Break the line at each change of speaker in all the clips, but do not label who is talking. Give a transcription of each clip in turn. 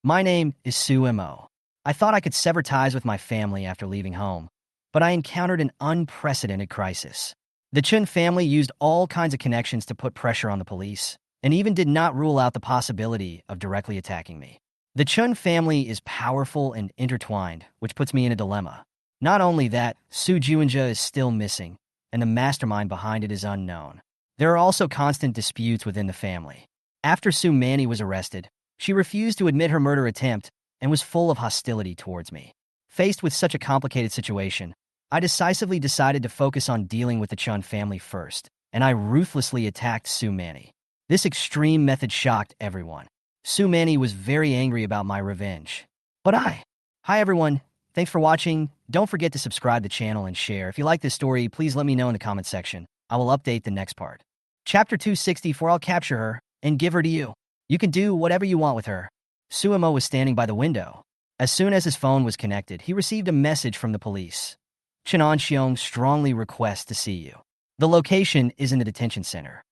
My name is Su Mo. I thought I could sever ties with my family after leaving home, but I encountered an unprecedented crisis. The Chun family used all kinds of connections to put pressure on the police, and even did not rule out the possibility of directly attacking me. The Chun family is powerful and intertwined, which puts me in a dilemma. Not only that, Su Juinja is still missing, and the mastermind behind it is unknown. There are also constant disputes within the family. After Su Manny was arrested, she refused to admit her murder attempt and was full of hostility towards me. Faced with such a complicated situation, I decisively decided to focus on dealing with the Chun family first, and I ruthlessly attacked Su Manny. This extreme method shocked everyone. Su Manny was very angry about my revenge. Hi everyone, thanks for watching. Don't forget to subscribe to the channel and share. If you like this story, please let me know in the comment section. I will update the next part. Chapter 264, I'll capture her and give her to you. You can do whatever you want with her. Suemo was standing by the window. As soon as his phone was connected, he received a message from the police. Chen Anxiong strongly requests to see you. The location is in the detention center.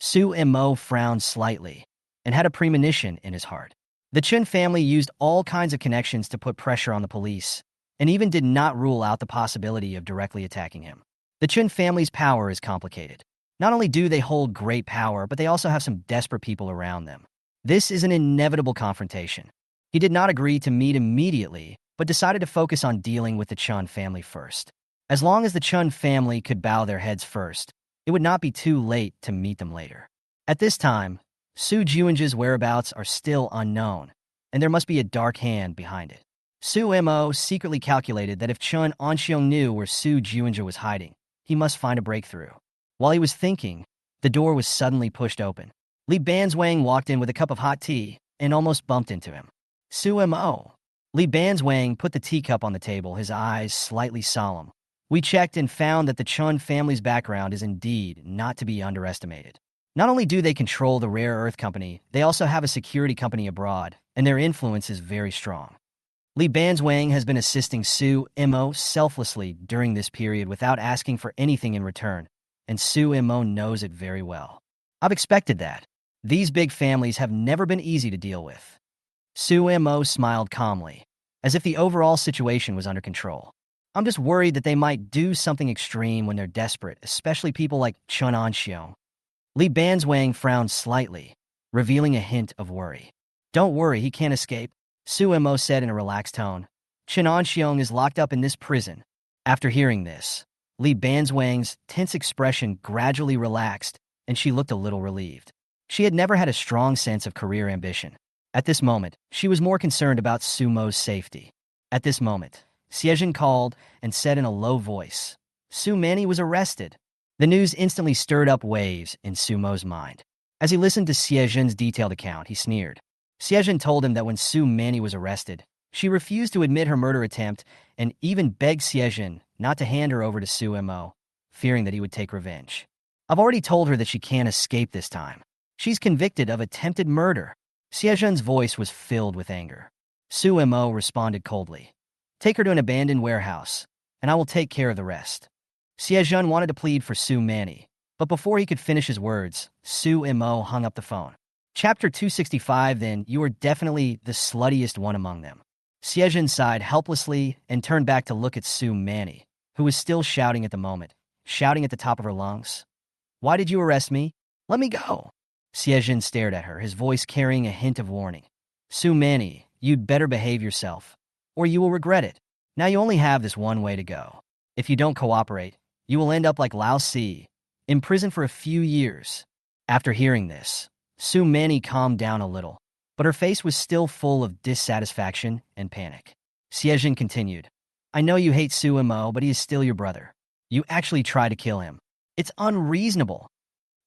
Suemo frowned slightly and had a premonition in his heart. The Chen family used all kinds of connections to put pressure on the police, and even did not rule out the possibility of directly attacking him. The Chen family's power is complicated. Not only do they hold great power, but they also have some desperate people around them. This is an inevitable confrontation. He did not agree to meet immediately, but decided to focus on dealing with the Chun family first. As long as the Chun family could bow their heads first, it would not be too late to meet them later. At this time, Su Juinja's whereabouts are still unknown, and there must be a dark hand behind it. Su Mo secretly calculated that if Chun Anxiong knew where Su Juinja was hiding, he must find a breakthrough. While he was thinking, the door was suddenly pushed open. Li Banzwang walked in with a cup of hot tea and almost bumped into him. Su Mo. Li Banzwang put the teacup on the table, his eyes slightly solemn. We checked and found that the Chun family's background is indeed not to be underestimated. Not only do they control the rare earth company, they also have a security company abroad, and their influence is very strong. Li Banzwang has been assisting Su Mo selflessly during this period without asking for anything in return, and Su Mo knows it very well. I've expected that. These big families have never been easy to deal with. Su Mo smiled calmly, as if the overall situation was under control. I'm just worried that they might do something extreme when they're desperate, especially people like Chun Anxiong. Li Banzwang frowned slightly, revealing a hint of worry. Don't worry, he can't escape, Su Mo said in a relaxed tone. Chun Anxiong is locked up in this prison. After hearing this, Li Banzwang's tense expression gradually relaxed, and she looked a little relieved. She had never had a strong sense of career ambition. At this moment, she was more concerned about Sumo's safety. At this moment, Xiejin called and said in a low voice, Su Manny was arrested. The news instantly stirred up waves in Sumo's mind. As he listened to Xiejin's detailed account, he sneered. Xiejin told him that when Su Manny was arrested, she refused to admit her murder attempt and even begged Xiejin not to hand her over to Su Mo, fearing that he would take revenge. I've already told her that she can't escape this time. She's convicted of attempted murder. Xiejin's voice was filled with anger. Su Mo responded coldly. Take her to an abandoned warehouse, and I will take care of the rest. Xiejin wanted to plead for Su Manny, but before he could finish his words, Su Mo hung up the phone. Chapter 265, then, you are definitely the sluttiest one among them. Xiejin sighed helplessly and turned back to look at Su Manny, who was still shouting at the moment, shouting at the top of her lungs. Why did you arrest me? Let me go. Xiejin stared at her, his voice carrying a hint of warning. Su Manny, you'd better behave yourself, or you will regret it. Now you only have this one way to go. If you don't cooperate, you will end up like Lao Si, in prison for a few years. After hearing this, Su Manny calmed down a little, but her face was still full of dissatisfaction and panic. Xiejin continued, I know you hate Su Mo, but he is still your brother. You actually try to kill him. It's unreasonable.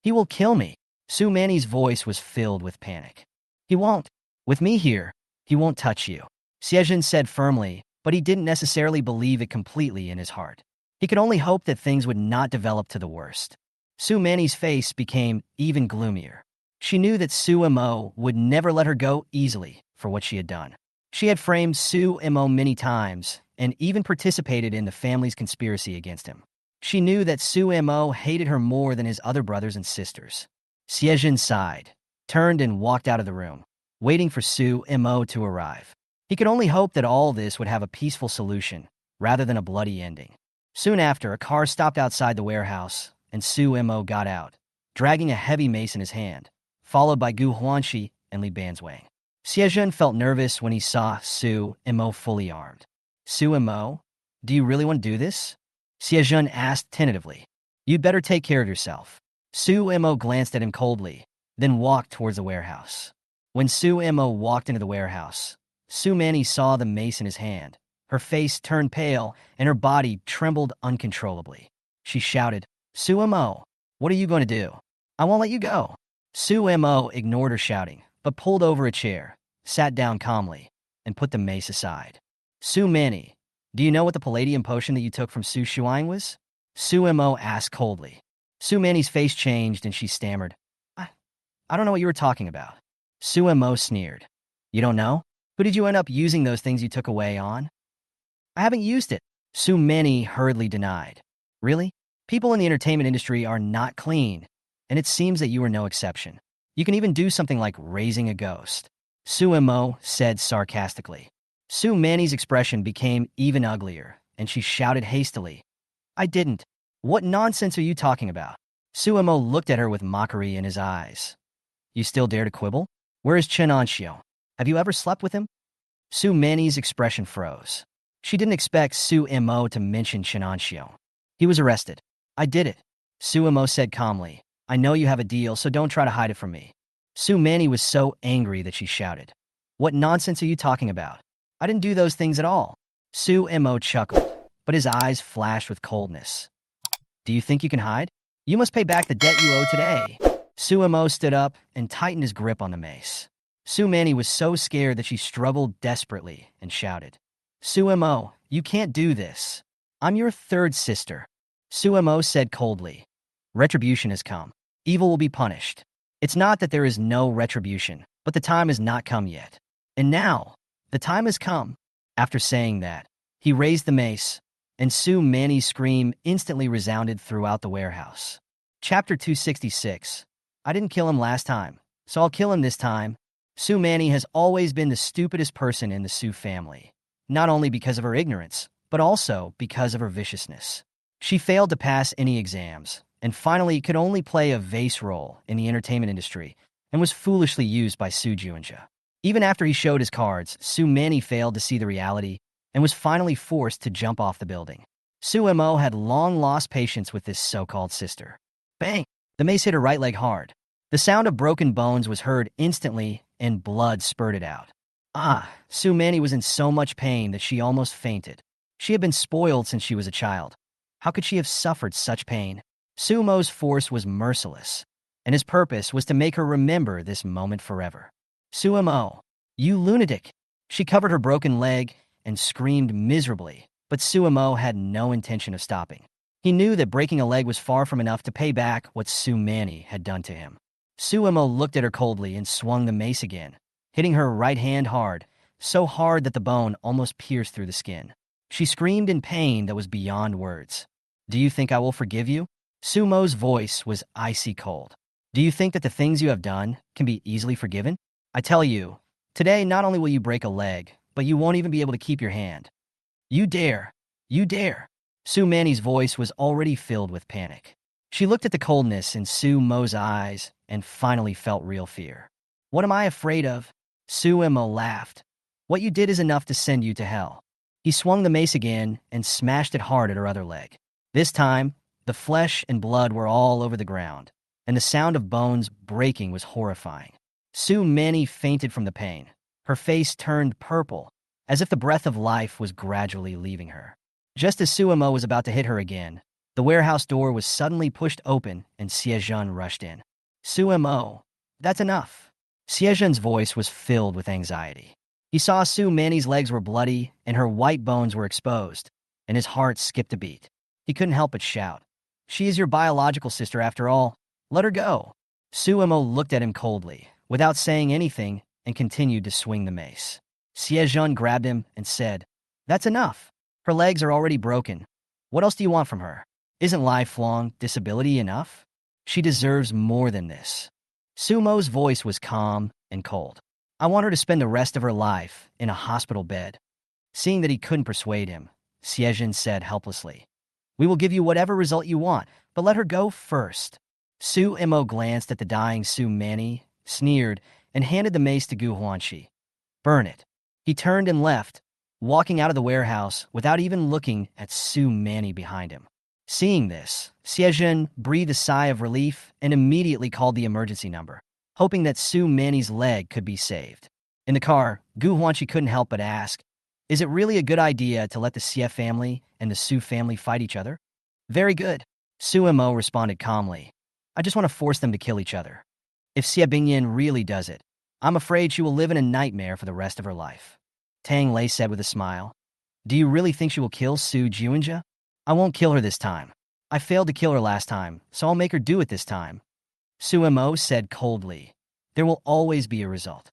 He will kill me. Su Manny's voice was filled with panic. He won't. With me here, he won't touch you. Xiejin said firmly, but he didn't necessarily believe it completely in his heart. He could only hope that things would not develop to the worst. Su Manny's face became even gloomier. She knew that Su Mo would never let her go easily for what she had done. She had framed Su Mo many times and even participated in the family's conspiracy against him. She knew that Su Mo hated her more than his other brothers and sisters. Xiejin sighed, turned and walked out of the room. waiting for Su Mo to arrive. He could only hope that all this would have a peaceful solution, rather than a bloody ending. Soon after, a car stopped outside the warehouse, and Su Mo got out, dragging a heavy mace in his hand, followed by Gu Huanxi and Li Banzwang. Xiejun felt nervous when he saw Su Mo fully armed. Su Mo, do you really want to do this? Xiejun asked tentatively. You'd better take care of yourself. Su Mo glanced at him coldly, then walked towards the warehouse. When Su Mo walked into the warehouse, Su Manny saw the mace in his hand. Her face turned pale, and her body trembled uncontrollably. She shouted, Su Mo, what are you going to do? I won't let you go. Su Mo ignored her shouting, but pulled over a chair, sat down calmly, and put the mace aside. Su Manny, do you know what the palladium potion that you took from Su Shuang was? Su Mo asked coldly. Su Manny's face changed and she stammered, I don't know what you were talking about. Su Mo sneered. You don't know? Who did you end up using those things you took away on? I haven't used it. Su Manny hurriedly denied. Really? People in the entertainment industry are not clean, and it seems that you are no exception. You can even do something like raising a ghost. Su Mo said sarcastically. Su Manny's expression became even uglier, and she shouted hastily, I didn't. What nonsense are you talking about? Su Mo looked at her with mockery in his eyes. You still dare to quibble? Where is Chen Anxiu? Have you ever slept with him? Su Manny's expression froze. She didn't expect Su Mo to mention Chen Anxiu. He was arrested. I did it. Su Mo said calmly. I know you have a deal, so don't try to hide it from me. Su Manny was so angry that she shouted. What nonsense are you talking about? I didn't do those things at all. Su Mo chuckled, but his eyes flashed with coldness. Do you think you can hide? You must pay back the debt you owe today. Su Mo stood up and tightened his grip on the mace. Su Manny was so scared that she struggled desperately and shouted, Su Mo, you can't do this. I'm your third sister. Su Mo said coldly. Retribution has come. Evil will be punished. It's not that there is no retribution, but the time has not come yet. And now, the time has come. After saying that, he raised the mace, and Su Manny's scream instantly resounded throughout the warehouse. Chapter 266. I didn't kill him last time, so I'll kill him this time. Su Manny has always been the stupidest person in the Su family, not only because of her ignorance, but also because of her viciousness. She failed to pass any exams, and finally could only play a vase role in the entertainment industry, and was foolishly used by Su Juanja. Even after he showed his cards, Su Manny failed to see the reality, and was finally forced to jump off the building. Su Mo had long lost patience with this so-called sister. Bang! The mace hit her right leg hard. The sound of broken bones was heard instantly, and blood spurted out. Su Manny was in so much pain that she almost fainted. She had been spoiled since she was a child. How could she have suffered such pain? Su Mo's force was merciless, and his purpose was to make her remember this moment forever. Su Mo, you lunatic! She covered her broken leg and screamed miserably, but Su Mo had no intention of stopping. He knew that breaking a leg was far from enough to pay back what Su Manny had done to him. Su Mo looked at her coldly and swung the mace again, hitting her right hand hard, so hard that the bone almost pierced through the skin. She screamed in pain that was beyond words. Do you think I will forgive you? Su Mo's voice was icy cold. Do you think that the things you have done can be easily forgiven? I tell you, today not only will you break a leg, but you won't even be able to keep your hand. You dare! You dare! Su Manny's voice was already filled with panic. She looked at the coldness in Su Mo's eyes and finally felt real fear. What am I afraid of? Su Mo laughed. What you did is enough to send you to hell. He swung the mace again and smashed it hard at her other leg. This time, the flesh and blood were all over the ground, and the sound of bones breaking was horrifying. Su Manny fainted from the pain. Her face turned purple, as if the breath of life was gradually leaving her. Just as Su Mo was about to hit her again, the warehouse door was suddenly pushed open and Xiejun rushed in. Su Mo, that's enough. Xiejun's voice was filled with anxiety. He saw Su Manny's legs were bloody and her white bones were exposed, and his heart skipped a beat. He couldn't help but shout, She is your biological sister after all. Let her go. Su Mo looked at him coldly, without saying anything, and continued to swing the mace. Xiejun grabbed him and said, That's enough. Her legs are already broken. What else do you want from her? Isn't lifelong disability enough? She deserves more than this. Su Mo's voice was calm and cold. I want her to spend the rest of her life in a hospital bed. Seeing that he couldn't persuade him, Siejin said helplessly, "We will give you whatever result you want, but let her go first." Su Imo glanced at the dying Su Manny, sneered, and handed the mace to Gu Huanqi. "Burn it." He turned and left, walking out of the warehouse without even looking at Su Manny behind him. Seeing this, Siejin breathed a sigh of relief and immediately called the emergency number, hoping that Su Manny's leg could be saved. In the car, Gu Huanqi couldn't help but ask, "Is it really a good idea to let the Xie family and the Su family fight each other?" "Very good," Su Mo responded calmly. "I just want to force them to kill each other. If Xie Bingyan really does it, I'm afraid she will live in a nightmare for the rest of her life." Tang Lei said with a smile, "Do you really think she will kill Su Juinja?" "I won't kill her this time. I failed to kill her last time, so I'll make her do it this time," Su Mo said coldly. "There will always be a result."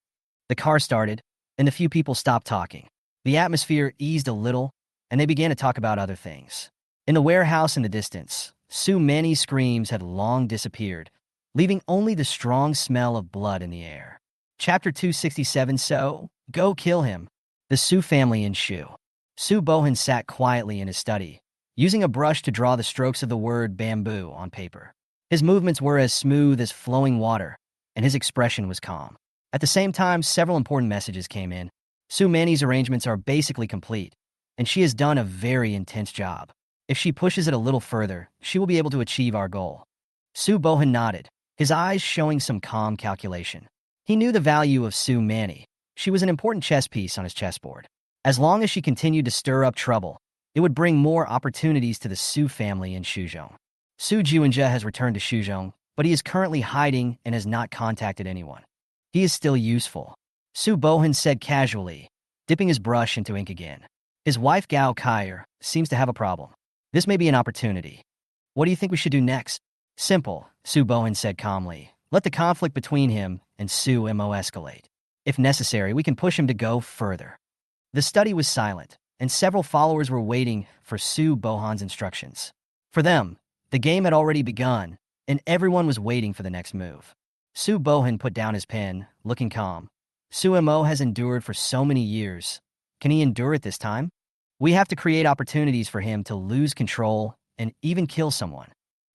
The car started, and the few people stopped talking. The atmosphere eased a little, and they began to talk about other things. In the warehouse in the distance, Su Manny's screams had long disappeared, leaving only the strong smell of blood in the air. Chapter 267. So, go kill him. The Su family in Shu. Su Bohan sat quietly in his study, using a brush to draw the strokes of the word bamboo on paper. His movements were as smooth as flowing water, and his expression was calm. At the same time, several important messages came in. Su Manny's arrangements are basically complete, and she has done a very intense job. If she pushes it a little further, she will be able to achieve our goal. Su Bohan nodded, his eyes showing some calm calculation. He knew the value of Su Manny. She was an important chess piece on his chessboard. As long as she continued to stir up trouble, it would bring more opportunities to the Su family in Shuzhong. Su Juinja has returned to Shuzhong, but he is currently hiding and has not contacted anyone. He is still useful, Su Bohan said casually, dipping his brush into ink again. His wife Gao Kaier seems to have a problem. This may be an opportunity. What do you think we should do next? Simple, Su Bohan said calmly. Let the conflict between him and Su Mo escalate. If necessary, we can push him to go further. The study was silent, and several followers were waiting for Su Bohan's instructions. For them, the game had already begun, and everyone was waiting for the next move. Su Bohan put down his pen, looking calm. Su Mo has endured for so many years. Can he endure it this time? We have to create opportunities for him to lose control and even kill someone.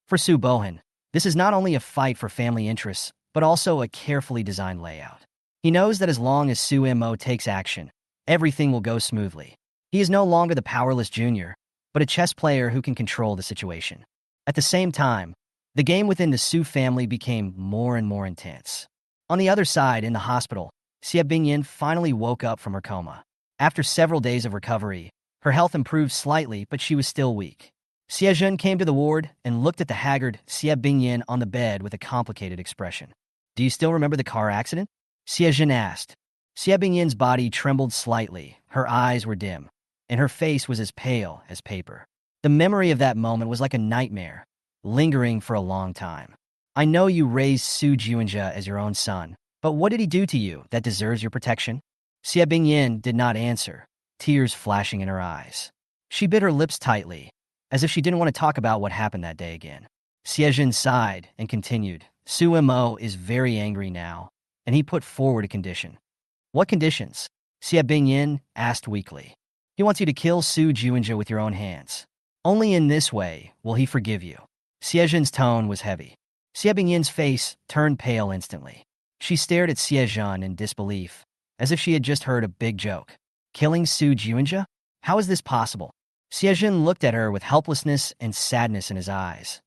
For Su Bohan, this is not only a fight for family interests, but also a carefully designed layout. He knows that as long as Su Mo takes action, everything will go smoothly. He is no longer the powerless junior, but a chess player who can control the situation. At the same time, the game within the Su family became more and more intense. On the other side, in the hospital, Xie Bingyan finally woke up from her coma. After several days of recovery, her health improved slightly, but she was still weak. Xie Zhen came to the ward and looked at the haggard Xie Bingyan on the bed with a complicated expression. "Do you still remember the car accident?" Xie Zhen asked. Xie Bingyan's body trembled slightly, her eyes were dim, and her face was as pale as paper. The memory of that moment was like a nightmare, lingering for a long time. "I know you raised Su Juinja as your own son, but what did he do to you that deserves your protection?" Xie Bingyan did not answer, tears flashing in her eyes. She bit her lips tightly, as if she didn't want to talk about what happened that day again. Xie Zhen sighed and continued, "Su Mo is very angry now, and he put forward a condition." "What conditions?" Xie Bingyan asked weakly. "He wants you to kill Su Juinja with your own hands. Only in this way will he forgive you." Xie Zhen's tone was heavy. Xie Bingyan's face turned pale instantly. She stared at Xie Zhen in disbelief, as if she had just heard a big joke. "Killing Su Juinja? How is this possible?" Xie Zhen looked at her with helplessness and sadness in his eyes.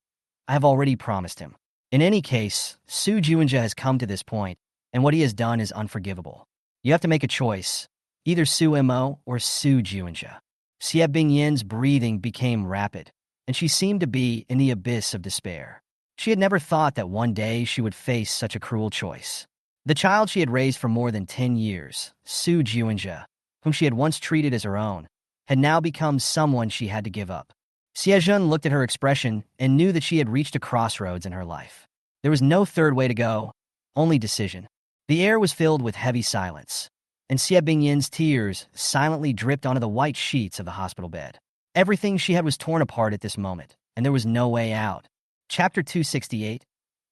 "I have already promised him. In any case, Su Juinja has come to this point, and what he has done is unforgivable. You have to make a choice, either Su Mo or Su Juinja." Xie Bingyan's breathing became rapid, and she seemed to be in the abyss of despair. She had never thought that one day she would face such a cruel choice. The child she had raised for more than 10 years, Su Juinja, whom she had once treated as her own, had now become someone she had to give up. Xie Zhen looked at her expression and knew that she had reached a crossroads in her life. There was no third way to go, only decision. The air was filled with heavy silence, and Xie Bingyan's tears silently dripped onto the white sheets of the hospital bed. Everything she had was torn apart at this moment, and there was no way out. Chapter 268.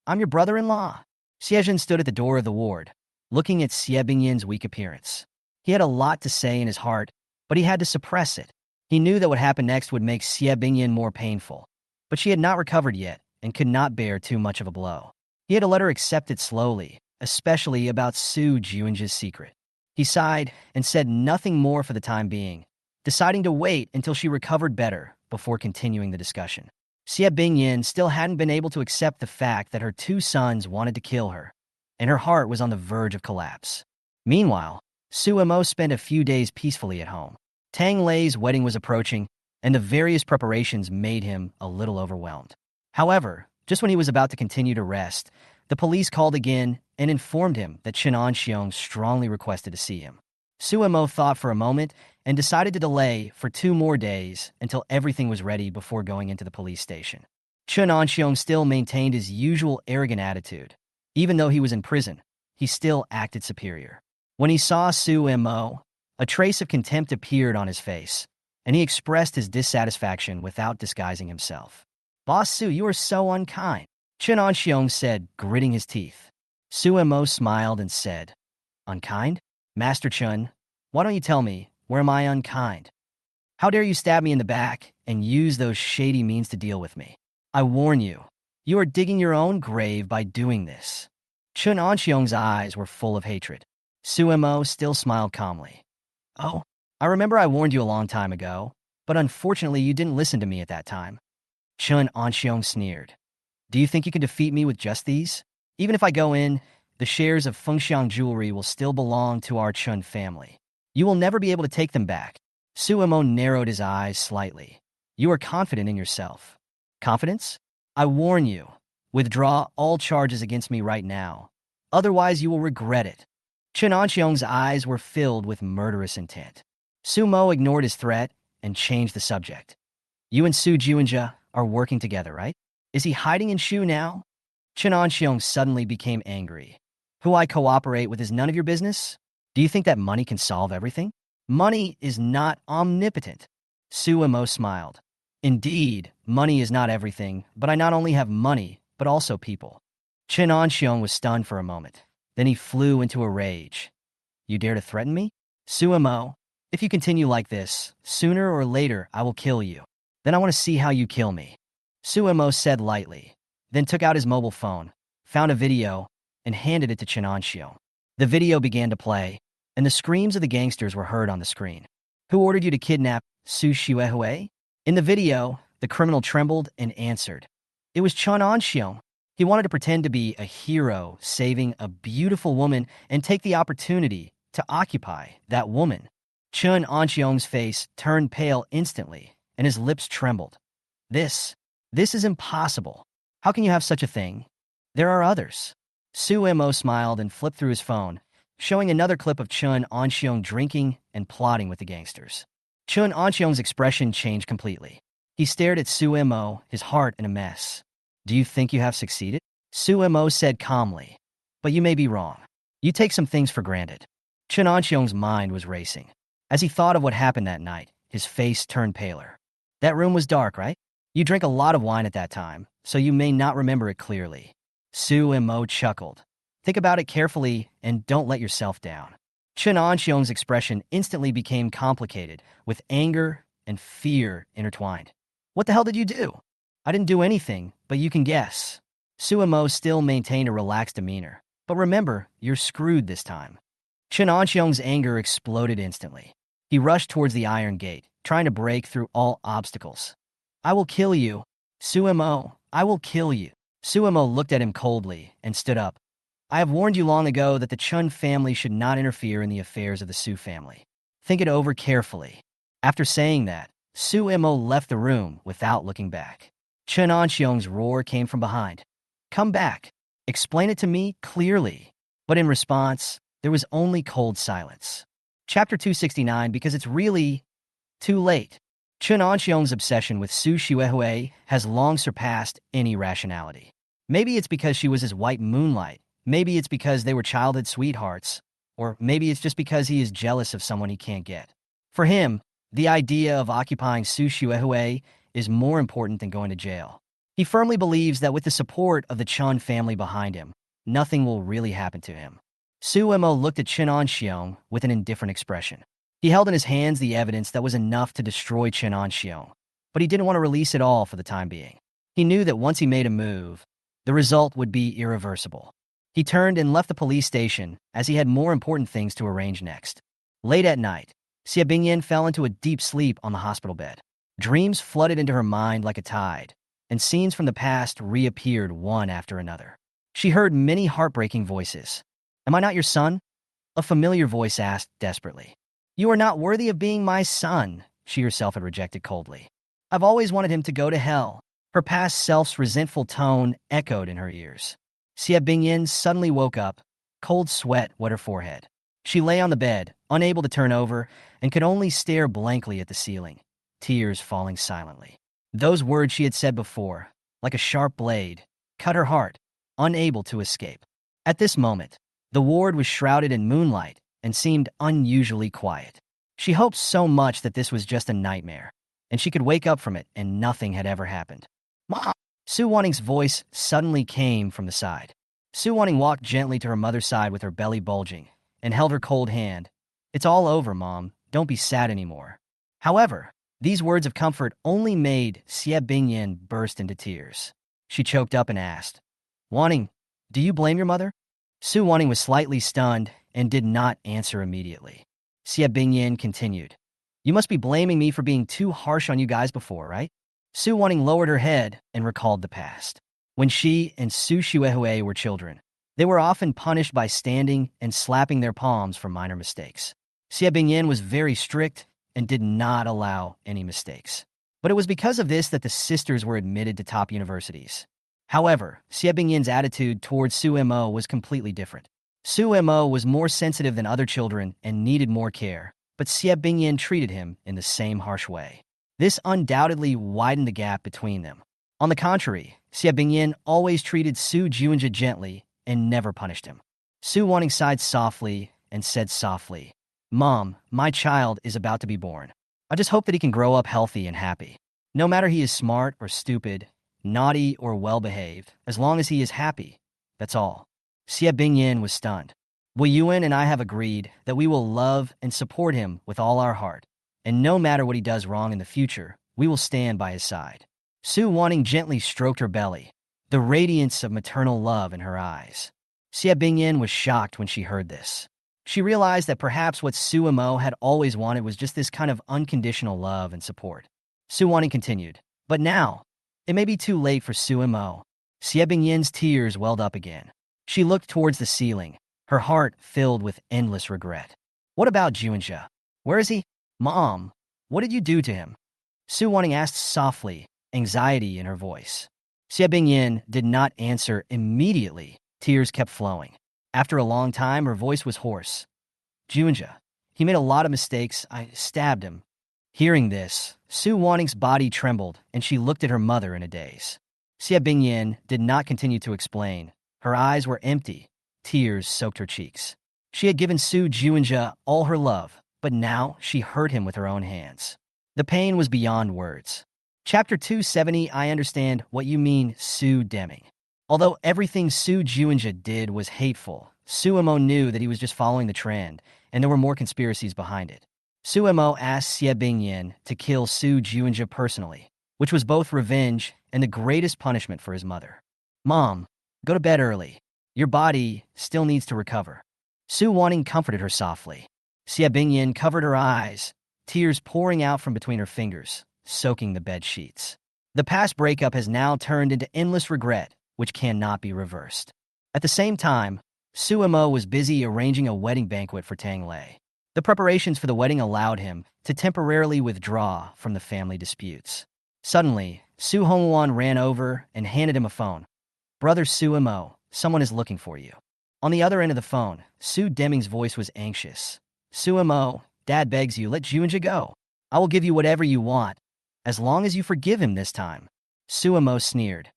I'm your brother-in-law. Xie Zhen stood at the door of the ward, looking at Xie Bingyin's weak appearance. He had a lot to say in his heart, but he had to suppress it. He knew that what happened next would make Xie Bingyin more painful, but she had not recovered yet and could not bear too much of a blow. He had to let her accept it slowly, especially about Su Juinja's secret. He sighed and said nothing more for the time being, deciding to wait until she recovered better before continuing the discussion. Xie Bingyin still hadn't been able to accept the fact that her two sons wanted to kill her, and her heart was on the verge of collapse. Meanwhile, Su Mo spent a few days peacefully at home. Tang Lei's wedding was approaching, and the various preparations made him a little overwhelmed. However, just when he was about to continue to rest, the police called again and informed him that Chen Anxiong strongly requested to see him. Su Mo thought for a moment and decided to delay for 2 more days until everything was ready before going into the police station. Chen Anxiong still maintained his usual arrogant attitude. Even though he was in prison, he still acted superior. When he saw Su Mo, a trace of contempt appeared on his face, and he expressed his dissatisfaction without disguising himself. "Boss Su, you are so unkind," Chen Anxiong said, gritting his teeth. Su Mo smiled and said, "Unkind? Master Chen, why don't you tell me, where am I unkind? How dare you stab me in the back and use those shady means to deal with me? I warn you, you are digging your own grave by doing this." Chen Anxiong's eyes were full of hatred. Su Mo still smiled calmly. "Oh, I remember I warned you a long time ago, but unfortunately you didn't listen to me at that time." Chen Anxiong sneered. "Do you think you can defeat me with just these? Even if I go in, the shares of Fengxiang Jewelry will still belong to our Chen family. You will never be able to take them back." Su Mo narrowed his eyes slightly. "You are confident in yourself." "Confidence? I warn you, withdraw all charges against me right now. Otherwise you will regret it." Chen Anxiong's eyes were filled with murderous intent. Su Mo ignored his threat and changed the subject. "You and Su Juinja are working together, right? Is he hiding in Shu now?" Chen Anxiong suddenly became angry. "Who I cooperate with is none of your business? Do you think that money can solve everything? Money is not omnipotent." Su Mo smiled. "Indeed, money is not everything, but I not only have money, but also people." Chen Anxiong was stunned for a moment. Then he flew into a rage. "You dare to threaten me? Su Mo, if you continue like this, sooner or later I will kill you. Then I want to see how you kill me." Su Mo said lightly, then took out his mobile phone, found a video, and handed it to Chen Anxiong. The video began to play, and the screams of the gangsters were heard on the screen. "Who ordered you to kidnap Su Xuehue?" In the video, the criminal trembled and answered. It was Chen Anxiong. He wanted to pretend to be a hero, saving a beautiful woman and take the opportunity to occupy that woman. Chen Anxiong's face turned pale instantly, and his lips trembled. This is impossible. How can you have such a thing? There are others." Su Mo smiled and flipped through his phone, showing another clip of Chen Anxiong drinking and plotting with the gangsters. Chen Anxiong's expression changed completely. He stared at Su Mo, his heart in a mess. "Do you think you have succeeded?" Su Mo said calmly. "But you may be wrong. You take some things for granted." Chen Anxiong's mind was racing. As he thought of what happened that night, his face turned paler. "That room was dark, right? You drank a lot of wine at that time, so you may not remember it clearly." Su Mo chuckled. "Think about it carefully and don't let yourself down." Chen Anxiong's expression instantly became complicated, with anger and fear intertwined. "What the hell did you do?" "I didn't do anything, but you can guess." Su Mo still maintained a relaxed demeanor. "But remember, you're screwed this time." Chen Anxiong's anger exploded instantly. He rushed towards the iron gate, trying to break through all obstacles. "I will kill you. Su Mo, I will kill you." Su Mo looked at him coldly and stood up. "I have warned you long ago that the Chun family should not interfere in the affairs of the Su family. Think it over carefully." After saying that, Su Mo left the room without looking back. Chen Anxiong's roar came from behind. "Come back. Explain it to me clearly." But in response, there was only cold silence. Chapter 269, because it's really too late. Chen Anxiong's obsession with Su Xuehue has long surpassed any rationality. Maybe it's because she was his white moonlight. Maybe it's because they were childhood sweethearts. Or maybe it's just because he is jealous of someone he can't get. For him, the idea of occupying Su Xuehue is more important than going to jail. He firmly believes that with the support of the Chun family behind him, nothing will really happen to him. Su Mo looked at Chen Anxiong with an indifferent expression. He held in his hands the evidence that was enough to destroy Chen Anxiong, but he didn't want to release it all for the time being. He knew that once he made a move, the result would be irreversible. He turned and left the police station as he had more important things to arrange next. Late at night, Xie Bingyan fell into a deep sleep on the hospital bed. Dreams flooded into her mind like a tide, and scenes from the past reappeared one after another. She heard many heartbreaking voices. "Am I not your son?" a familiar voice asked desperately. "You are not worthy of being my son," she herself had rejected coldly. "I've always wanted him to go to hell." Her past self's resentful tone echoed in her ears. Xie Bingyan suddenly woke up, cold sweat wet her forehead. She lay on the bed, unable to turn over, and could only stare blankly at the ceiling, tears falling silently. Those words she had said before, like a sharp blade, cut her heart, unable to escape. At this moment, the ward was shrouded in moonlight and seemed unusually quiet. She hoped so much that this was just a nightmare, and she could wake up from it and nothing had ever happened. "Mom!" Su Wanning's voice suddenly came from the side. Su Wanning walked gently to her mother's side with her belly bulging and held her cold hand. "It's all over, Mom. Don't be sad anymore." However, these words of comfort only made Xie Bingyan burst into tears. She choked up and asked, "Wanning, do you blame your mother?" Su Wanning was slightly stunned and did not answer immediately. Xie Bingyan continued, "You must be blaming me for being too harsh on you guys before, right?" Su Wanning lowered her head and recalled the past. When she and Su Xuehui were children, they were often punished by standing and slapping their palms for minor mistakes. Xie Bingyan was very strict and did not allow any mistakes. But it was because of this that the sisters were admitted to top universities. However, Xie Bingyan's attitude towards Su Mo was completely different. Su Mo was more sensitive than other children and needed more care, but Xie Bingyan treated him in the same harsh way. This undoubtedly widened the gap between them. On the contrary, Xie Bingyan always treated Su Juanjia gently and never punished him. Su Wanning sighed softly and said softly, "Mom, my child is about to be born. I just hope that he can grow up healthy and happy. No matter he is smart or stupid, naughty or well-behaved, as long as he is happy, that's all." Xie Bingyan was stunned. "Wei Yuan and I have agreed that we will love and support him with all our heart, and no matter what he does wrong in the future, we will stand by his side." Su Wanning gently stroked her belly, the radiance of maternal love in her eyes. Xie Bingyan was shocked when she heard this. She realized that perhaps what Su Mo had always wanted was just this kind of unconditional love and support. Su Wanning continued, "But now, it may be too late for Su Mo." Xie Bingyan's tears welled up again. She looked towards the ceiling, her heart filled with endless regret. "What about Juanjia? Where is he?" "Mom, what did you do to him?" Su Wanning asked softly, anxiety in her voice. Xie Bingyan did not answer immediately. Tears kept flowing. After a long time, her voice was hoarse. "Juanjia, he made a lot of mistakes. I stabbed him." Hearing this, Su Wanning's body trembled, and she looked at her mother in a daze. Xie Bingyan did not continue to explain. Her eyes were empty. Tears soaked her cheeks. She had given Su Juanjia all her love, but now she hurt him with her own hands. The pain was beyond words. Chapter 270, I understand what you mean, Su Deming. Although everything Su Juanjia did was hateful, Su Mo knew that he was just following the trend, and there were more conspiracies behind it. Su Mo asked Xie Bingyan to kill Su Juanjia personally, which was both revenge and the greatest punishment for his mother. "Mom, go to bed early. Your body still needs to recover." Su Wanning comforted her softly. Xie Bingyan covered her eyes, tears pouring out from between her fingers, soaking the bed sheets. The past breakup has now turned into endless regret, which cannot be reversed. At the same time, Su Mo was busy arranging a wedding banquet for Tang Lei. The preparations for the wedding allowed him to temporarily withdraw from the family disputes. Suddenly, Su Hongwan ran over and handed him a phone. "Brother Su Mo, someone is looking for you." On the other end of the phone, Su Deming's voice was anxious. "Su Mo, Dad begs you, let Juanjia go. I will give you whatever you want, as long as you forgive him this time." Su Mo sneered.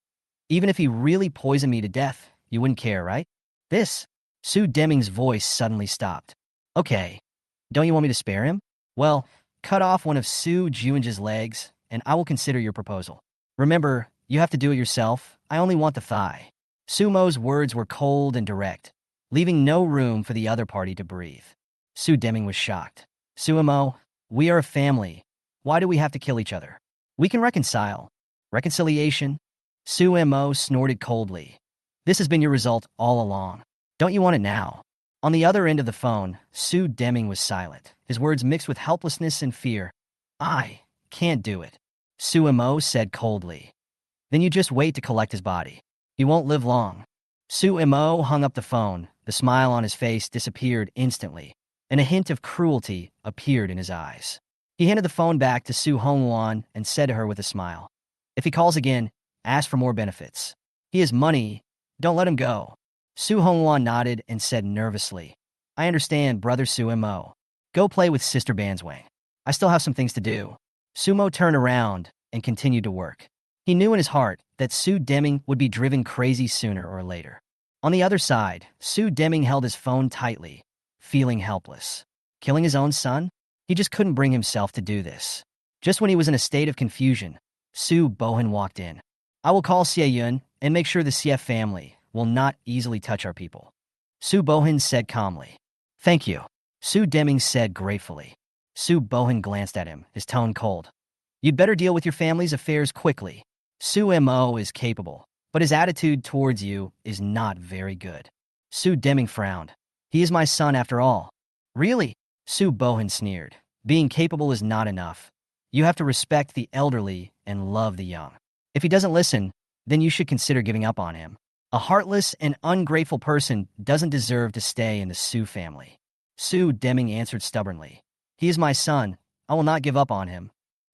"Even if he really poisoned me to death, you wouldn't care, right?" This, Su Deming's voice suddenly stopped. "Okay, don't you want me to spare him? Well, cut off one of Su Juanjia's legs, and I will consider your proposal. Remember, you have to do it yourself. I only want the thigh." Su Mo's words were cold and direct. leaving no room for the other party to breathe. Sue Deming was shocked. Suemo, we are a family. Why do we have to kill each other? We can reconcile. Reconciliation? Suemo snorted coldly. This has been your result all along. Don't you want it now? On the other end of the phone, Sue Deming was silent, his words mixed with helplessness and fear. I can't do it, Suemo said coldly. Then you just wait to collect his body. He won't live long. Suemo hung up the phone. The smile on his face disappeared instantly, and a hint of cruelty appeared in his eyes. He handed the phone back to Su Hongwan and said to her with a smile, "If he calls again, ask for more benefits. He has money. Don't let him go." Su Hongwan nodded and said nervously, "I understand, brother Suemo. Go play with Sister Banswang. I still have some things to do." Sumo turned around and continued to work. He knew in his heart that Sue Deming would be driven crazy sooner or later. On the other side, Sue Deming held his phone tightly, feeling helpless. Killing his own son? He just couldn't bring himself to do this. Just when he was in a state of confusion, Su Bohan walked in. "I will call Xie Yun and make sure the Xie family will not easily touch our people," Su Bohan said calmly. "Thank you," Su Deming said gratefully. Su Bohan glanced at him, his tone cold. "You'd better deal with your family's affairs quickly. Su Mo is capable, but his attitude towards you is not very good." Su Deming frowned. "He is my son after all." "Really?" Su Bohan sneered. "Being capable is not enough. You have to respect the elderly and love the young. If he doesn't listen, then you should consider giving up on him. A heartless and ungrateful person doesn't deserve to stay in the Su family." Su Deming answered stubbornly. "He is my son. I will not give up on him."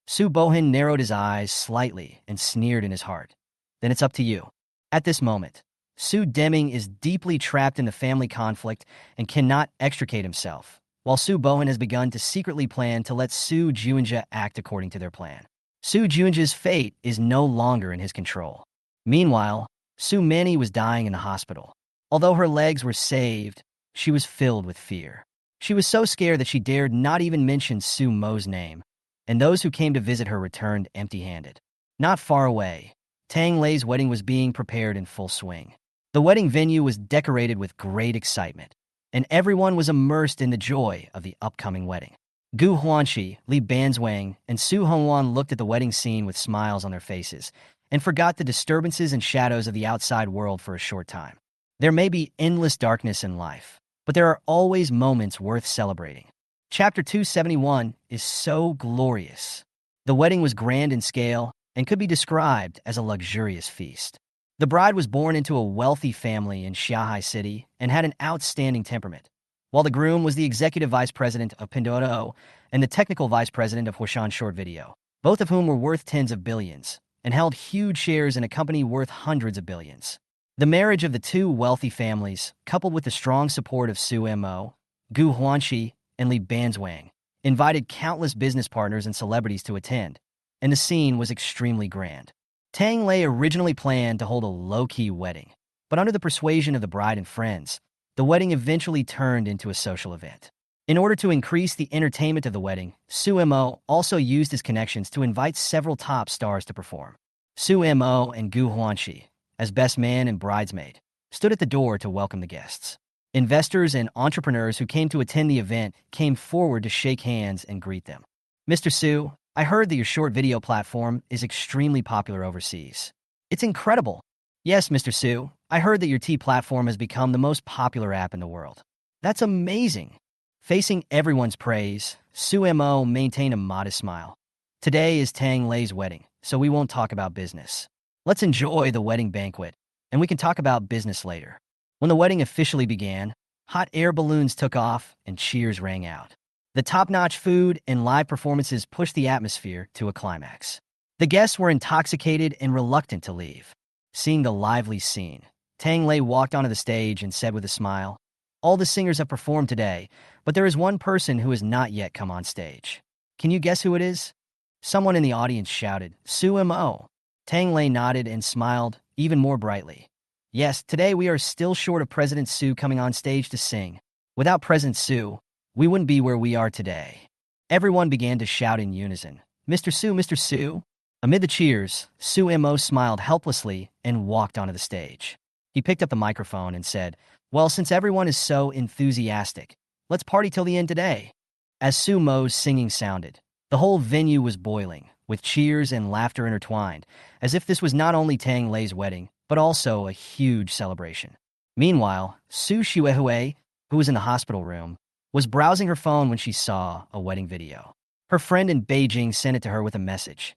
Su Bohan narrowed his eyes slightly and sneered in his heart. "Then it's up to you." At this moment, Su Deming is deeply trapped in the family conflict and cannot extricate himself, while Su Bohan has begun to secretly plan to let Su Juinja act according to their plan. Su Juinja's fate is no longer in his control. Meanwhile, Su Manny was dying in the hospital. Although her legs were saved, she was filled with fear. She was so scared that she dared not even mention Su Mo's name, and those who came to visit her returned empty-handed. Not far away, Tang Lei's wedding was being prepared in full swing. The wedding venue was decorated with great excitement, and everyone was immersed in the joy of the upcoming wedding. Gu Huanxi, Li Banzwang, and Su Hongwan looked at the wedding scene with smiles on their faces and forgot the disturbances and shadows of the outside world for a short time. There may be endless darkness in life, but there are always moments worth celebrating. Chapter 271 is so glorious. The wedding was grand in scale and could be described as a luxurious feast. The bride was born into a wealthy family in Xiahai City and had an outstanding temperament, while the groom was the executive vice president of Pinduoduo and the technical vice president of Huashan Short Video, both of whom were worth tens of billions and held huge shares in a company worth hundreds of billions. The marriage of the two wealthy families, coupled with the strong support of Su Mo, Gu Huanxi, and Li Banzwang, invited countless business partners and celebrities to attend, and the scene was extremely grand. Tang Lei originally planned to hold a low-key wedding, but under the persuasion of the bride and friends, the wedding eventually turned into a social event. In order to increase the entertainment of the wedding, Su Mo also used his connections to invite several top stars to perform. Su Mo and Gu Huanxi, as best man and bridesmaid, stood at the door to welcome the guests. Investors and entrepreneurs who came to attend the event came forward to shake hands and greet them. "Mr. Su, I heard that your short video platform is extremely popular overseas. It's incredible." "Yes, Mr. Su, I heard that your T platform has become the most popular app in the world." "That's amazing." Facing everyone's praise, Su Mo maintained a modest smile. "Today is Tang Lei's wedding, so we won't talk about business. Let's enjoy the wedding banquet, and we can talk about business later." When the wedding officially began, hot air balloons took off and cheers rang out. The top-notch food and live performances pushed the atmosphere to a climax. The guests were intoxicated and reluctant to leave. Seeing the lively scene, Tang Lei walked onto the stage and said with a smile, "All the singers have performed today, but there is one person who has not yet come on stage. Can you guess who it is?" Someone in the audience shouted, "Su Mo." Tang Lei nodded and smiled even more brightly. "Yes, today we are still short of President Su coming on stage to sing. Without President Su, we wouldn't be where we are today." Everyone began to shout in unison, "Mr. Su, Mr. Su." Amid the cheers, Su Mo smiled helplessly and walked onto the stage. He picked up the microphone and said, Well, since everyone is so enthusiastic, let's party till the end today. As Sue Mo's singing sounded, the whole venue was boiling, with cheers and laughter intertwined, as if this was not only Tang Lei's wedding, but also a huge celebration. Meanwhile, Su Shuehui, who was in the hospital room, was browsing her phone when she saw a wedding video. Her friend in Beijing sent it to her with a message.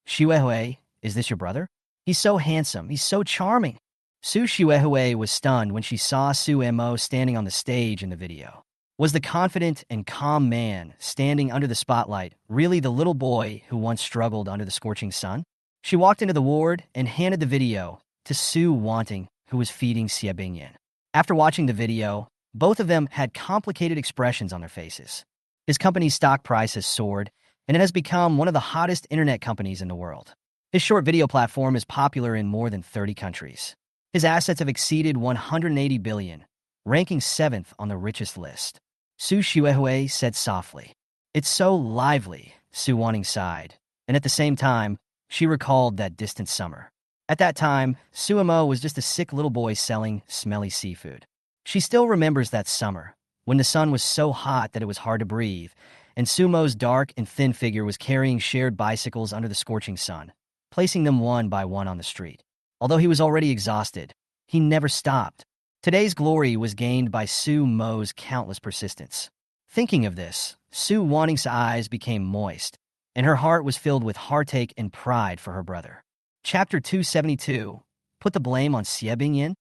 Shuehui, is this your brother? He's so handsome, he's so charming. Su Shuehui was stunned when she saw Su Mo standing on the stage in the video. Was the confident and calm man standing under the spotlight really the little boy who once struggled under the scorching sun? She walked into the ward and handed the video to Su Wanting, who was feeding Xie Bingyan. After watching the video, both of them had complicated expressions on their faces. His company's stock price has soared, and it has become one of the hottest internet companies in the world. His short video platform is popular in more than 30 countries. His assets have exceeded 180 billion, ranking 7th on the richest list. Su Shuehui said softly. It's so lively, Su Wanting sighed, and at the same time, she recalled that distant summer. At that time, Su Mo was just a sick little boy selling smelly seafood. She still remembers that summer, when the sun was so hot that it was hard to breathe, and Su Mo's dark and thin figure was carrying shared bicycles under the scorching sun, placing them one by one on the street. Although he was already exhausted, he never stopped. Today's glory was gained by Su Mo's countless persistence. Thinking of this, Su Wanting's eyes became moist, and her heart was filled with heartache and pride for her brother. Chapter 272. Put the blame on Xie Bingyan?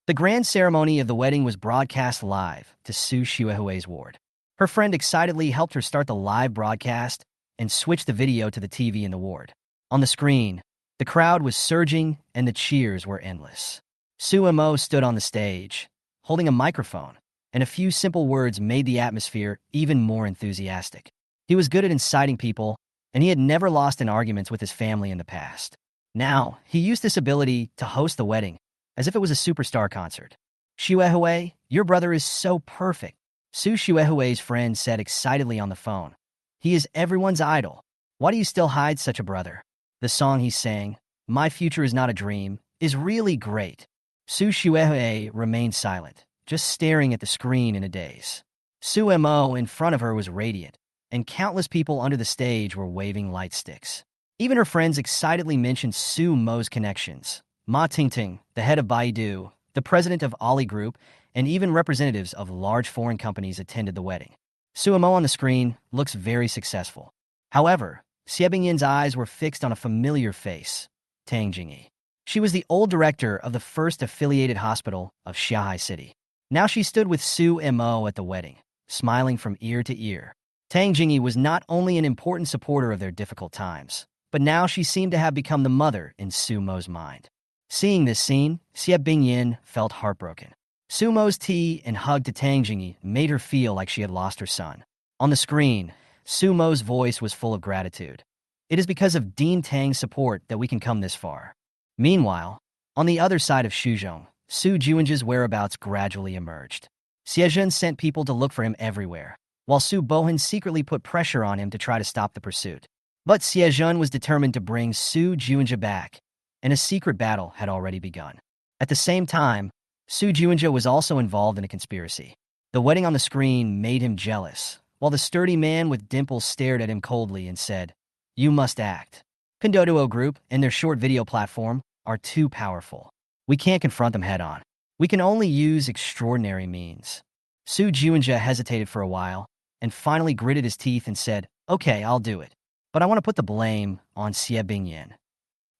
The grand ceremony of the wedding was broadcast live to Su Shuehui's ward. Her friend excitedly helped her start the live broadcast and switch the video to the TV in the ward. On the screen, the crowd was surging and the cheers were endless. Su Mo stood on the stage, holding a microphone, and a few simple words made the atmosphere even more enthusiastic. He was good at inciting people, and he had never lost in arguments with his family in the past. Now, he used this ability to host the wedding, as if it was a superstar concert. Shuehui, your brother is so perfect, Su Shuehui's friend said excitedly on the phone. He is everyone's idol. Why do you still hide such a brother? The song he sang, My Future Is Not a Dream, is really great. Su Shuehui remained silent, just staring at the screen in a daze. Su Mo in front of her was radiant, and countless people under the stage were waving light sticks. Even her friends excitedly mentioned Su Mo's connections. Ma Tingting, the head of Baidu, the president of Ali Group, and even representatives of large foreign companies attended the wedding. Su Mo on the screen looks very successful. However, Xie Bingyan's eyes were fixed on a familiar face, Tang Jingyi. She was the old director of the first affiliated hospital of Shanghai City. Now she stood with Su Mo at the wedding, smiling from ear to ear. Tang Jingyi was not only an important supporter of their difficult times, but now she seemed to have become the mother in Su Mo's mind. Seeing this scene, Xie Bingyan felt heartbroken. Su Mo's tea and hug to Tang Jingyi made her feel like she had lost her son. On the screen, Su Mo's voice was full of gratitude. It is because of Dean Tang's support that we can come this far. Meanwhile, on the other side of Shuzhong, Su Juinji's whereabouts gradually emerged. Xiezhen sent people to look for him everywhere, while Su Bohan secretly put pressure on him to try to stop the pursuit. But Xiezhen was determined to bring Su Juinji back, and a secret battle had already begun. At the same time, Su Juinji was also involved in a conspiracy. The wedding on the screen made him jealous, while the sturdy man with dimples stared at him coldly and said, You must act. Pinduoduo Group and their short video platform are too powerful. We can't confront them head-on. We can only use extraordinary means. Su Juinji hesitated for a while, and finally gritted his teeth and said, Okay, I'll do it. But I want to put the blame on Xie Bingyan.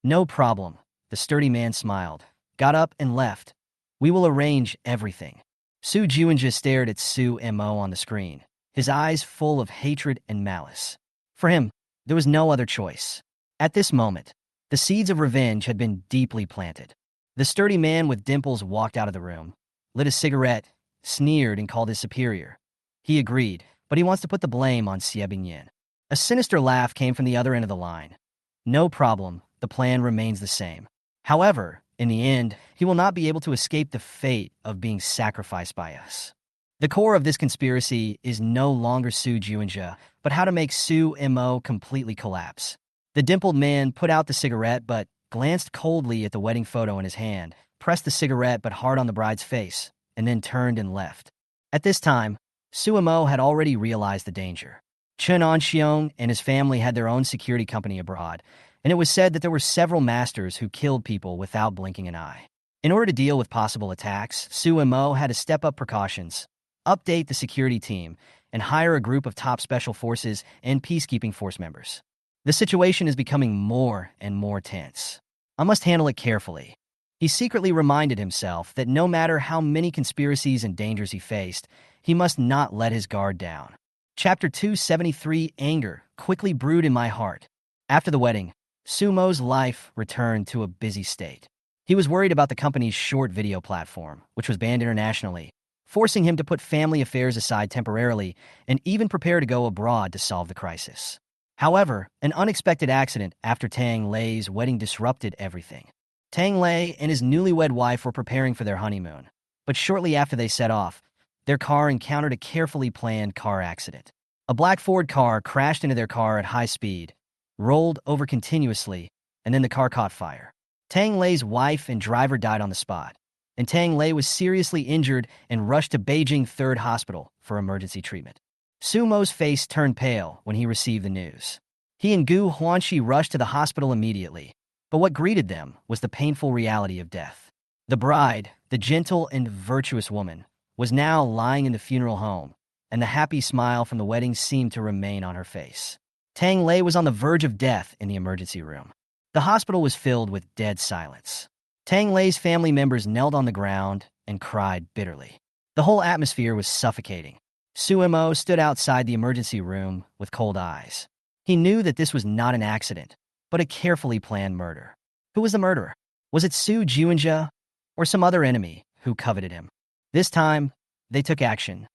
No problem, the sturdy man smiled, got up and left. We will arrange everything. Su Juinji stared at Su Mo on the screen, his eyes full of hatred and malice. For him, there was no other choice. At this moment, the seeds of revenge had been deeply planted. The sturdy man with dimples walked out of the room, lit a cigarette, sneered and called his superior. He agreed, but he wants to put the blame on Xie Bingyan. A sinister laugh came from the other end of the line. No problem, the plan remains the same. However, in the end, he will not be able to escape the fate of being sacrificed by us. The core of this conspiracy is no longer Su Juinji, but how to make Su Mo completely collapse. The dimpled man put out the cigarette but glanced coldly at the wedding photo in his hand, pressed the cigarette but hard on the bride's face, and then turned and left. At this time, Suemo had already realized the danger. Chun Onxiong and his family had their own security company abroad, and it was said that there were several masters who killed people without blinking an eye. In order to deal with possible attacks, Suemo had to step up precautions, update the security team, and hire a group of top special forces and peacekeeping force members. The situation is becoming more and more tense. I must handle it carefully. He secretly reminded himself that no matter how many conspiracies and dangers he faced, he must not let his guard down. Chapter 273, Anger, quickly brewed in my heart. After the wedding, Sumo's life returned to a busy state. He was worried about the company's short video platform, which was banned internationally, forcing him to put family affairs aside temporarily and even prepare to go abroad to solve the crisis. However, an unexpected accident after Tang Lei's wedding disrupted everything. Tang Lei and his newlywed wife were preparing for their honeymoon, but shortly after they set off, their car encountered a carefully planned car accident. A black Ford car crashed into their car at high speed, rolled over continuously, and then the car caught fire. Tang Lei's wife and driver died on the spot, and Tang Lei was seriously injured and rushed to Beijing Third Hospital for emergency treatment. Sumo's face turned pale when he received the news. He and Gu Huanxi rushed to the hospital immediately, but what greeted them was the painful reality of death. The bride, the gentle and virtuous woman, was now lying in the funeral home, and the happy smile from the wedding seemed to remain on her face. Tang Lei was on the verge of death in the emergency room. The hospital was filled with dead silence. Tang Lei's family members knelt on the ground and cried bitterly. The whole atmosphere was suffocating. Suemo stood outside the emergency room with cold eyes. He knew that this was not an accident, but a carefully planned murder. Who was the murderer? Was it Su Juanjia or some other enemy who coveted him? This time, they took action.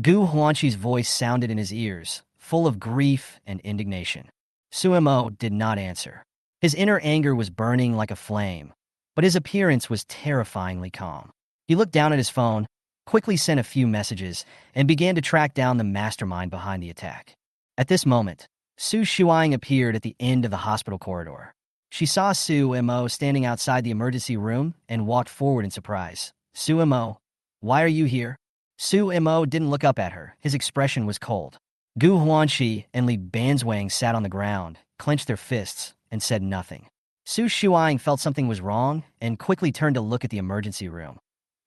Gu Huanxi's voice sounded in his ears, full of grief and indignation. Suemo did not answer. His inner anger was burning like a flame, but his appearance was terrifyingly calm. He looked down at his phone, quickly sent a few messages, and began to track down the mastermind behind the attack. At this moment, Su Shuang appeared at the end of the hospital corridor. She saw Suemo standing outside the emergency room and walked forward in surprise. Suemo, why are you here? Suemo didn't look up at her. His expression was cold. Gu Huanxi and Li Banzwang sat on the ground, clenched their fists, and said nothing. Su Shuang felt something was wrong and quickly turned to look at the emergency room.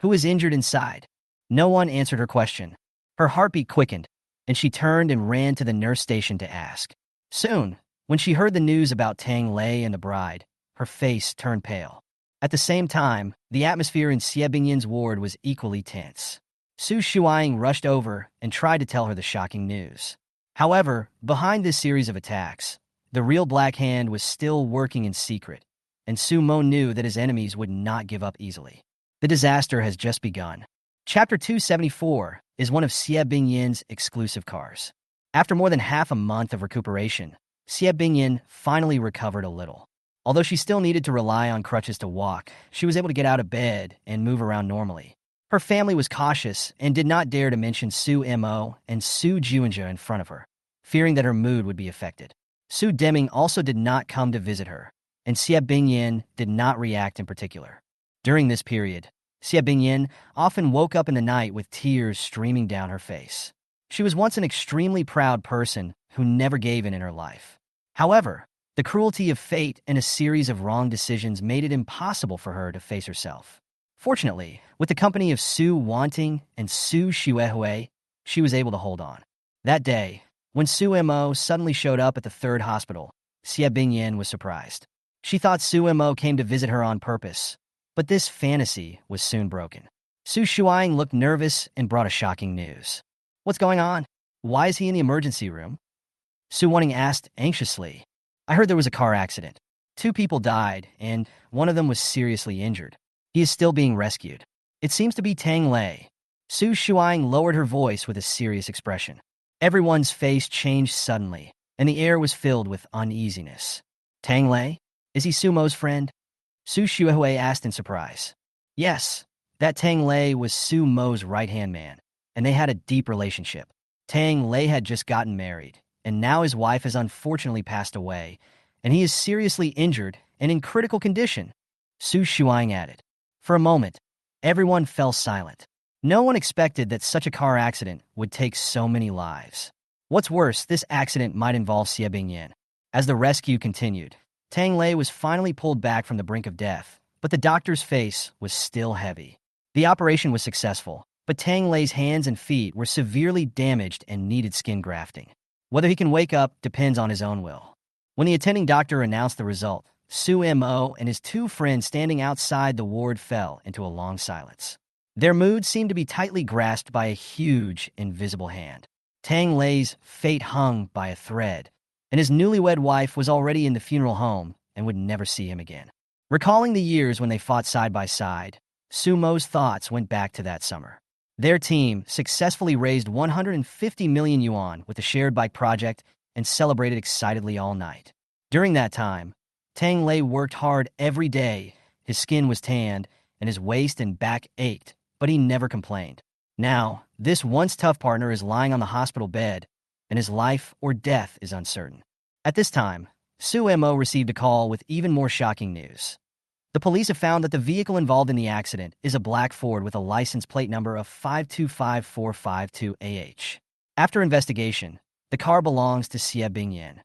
Who was injured inside? No one answered her question. Her heartbeat quickened, and she turned and ran to the nurse station to ask. Soon, when she heard the news about Tang Lei and the bride, her face turned pale. At the same time, the atmosphere in Xie Bingyin's ward was equally tense. Su Shuang rushed over and tried to tell her the shocking news. However, behind this series of attacks, the real Black Hand was still working in secret, and Su Mo knew that his enemies would not give up easily. The disaster has just begun. Chapter 274 is one of Xie Bingyin's exclusive cars. After more than half a month of recuperation, Xie Bingyin finally recovered a little. Although she still needed to rely on crutches to walk, she was able to get out of bed and move around normally. Her family was cautious and did not dare to mention Su Mo and Su Juanjia in front of her, fearing that her mood would be affected. Su Deming also did not come to visit her, and Xie Bingyin did not react in particular. During this period, Xie Bingyin often woke up in the night with tears streaming down her face. She was once an extremely proud person who never gave in her life. However, the cruelty of fate and a series of wrong decisions made it impossible for her to face herself. Fortunately, with the company of Su Wanting and Su Xuehui, she was able to hold on. That day, when Su Mo suddenly showed up at the third hospital, Xie Bingyin was surprised. She thought Su Mo came to visit her on purpose, but this fantasy was soon broken. Su Shuang looked nervous and brought a shocking news. What's going on? Why is he in the emergency room? Su Wanting asked anxiously. I heard there was a car accident. 2 people died, and one of them was seriously injured. He is still being rescued. It seems to be Tang Lei. Su Shuang lowered her voice with a serious expression. Everyone's face changed suddenly, and the air was filled with uneasiness. Tang Lei? Is he Sumo's friend? Su Xuehui asked in surprise. Yes, that Tang Lei was Su Mo's right-hand man, and they had a deep relationship. Tang Lei had just gotten married, and now his wife has unfortunately passed away, and he is seriously injured and in critical condition, Su Shuang added. For a moment, everyone fell silent. No one expected that such a car accident would take so many lives. What's worse, this accident might involve Xie Bingyan. As the rescue continued, Tang Lei was finally pulled back from the brink of death, but the doctor's face was still heavy. The operation was successful, but Tang Lei's hands and feet were severely damaged and needed skin grafting. Whether he can wake up depends on his own will. When the attending doctor announced the result, Su Mo and his two friends standing outside the ward fell into a long silence. Their mood seemed to be tightly grasped by a huge, invisible hand. Tang Lei's fate hung by a thread, and his newlywed wife was already in the funeral home and would never see him again. Recalling the years when they fought side by side, Su Mo's thoughts went back to that summer. Their team successfully raised 150 million yuan with the shared bike project and celebrated excitedly all night. During that time, Tang Lei worked hard every day. His skin was tanned, and his waist and back ached, but he never complained. Now, this once tough partner is lying on the hospital bed, and his life or death is uncertain. At this time, Su Mo received a call with even more shocking news. The police have found that the vehicle involved in the accident is a black Ford with a license plate number of 525452AH. After investigation, the car belongs to Xie Bingyan.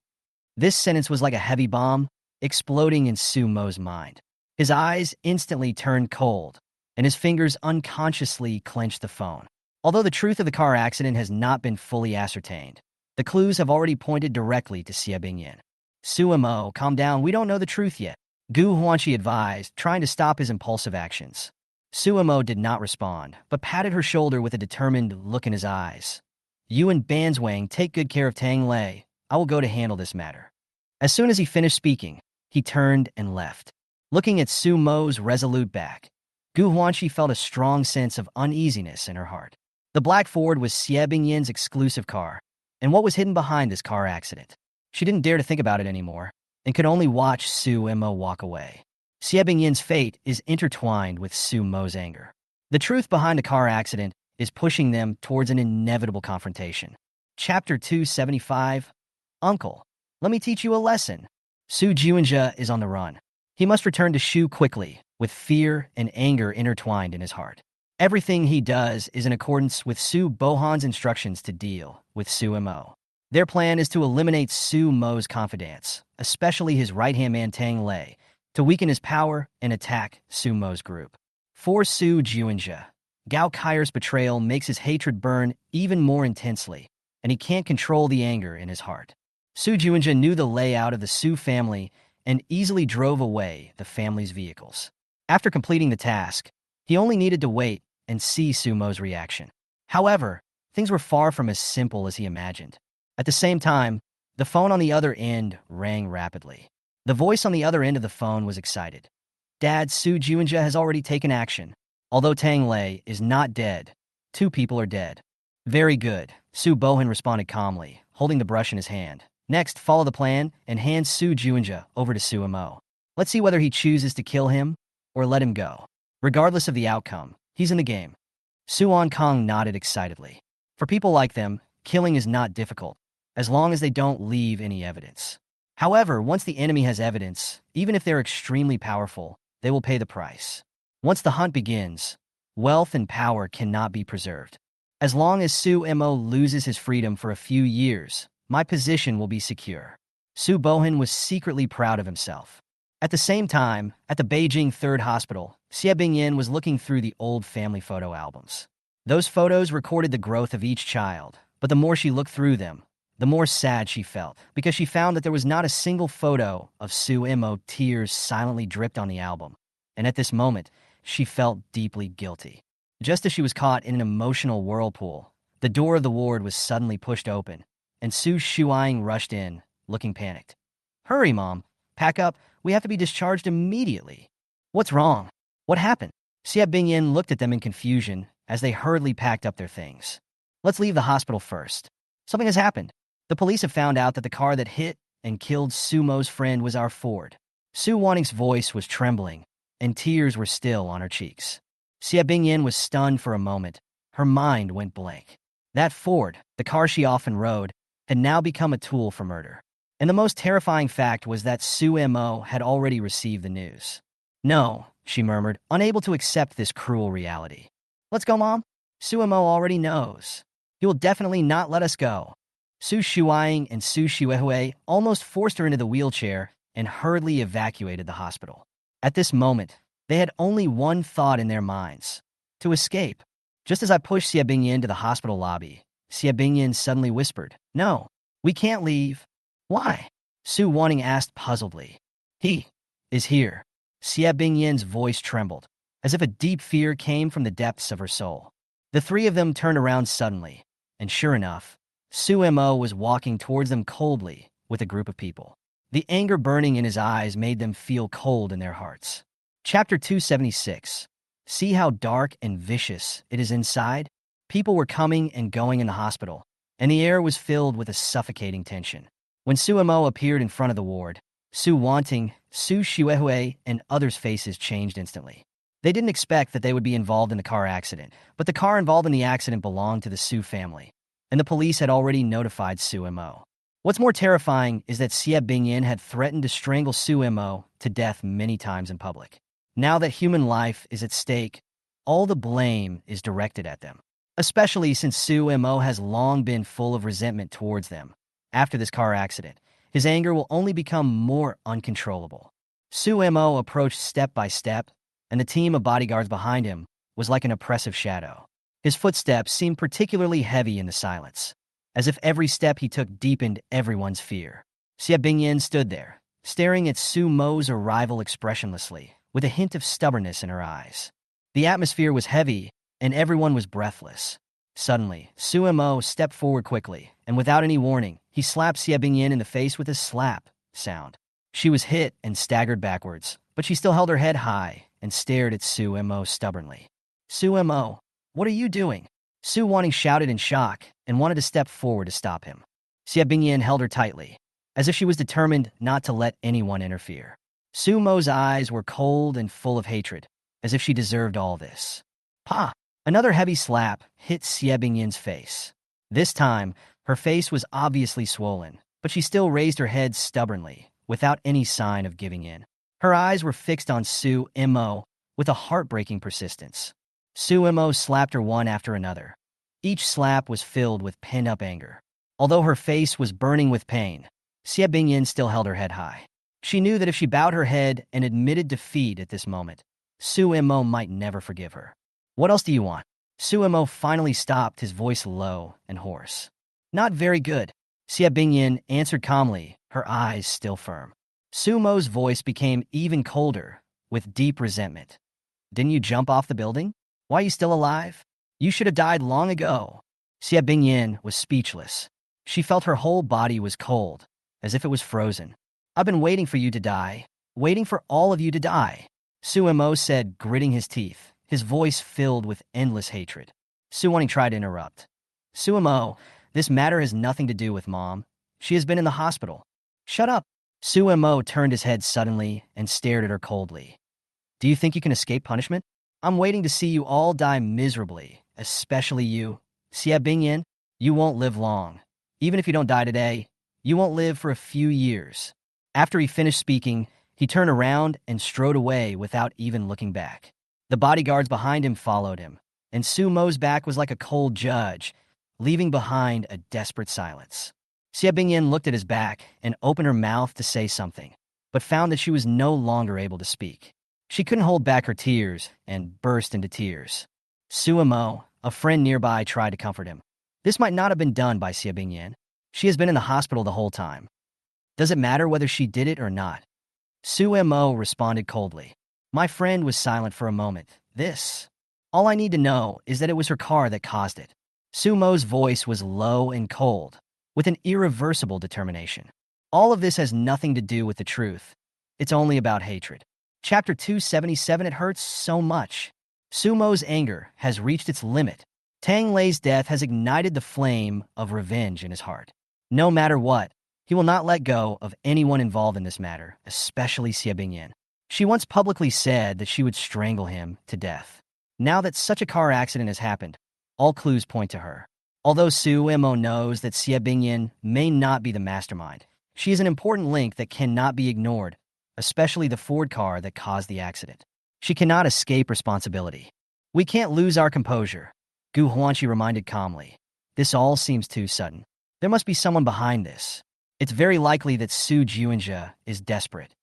This sentence was like a heavy bomb, exploding in Su Mo's mind. His eyes instantly turned cold, and his fingers unconsciously clenched the phone. Although the truth of the car accident has not been fully ascertained, the clues have already pointed directly to Xie Bingyan. Su Mo, calm down, we don't know the truth yet, Gu Huanqi advised, trying to stop his impulsive actions. Su Mo did not respond, but patted her shoulder with a determined look in his eyes. You and Banzwang take good care of Tang Lei. I will go to handle this matter. As soon as he finished speaking, he turned and left. Looking at Su Mo's resolute back, Gu Huanqi felt a strong sense of uneasiness in her heart. The black Ford was Xie Bingyan's exclusive car, and what was hidden behind this car accident? She didn't dare to think about it anymore, and could only watch Su Mo walk away. Xie Bingyan's fate is intertwined with Su Mo's anger. The truth behind a car accident is pushing them towards an inevitable confrontation. Chapter 275, Uncle, let me teach you a lesson. Su Juanjia is on the run. He must return to Shu quickly, with fear and anger intertwined in his heart. Everything he does is in accordance with Su Bohan's instructions to deal with Su Mo. Their plan is to eliminate Su Mo's confidants, especially his right-hand man Tang Lei, to weaken his power and attack Su Mo's group. For Su Juanjia, Gao Kair's betrayal makes his hatred burn even more intensely, and he can't control the anger in his heart. Su Juanjia knew the layout of the Su family and easily drove away the family's vehicles. After completing the task, he only needed to wait and see Su Mo's reaction. However, things were far from as simple as he imagined. At the same time, the phone on the other end rang rapidly. The voice on the other end of the phone was excited. Dad, Su Juanjia has already taken action. Although Tang Lei is not dead, 2 people are dead. Very good, Su Bohan responded calmly, holding the brush in his hand. Next, follow the plan and hand Su Juanjia over to Su Mo. Let's see whether he chooses to kill him or let him go. Regardless of the outcome, he's in the game. Su Kong nodded excitedly. For people like them, killing is not difficult, as long as they don't leave any evidence. However, once the enemy has evidence, even if they're extremely powerful, they will pay the price. Once the hunt begins, wealth and power cannot be preserved. As long as Su Mo loses his freedom for a few years, my position will be secure. Su Bohan was secretly proud of himself. At the same time, at the Beijing 3rd Hospital, Xie Bingyan was looking through the old family photo albums. Those photos recorded the growth of each child, but the more she looked through them, the more sad she felt, because she found that there was not a single photo of Su Mo. Tears silently dripped on the album, and at this moment, she felt deeply guilty. Just as she was caught in an emotional whirlpool, the door of the ward was suddenly pushed open, and Su Shuang rushed in, looking panicked. Hurry, Mom. Pack up. We have to be discharged immediately. What's wrong? What happened? Xie Bingyan looked at them in confusion as they hurriedly packed up their things. Let's leave the hospital first. Something has happened. The police have found out that the car that hit and killed Su Mo's friend was our Ford. Su Wanning's voice was trembling, and tears were still on her cheeks. Xie Bingyan was stunned for a moment. Her mind went blank. That Ford, the car she often rode, had now become a tool for murder. And the most terrifying fact was that Su Mo had already received the news. No, she murmured, unable to accept this cruel reality. Let's go, Mom. Suemo already knows. He will definitely not let us go. Su Shuaing and Su Shuehui almost forced her into the wheelchair and hurriedly evacuated the hospital. At this moment, they had only one thought in their minds: to escape. Just as I pushed Xie Bingyin to the hospital lobby, Xie Bingyin suddenly whispered, "No, we can't leave." "Why?" Su Wanting asked puzzledly. "He is here." Xie Bingyin's voice trembled, as if a deep fear came from the depths of her soul. The three of them turned around suddenly, and sure enough, Su Mo was walking towards them coldly with a group of people. The anger burning in his eyes made them feel cold in their hearts. Chapter 276. See how dark and vicious it is inside? People were coming and going in the hospital, and the air was filled with a suffocating tension. When Su Mo appeared in front of the ward, Su Wanting, Su Shuehui, and others' faces changed instantly. They didn't expect that they would be involved in the car accident, but the car involved in the accident belonged to the Su family, and the police had already notified Su Mo. What's more terrifying is that Xie Bingyin had threatened to strangle Su Mo to death many times in public. Now that human life is at stake, all the blame is directed at them, especially since Su Mo has long been full of resentment towards them. After this car accident, his anger will only become more uncontrollable. Su Mo approached step by step, and the team of bodyguards behind him was like an oppressive shadow. His footsteps seemed particularly heavy in the silence, as if every step he took deepened everyone's fear. Xie Bingyin stood there, staring at Su Mo's arrival expressionlessly, with a hint of stubbornness in her eyes. The atmosphere was heavy, and everyone was breathless. Suddenly, Su Mo stepped forward quickly, and without any warning, he slapped Xie Bingyin in the face with a slap sound. She was hit and staggered backwards, but she still held her head high and stared at Su Mo stubbornly. "Su Mo, what are you doing?" Su Wanting shouted in shock and wanted to step forward to stop him. Xie Bingyin held her tightly, as if she was determined not to let anyone interfere. Su Mo's eyes were cold and full of hatred, as if she deserved all this. "Pa!" Another heavy slap hit Xie Bingyin's face. This time, her face was obviously swollen, but she still raised her head stubbornly, without any sign of giving in. Her eyes were fixed on Su Mo with a heartbreaking persistence. Su Mo slapped her one after another. Each slap was filled with pent-up anger. Although her face was burning with pain, Xie Bingyin still held her head high. She knew that if she bowed her head and admitted defeat at this moment, Su Mo might never forgive her. "What else do you want?" Su Mo finally stopped, his voice low and hoarse. "Not very good," Xie Bingyin answered calmly, her eyes still firm. Su Mo's voice became even colder, with deep resentment. "Didn't you jump off the building? Why are you still alive? You should have died long ago." Xie Bingyin was speechless. She felt her whole body was cold, as if it was frozen. "I've been waiting for you to die, waiting for all of you to die," Su Mo said, gritting his teeth, his voice filled with endless hatred. Su Wanting tried to interrupt. "Su Mo, this matter has nothing to do with Mom. She has been in the hospital." "Shut up." Su Mo turned his head suddenly and stared at her coldly. "Do you think you can escape punishment? I'm waiting to see you all die miserably, especially you. Xie Bingyin, you won't live long. Even if you don't die today, you won't live for a few years." After he finished speaking, he turned around and strode away without even looking back. The bodyguards behind him followed him, and Su Mo's back was like a cold judge, leaving behind a desperate silence. Xie Bingyin looked at his back and opened her mouth to say something, but found that she was no longer able to speak. She couldn't hold back her tears and burst into tears. Su Mo, a friend nearby, tried to comfort him. This might not have been done by Xie Bingyin. She has been in the hospital the whole time. Does it matter whether she did it or not? Su Mo responded coldly. My friend was silent for a moment. All I need to know is that it was her car that caused it. Su Mo's voice was low and cold, with an irreversible determination. All of this has nothing to do with the truth. It's only about hatred. Chapter 277. It hurts so much. Su Mo's anger has reached its limit. Tang Lei's death has ignited the flame of revenge in his heart. No matter what, he will not let go of anyone involved in this matter, especially Xie Bingyin. She once publicly said that she would strangle him to death. Now that such a car accident has happened, all clues point to her. Although Su Mo knows that Xie Bingyin may not be the mastermind, she is an important link that cannot be ignored, especially the Ford car that caused the accident. She cannot escape responsibility. We can't lose our composure. Gu Huanqi reminded calmly. This all seems too sudden. There must be someone behind this. It's very likely that Su Juanjia is desperate.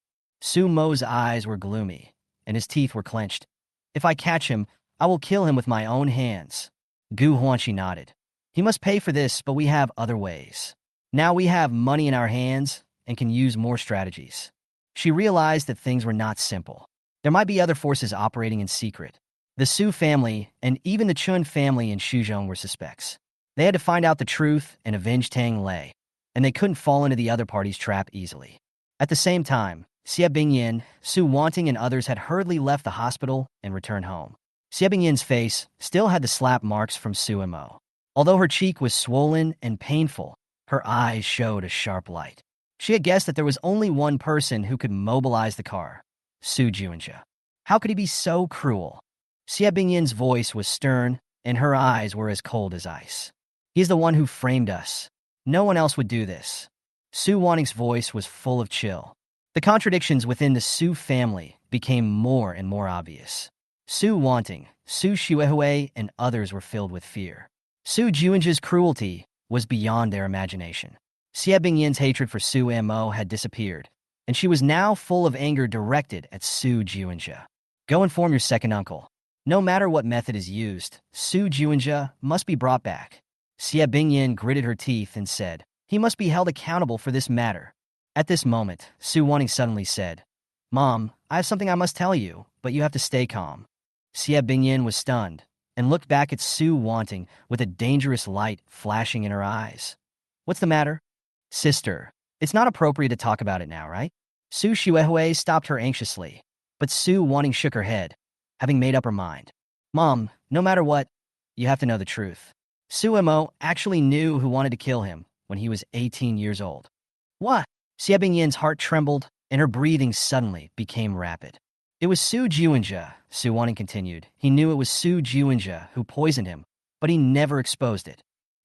Su Mo's eyes were gloomy, and his teeth were clenched. If I catch him, I will kill him with my own hands. Gu Huanqi nodded. He must pay for this, but we have other ways. Now we have money in our hands and can use more strategies. She realized that things were not simple. There might be other forces operating in secret. The Su family and even the Chun family in Shuzhong were suspects. They had to find out the truth and avenge Tang Lei, and they couldn't fall into the other party's trap easily. At the same time, Xie Bingyin, Su Wanting, and others had hurriedly left the hospital and returned home. Xie Bingyin's face still had the slap marks from Su Mo. Although her cheek was swollen and painful, her eyes showed a sharp light. She had guessed that there was only one person who could mobilize the car, Su Juanjia. How could he be so cruel? Xie Bingyin's voice was stern, and her eyes were as cold as ice. He's the one who framed us. No one else would do this. Su Wanting's voice was full of chill. The contradictions within the Su family became more and more obvious. Su Wanting, Su Xuehui, and others were filled with fear. Su Juanjia's cruelty was beyond their imagination. Xie Bingyin's hatred for Su Mo had disappeared, and she was now full of anger directed at Su Juanjia. Go inform your second uncle. No matter what method is used, Su Juanjia must be brought back. Xie Bingyin gritted her teeth and said, he must be held accountable for this matter. At this moment, Su Wanting suddenly said, Mom, I have something I must tell you, but you have to stay calm. Xie Bingyin was stunned and looked back at Su Wanting with a dangerous light flashing in her eyes. What's the matter? Sister, it's not appropriate to talk about it now, right? Su Xuehui stopped her anxiously, but Su Wanting shook her head, having made up her mind. Mom, no matter what, you have to know the truth. Su Mo actually knew who wanted to kill him when he was 18 years old. What? Xie Bingyin's heart trembled, and her breathing suddenly became rapid. It was Su Juanjia, Su Wanting continued. He knew it was Su Juanjia who poisoned him, but he never exposed it.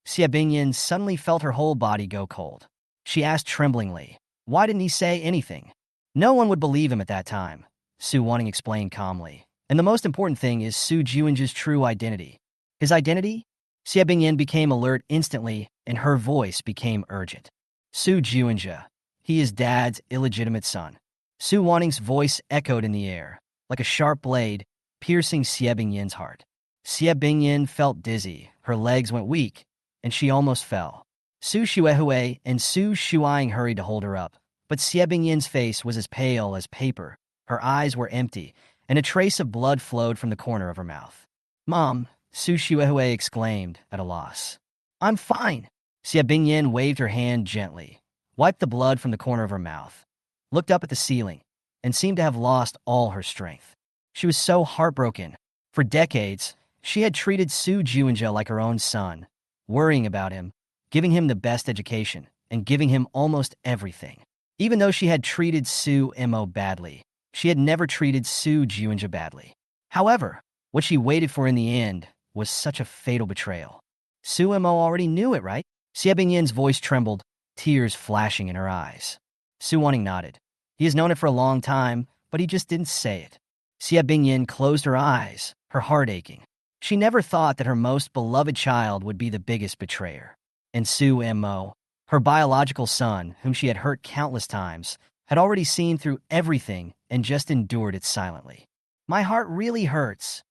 Xie Bingyin suddenly felt her whole body go cold. She asked tremblingly, why didn't he say anything? No one would believe him at that time, Su Wanting explained calmly. And the most important thing is Su Juanjia's true identity. His identity? Xie Bingyin became alert instantly, and her voice became urgent. Su Juanjia. He is Dad's illegitimate son. Su Wanting's voice echoed in the air, like a sharp blade, piercing Xie Bingyin's heart. Xie Bingyin felt dizzy, her legs went weak, and she almost fell. Su Xuehui and Su Shuang hurried to hold her up, but Xie Bingyin's face was as pale as paper, her eyes were empty, and a trace of blood flowed from the corner of her mouth. Mom, Su Xuehui exclaimed, at a loss. I'm fine. Xie Bingyin waved her hand gently, wiped the blood from the corner of her mouth, looked up at the ceiling, and seemed to have lost all her strength. She was so heartbroken. For decades, she had treated Su Juanjia like her own son, worrying about him, giving him the best education, and giving him almost everything. Even though she had treated Su Mo badly, she had never treated Su Juanjia badly. However, what she waited for in the end was such a fatal betrayal. Su Mo already knew it, right? Xie Bingyin's voice trembled, tears flashing in her eyes. Su Wanting nodded. He has known it for a long time, but he just didn't say it. Xie Bingyin closed her eyes, her heart aching. She never thought that her most beloved child would be the biggest betrayer. And Su Mo, her biological son, whom she had hurt countless times, had already seen through everything and just endured it silently. My heart really hurts,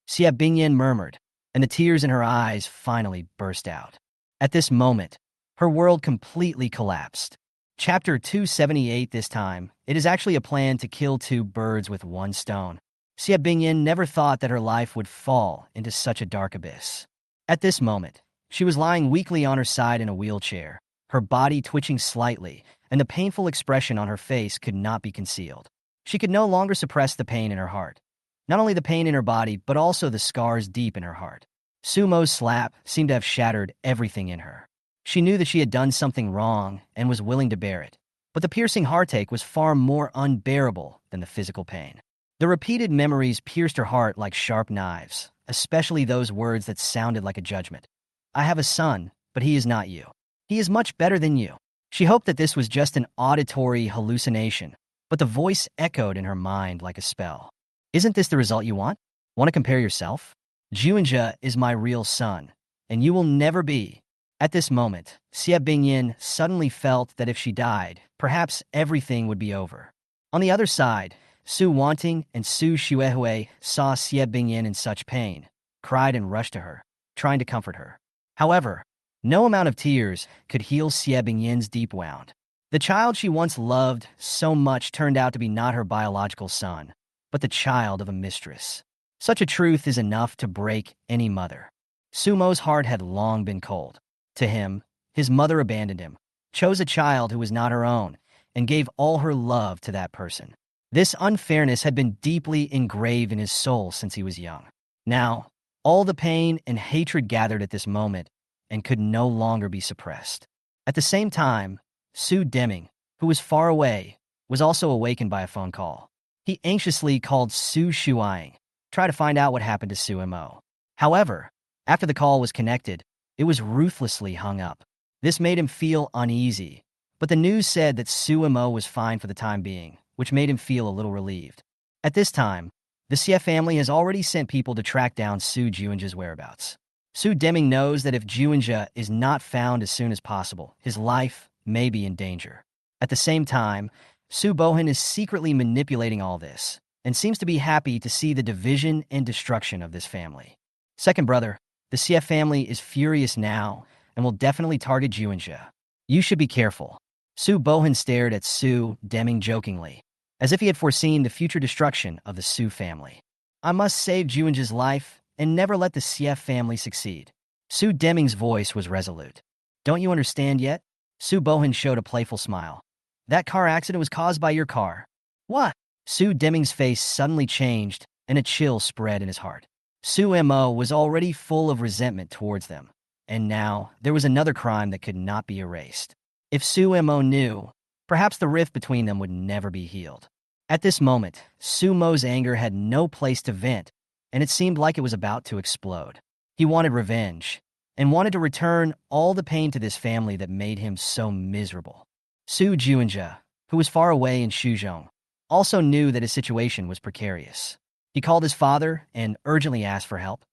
Xie Bingyin murmured, and the tears in her eyes finally burst out. At this moment, her world completely collapsed. Chapter 278 this time, it is actually a plan to kill two birds with one stone. Xie Bingyin never thought that her life would fall into such a dark abyss. At this moment, she was lying weakly on her side in a wheelchair, her body twitching slightly, and the painful expression on her face could not be concealed. She could no longer suppress the pain in her heart. Not only the pain in her body, but also the scars deep in her heart. Su Mo's slap seemed to have shattered everything in her. She knew that she had done something wrong and was willing to bear it. But the piercing heartache was far more unbearable than the physical pain. The repeated memories pierced her heart like sharp knives, especially those words that sounded like a judgment. I have a son, but he is not you. He is much better than you. She hoped that this was just an auditory hallucination, but the voice echoed in her mind like a spell. Isn't this the result you want? Want to compare yourself? Juanja is my real son, and you will never be. At this moment, Xie Bingyin suddenly felt that if she died, perhaps everything would be over. On the other side, Su Wanting and Su Xuehui saw Xie Bingyin in such pain, cried and rushed to her, trying to comfort her. However, no amount of tears could heal Xie Bingyin's deep wound. The child she once loved so much turned out to be not her biological son, but the child of a mistress. Such a truth is enough to break any mother. Sumo's heart had long been cold. To him, his mother abandoned him, chose a child who was not her own, and gave all her love to that person. This unfairness had been deeply engraved in his soul since he was young. Now, all the pain and hatred gathered at this moment and could no longer be suppressed. At the same time, Su Deming, who was far away, was also awakened by a phone call. He anxiously called Su Shuang, try to find out what happened to Su Mo. However, after the call was connected, it was ruthlessly hung up. This made him feel uneasy, but the news said that Su Mo was fine for the time being, which made him feel a little relieved. At this time, the Xie family has already sent people to track down Su Juanja's whereabouts. Su Deming knows that if Juanja is not found as soon as possible, his life may be in danger. At the same time, Su Bohan is secretly manipulating all this, and seems to be happy to see the division and destruction of this family. Second brother, the Xie family is furious now and will definitely target Juanja. You should be careful. Su Bohan stared at Su Deming jokingly, as if he had foreseen the future destruction of the Su family. I must save Juanja's life and never let the Xie family succeed. Su Deming's voice was resolute. Don't you understand yet? Su Bohan showed a playful smile. That car accident was caused by your car. What? Su Deming's face suddenly changed, and a chill spread in his heart. Su Mo was already full of resentment towards them, and now there was another crime that could not be erased. If Su Mo knew, perhaps the rift between them would never be healed. At this moment, Su Mo's anger had no place to vent, and it seemed like it was about to explode. He wanted revenge, and wanted to return all the pain to this family that made him so miserable. Su Juanja, who was far away in Shuzhong, also knew that his situation was precarious. He called his father and urgently asked for help.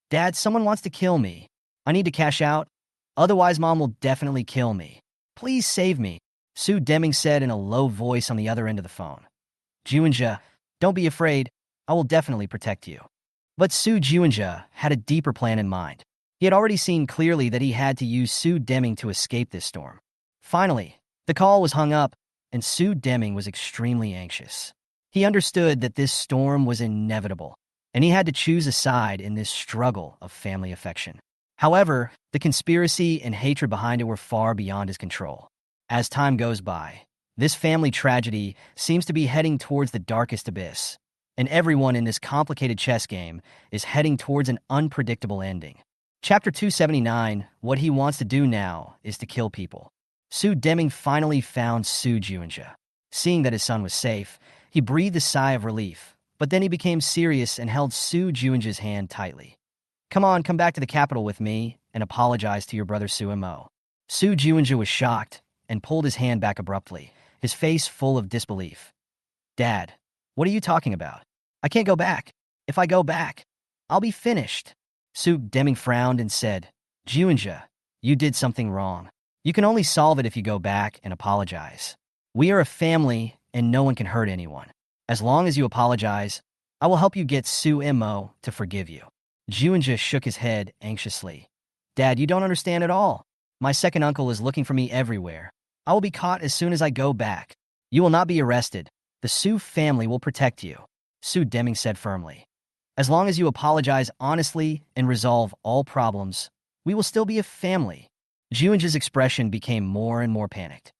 Dad, someone wants to kill me. I need to cash out, otherwise Mom will definitely kill me. Please save me, Su Deming said in a low voice on the other end of the phone. Juanja, don't be afraid, I will definitely protect you. But Su Juanja had a deeper plan in mind. He had already seen clearly that he had to use Su Deming to escape this storm. Finally, the call was hung up, and Su Deming was extremely anxious. He understood that this storm was inevitable, and he had to choose a side in this struggle of family affection. However, the conspiracy and hatred behind it were far beyond his control. As time goes by, this family tragedy seems to be heading towards the darkest abyss, and everyone in this complicated chess game is heading towards an unpredictable ending. Chapter 279, what he wants to do now is to kill people. Su Deming finally found Su Juanja. Seeing that his son was safe, he breathed a sigh of relief, but then he became serious and held Su Juanja's hand tightly. Come on, come back to the capital with me and apologize to your brother Su Mo. Su Juanja was shocked and pulled his hand back abruptly, his face full of disbelief. Dad, what are you talking about? I can't go back. If I go back, I'll be finished. Su Deming frowned and said, Juanja, you did something wrong. You can only solve it if you go back and apologize. We are a family, and no one can hurt anyone. As long as you apologize, I will help you get Su Mo to forgive you. Juanja shook his head anxiously. Dad, you don't understand at all. My second uncle is looking for me everywhere. I will be caught as soon as I go back. You will not be arrested. The Su family will protect you, Su Deming said firmly. As long as you apologize honestly and resolve all problems, we will still be a family. Juanja's expression became more and more panicked.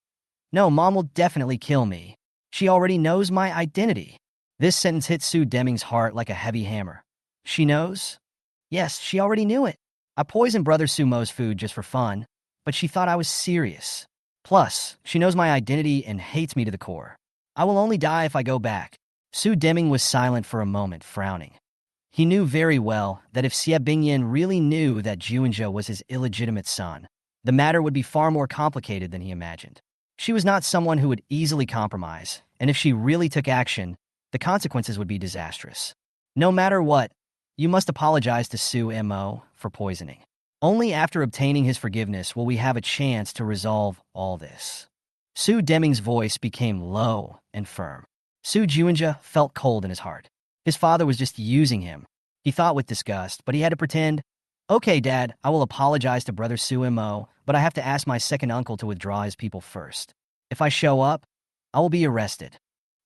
No, Mom will definitely kill me. She already knows my identity. This sentence hit Su Deming's heart like a heavy hammer. She knows? Yes, she already knew it. I poisoned Brother Sumo's food just for fun, but she thought I was serious. Plus, she knows my identity and hates me to the core. I will only die if I go back. Su Deming was silent for a moment, frowning. He knew very well that if Xie Bingyin really knew that Juanja was his illegitimate son, the matter would be far more complicated than he imagined. She was not someone who would easily compromise, and if she really took action, the consequences would be disastrous. No matter what, You must apologize to Su Mo for poisoning. Only after obtaining his forgiveness will we have a chance to resolve all this. Su Deming's voice became low and firm. Su Juinja felt cold in his heart. His father was just using him. He thought with disgust, but he had to pretend, "Okay, Dad, I will apologize to Brother Su Mo, but I have to ask my second uncle to withdraw his people first. If I show up, I will be arrested.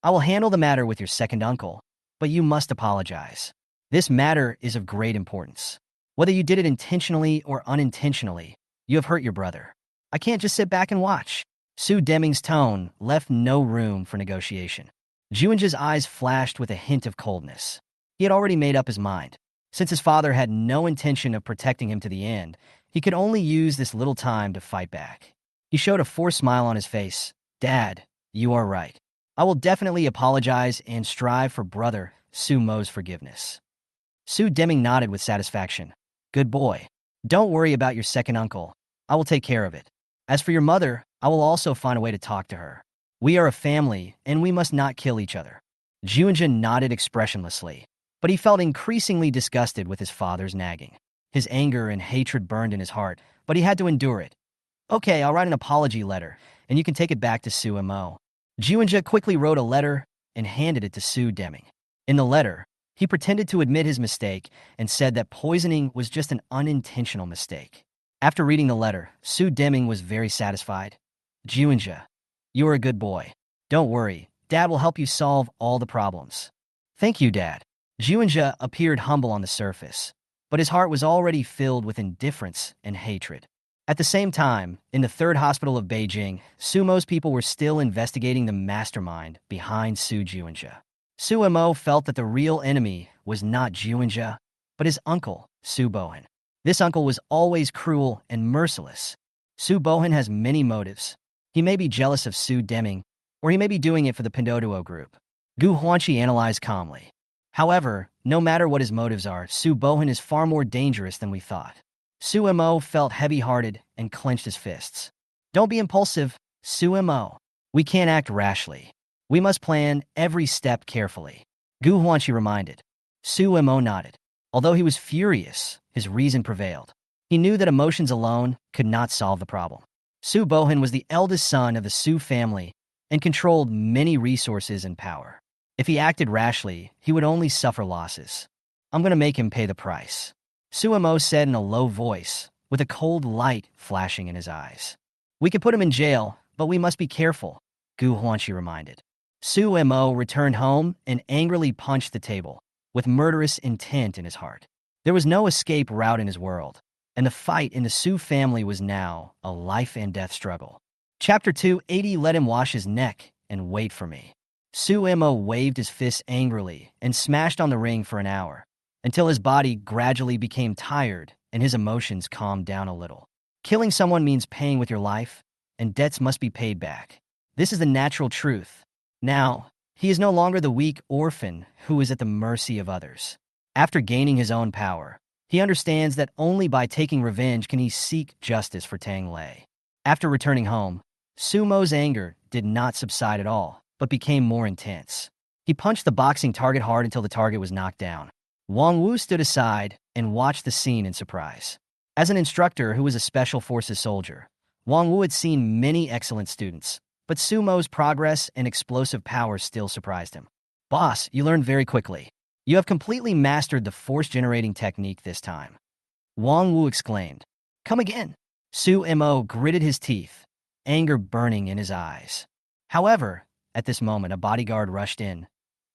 I will handle the matter with your second uncle, but you must apologize. This matter is of great importance. Whether you did it intentionally or unintentionally, you have hurt your brother. I can't just sit back and watch." Su Deming's tone left no room for negotiation. Juinja's eyes flashed with a hint of coldness. He had already made up his mind. Since his father had no intention of protecting him to the end, he could only use this little time to fight back. He showed a forced smile on his face. "Dad, you are right. I will definitely apologize and strive for Brother Su Mo's forgiveness." Su Deming nodded with satisfaction. "Good boy. Don't worry about your second uncle. I will take care of it. As for your mother, I will also find a way to talk to her. We are a family, and we must not kill each other." Juinja nodded expressionlessly, but he felt increasingly disgusted with his father's nagging. His anger and hatred burned in his heart, but he had to endure it. "Okay, I'll write an apology letter, and you can take it back to Su Mo." Juinja quickly wrote a letter and handed it to Su Deming. In the letter, he pretended to admit his mistake and said that poisoning was just an unintentional mistake. After reading the letter, Su Deming was very satisfied. "Juinja, you are a good boy. Don't worry, Dad will help you solve all the problems." "Thank you, Dad." Juinja appeared humble on the surface, but his heart was already filled with indifference and hatred. At the same time, in the third hospital of Beijing, Sumo's people were still investigating the mastermind behind Su Juinja. Su Mo felt that the real enemy was not Juinja, but his uncle, Su Bohan. This uncle was always cruel and merciless. Su Bohan has many motives. He may be jealous of Su Deming, or he may be doing it for the Pinduoduo group. Gu Huanqi analyzed calmly. However, no matter what his motives are, Su Bohan is far more dangerous than we thought. Su Mo felt heavy-hearted and clenched his fists. "Don't be impulsive, Su Mo. We can't act rashly. We must plan every step carefully," Gu Huanqi reminded. Su Mo nodded. Although he was furious, his reason prevailed. He knew that emotions alone could not solve the problem. Su Bohan was the eldest son of the Su family and controlled many resources and power. If he acted rashly, he would only suffer losses. "I'm going to make him pay the price," Su Mo said in a low voice, with a cold light flashing in his eyes. "We could put him in jail, but we must be careful," Gu Huanqi reminded. Su Mo returned home and angrily punched the table, with murderous intent in his heart. There was no escape route in his world, and the fight in the Su family was now a life-and-death struggle. Chapter 280. Let him wash his neck and wait for me. Su Mo waved his fists angrily and smashed on the ring for an hour, until his body gradually became tired and his emotions calmed down a little. Killing someone means paying with your life, and debts must be paid back. This is the natural truth. Now, he is no longer the weak orphan who is at the mercy of others. After gaining his own power, he understands that only by taking revenge can he seek justice for Tang Lei. After returning home, Su Mo's anger did not subside at all, but became more intense. He punched the boxing target hard until the target was knocked down. Wang Wu stood aside and watched the scene in surprise. As an instructor who was a Special Forces soldier, Wang Wu had seen many excellent students, but Su Mo's progress and explosive power still surprised him. "Boss, you learned very quickly. You have completely mastered the force-generating technique this time," Wang Wu exclaimed. "Come again." Su Mo gritted his teeth, anger burning in his eyes. However, at this moment, a bodyguard rushed in.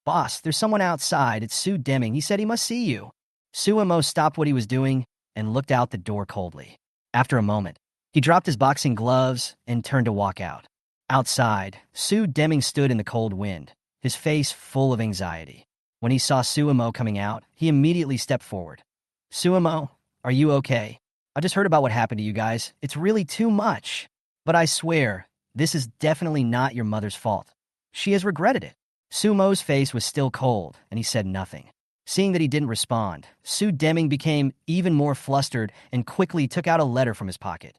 "Boss, there's someone outside. It's Su Deming. He said he must see you." Su Mo stopped what he was doing and looked out the door coldly. After a moment, he dropped his boxing gloves and turned to walk out. Outside, Su Deming stood in the cold wind, his face full of anxiety. When he saw Su Mo coming out, he immediately stepped forward. "Su Mo, are you okay? I just heard about what happened to you guys. It's really too much. But I swear, this is definitely not your mother's fault. She has regretted it." Su Mo's face was still cold, and he said nothing. Seeing that he didn't respond, Su Deming became even more flustered and quickly took out a letter from his pocket.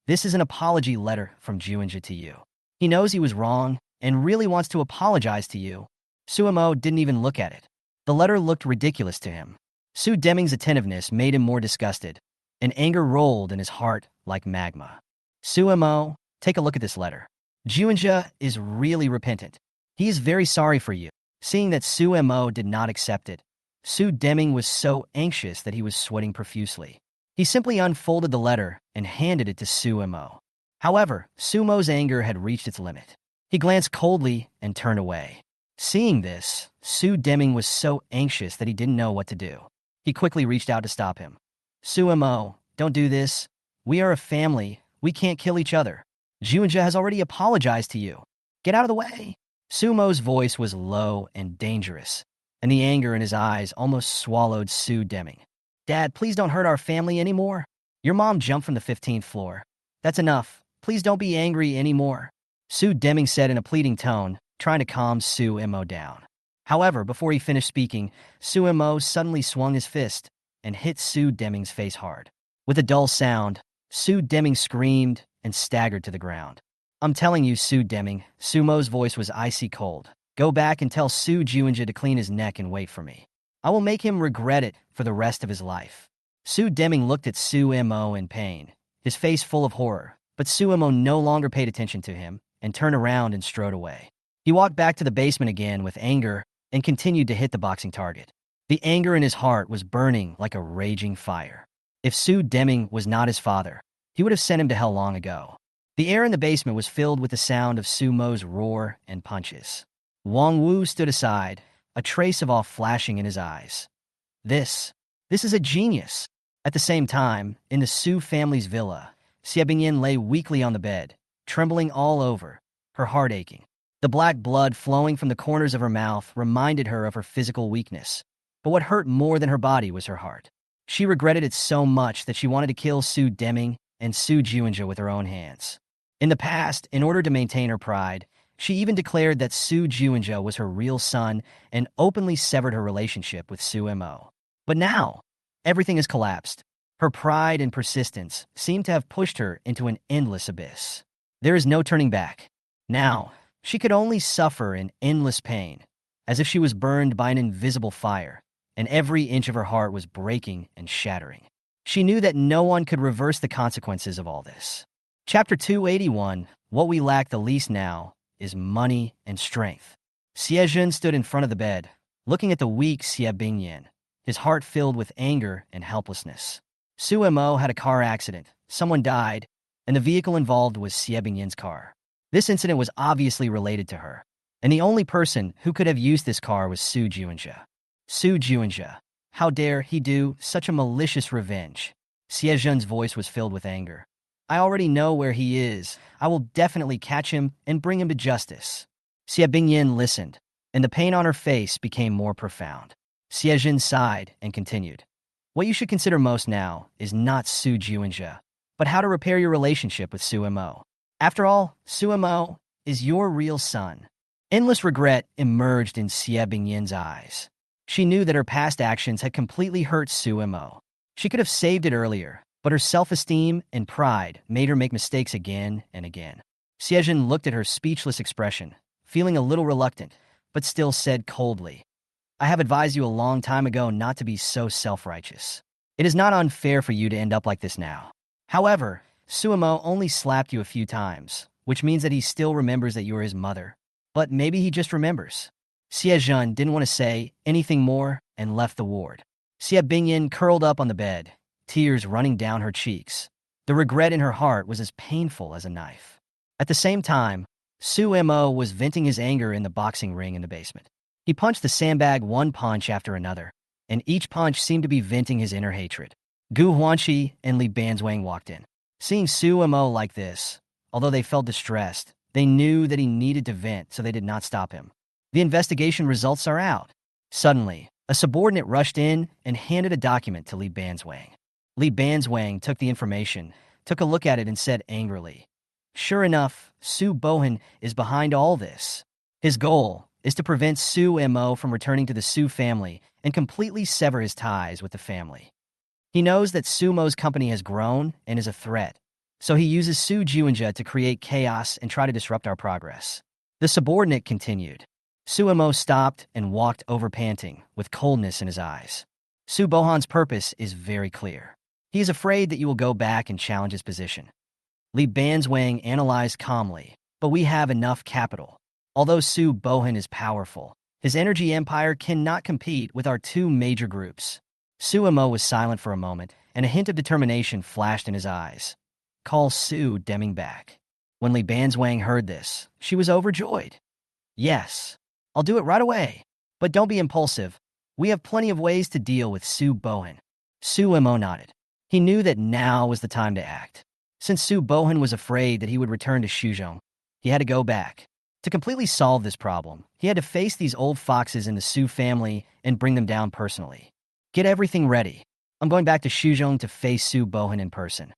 "This is an apology letter from Juinja to you. He knows he was wrong and really wants to apologize to you." Su Mo didn't even look at it. The letter looked ridiculous to him. Sue Deming's attentiveness made him more disgusted, and anger rolled in his heart like magma. Sue Mo, take a look at this letter. Juanja is really repentant. He is very sorry for you. Seeing that Sue Mo did not accept it, Sue Deming was so anxious that he was sweating profusely. He simply unfolded the letter and handed it to Sue Mo. However, Sue Mo's anger had reached its limit. He glanced coldly and turned away. Seeing this, Sue Deming was so anxious that he didn't know what to do. He quickly reached out to stop him. Sue Mo, don't do this. We are a family. We can't kill each other. Juanja has already apologized to you. Get out of the way. Sue Mo's voice was low and dangerous, and the anger in his eyes almost swallowed Sue Deming. Dad, please don't hurt our family anymore. Your mom jumped from the 15th floor. That's enough. Please don't be angry anymore. Sue Deming said in a pleading tone, trying to calm Sue Mo down. However, before he finished speaking, Sue Mo suddenly swung his fist and hit Sue Deming's face hard. With a dull sound, Sue Deming screamed and staggered to the ground. I'm telling you, Sue Deming, Sue Mo's voice was icy cold. Go back and tell Sue Juanja to clean his neck and wait for me. I will make him regret it for the rest of his life. Sue Deming looked at Sue Mo in pain, his face full of horror, but Sue Mo no longer paid attention to him and turned around and strode away. He walked back to the basement again with anger and continued to hit the boxing target. The anger in his heart was burning like a raging fire. If Sue Deming was not his father, he would have sent him to hell long ago. The air in the basement was filled with the sound of Sue Mo's roar and punches. Wang Wu stood aside, a trace of awe flashing in his eyes. This is a genius. At the same time, in the Sue family's villa, Xie Bingyan lay weakly on the bed, trembling all over, her heart aching. The black blood flowing from the corners of her mouth reminded her of her physical weakness. But what hurt more than her body was her heart. She regretted it so much that she wanted to kill Sue Deming and Sue Juanja with her own hands. In the past, in order to maintain her pride, she even declared that Sue Juanja was her real son and openly severed her relationship with Sue Mo. But now, everything has collapsed. Her pride and persistence seemed to have pushed her into an endless abyss. There is no turning back. Now, she could only suffer in endless pain, as if she was burned by an invisible fire, and every inch of her heart was breaking and shattering. She knew that no one could reverse the consequences of all this. Chapter 281, What We Lack the Least Now is Money and Strength. Xie Zhen stood in front of the bed, looking at the weak Xie Bingyan, his heart filled with anger and helplessness. Sue Mo had a car accident, someone died, and the vehicle involved was Xie Bingyan's car. This incident was obviously related to her, and the only person who could have used this car was Sue Juanja. Sue Juanja, how dare he do such a malicious revenge? Xie Zhen's voice was filled with anger. I already know where he is. I will definitely catch him and bring him to justice. Xie Bingyan listened, and the pain on her face became more profound. Xie Zhen sighed and continued. What you should consider most now is not Sue Juanja, but how to repair your relationship with Sue Mo. After all, Sue Mo is your real son. Endless regret emerged in Xie Bingyan's eyes. She knew that her past actions had completely hurt Sue Mo. She could have saved it earlier, but her self-esteem and pride made her make mistakes again and again. Xie Zhen looked at her speechless expression, feeling a little reluctant, but still said coldly, I have advised you a long time ago not to be so self-righteous. It is not unfair for you to end up like this now. However, Sue Mo only slapped you a few times, which means that he still remembers that you are his mother. But maybe he just remembers. Xie Zhen didn't want to say anything more and left the ward. Xie Bingyan curled up on the bed, tears running down her cheeks. The regret in her heart was as painful as a knife. At the same time, Sue Mo was venting his anger in the boxing ring in the basement. He punched the sandbag one punch after another, and each punch seemed to be venting his inner hatred. Gu Huanqi and Li Banzwang walked in. Seeing Sue Mo like this, although they felt distressed, they knew that he needed to vent, so they did not stop him. The investigation results are out. Suddenly, a subordinate rushed in and handed a document to Li Banzwang. Li Banzwang took the information, took a look at it, and said angrily, Sure enough, Su Bohan is behind all this. His goal is to prevent Sue Mo from returning to the Su family and completely sever his ties with the family. He knows that Sue Mo's company has grown and is a threat, so he uses Sue Juanja to create chaos and try to disrupt our progress. The subordinate continued. Sue Mo stopped and walked over panting, with coldness in his eyes. Su Bohan's purpose is very clear. He is afraid that you will go back and challenge his position. Li Banzwang analyzed calmly, but we have enough capital. Although Su Bohan is powerful, his energy empire cannot compete with our two major groups. Su Mo was silent for a moment, and a hint of determination flashed in his eyes. Call Su Deming back. When Li Banzwang heard this, she was overjoyed. Yes, I'll do it right away. But don't be impulsive. We have plenty of ways to deal with Su Bohan. Su Mo nodded. He knew that now was the time to act. Since Su Bohan was afraid that he would return to Shuzhong, he had to go back. To completely solve this problem, he had to face these old foxes in the Su family and bring them down personally. Get everything ready. I'm going back to Shuzhong to face Su Bohan in person.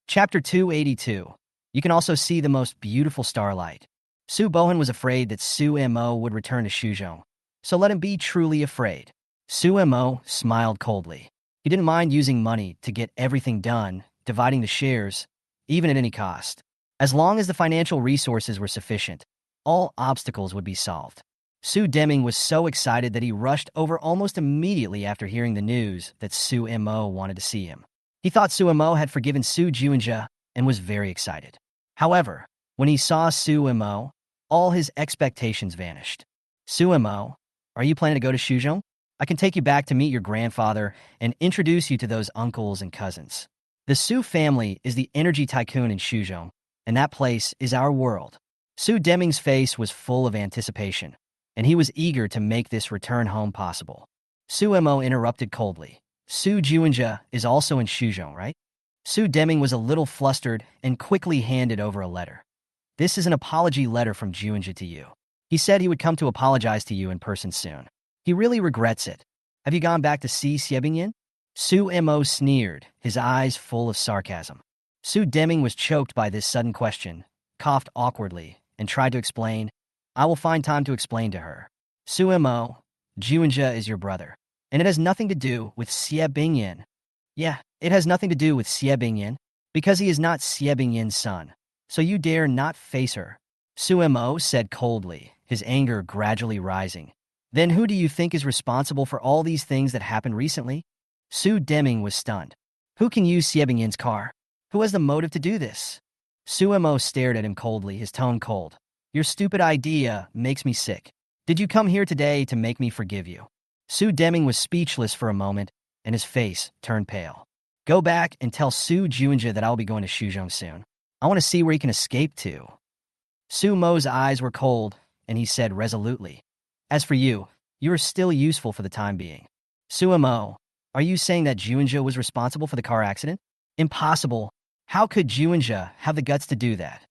Chapter 282. You can also see the most beautiful starlight. Su Bohan was afraid that Su Mo would return to Shuzhong, so let him be truly afraid. Su Mo smiled coldly. He didn't mind using money to get everything done, dividing the shares, even at any cost. As long as the financial resources were sufficient, all obstacles would be solved. Su Deming was so excited that he rushed over almost immediately after hearing the news that Su Mo wanted to see him. He thought Su Mo had forgiven Su Juanja and was very excited. However, when he saw Su Mo, all his expectations vanished. Su Mo, are you planning to go to Shuzhong? I can take you back to meet your grandfather and introduce you to those uncles and cousins. The Su family is the energy tycoon in Shuzhong, and that place is our world. Su Deming's face was full of anticipation, and he was eager to make this return home possible. Su Mo interrupted coldly. Su Juanja is also in Shuzhong, right? Su Deming was a little flustered and quickly handed over a letter. This is an apology letter from Juanja to you. He said he would come to apologize to you in person soon. He really regrets it. Have you gone back to see Xiebingyan? Su Mo sneered, his eyes full of sarcasm. Su Deming was choked by this sudden question, coughed awkwardly, and tried to explain. I will find time to explain to her. Su Mo, Juanja is your brother, and it has nothing to do with Xiebingyan. Yeah, it has nothing to do with Xiebingyan, because he is not Xiebingyan's son, so you dare not face her. Su Mo said coldly, his anger gradually rising. Then who do you think is responsible for all these things that happened recently? Su Deming was stunned. Who can use Xiebingyan's car? Who has the motive to do this? Su Mo stared at him coldly, his tone cold. Your stupid idea makes me sick. Did you come here today to make me forgive you? Su Deming was speechless for a moment, and his face turned pale. Go back and tell Su Juanja that I'll be going to Shuzhong soon. I want to see where he can escape to. Su Mo's eyes were cold, and he said resolutely, as for you, you are still useful for the time being. Su Mo, are you saying that Juanja was responsible for the car accident? Impossible. How could Juanja have the guts to do that?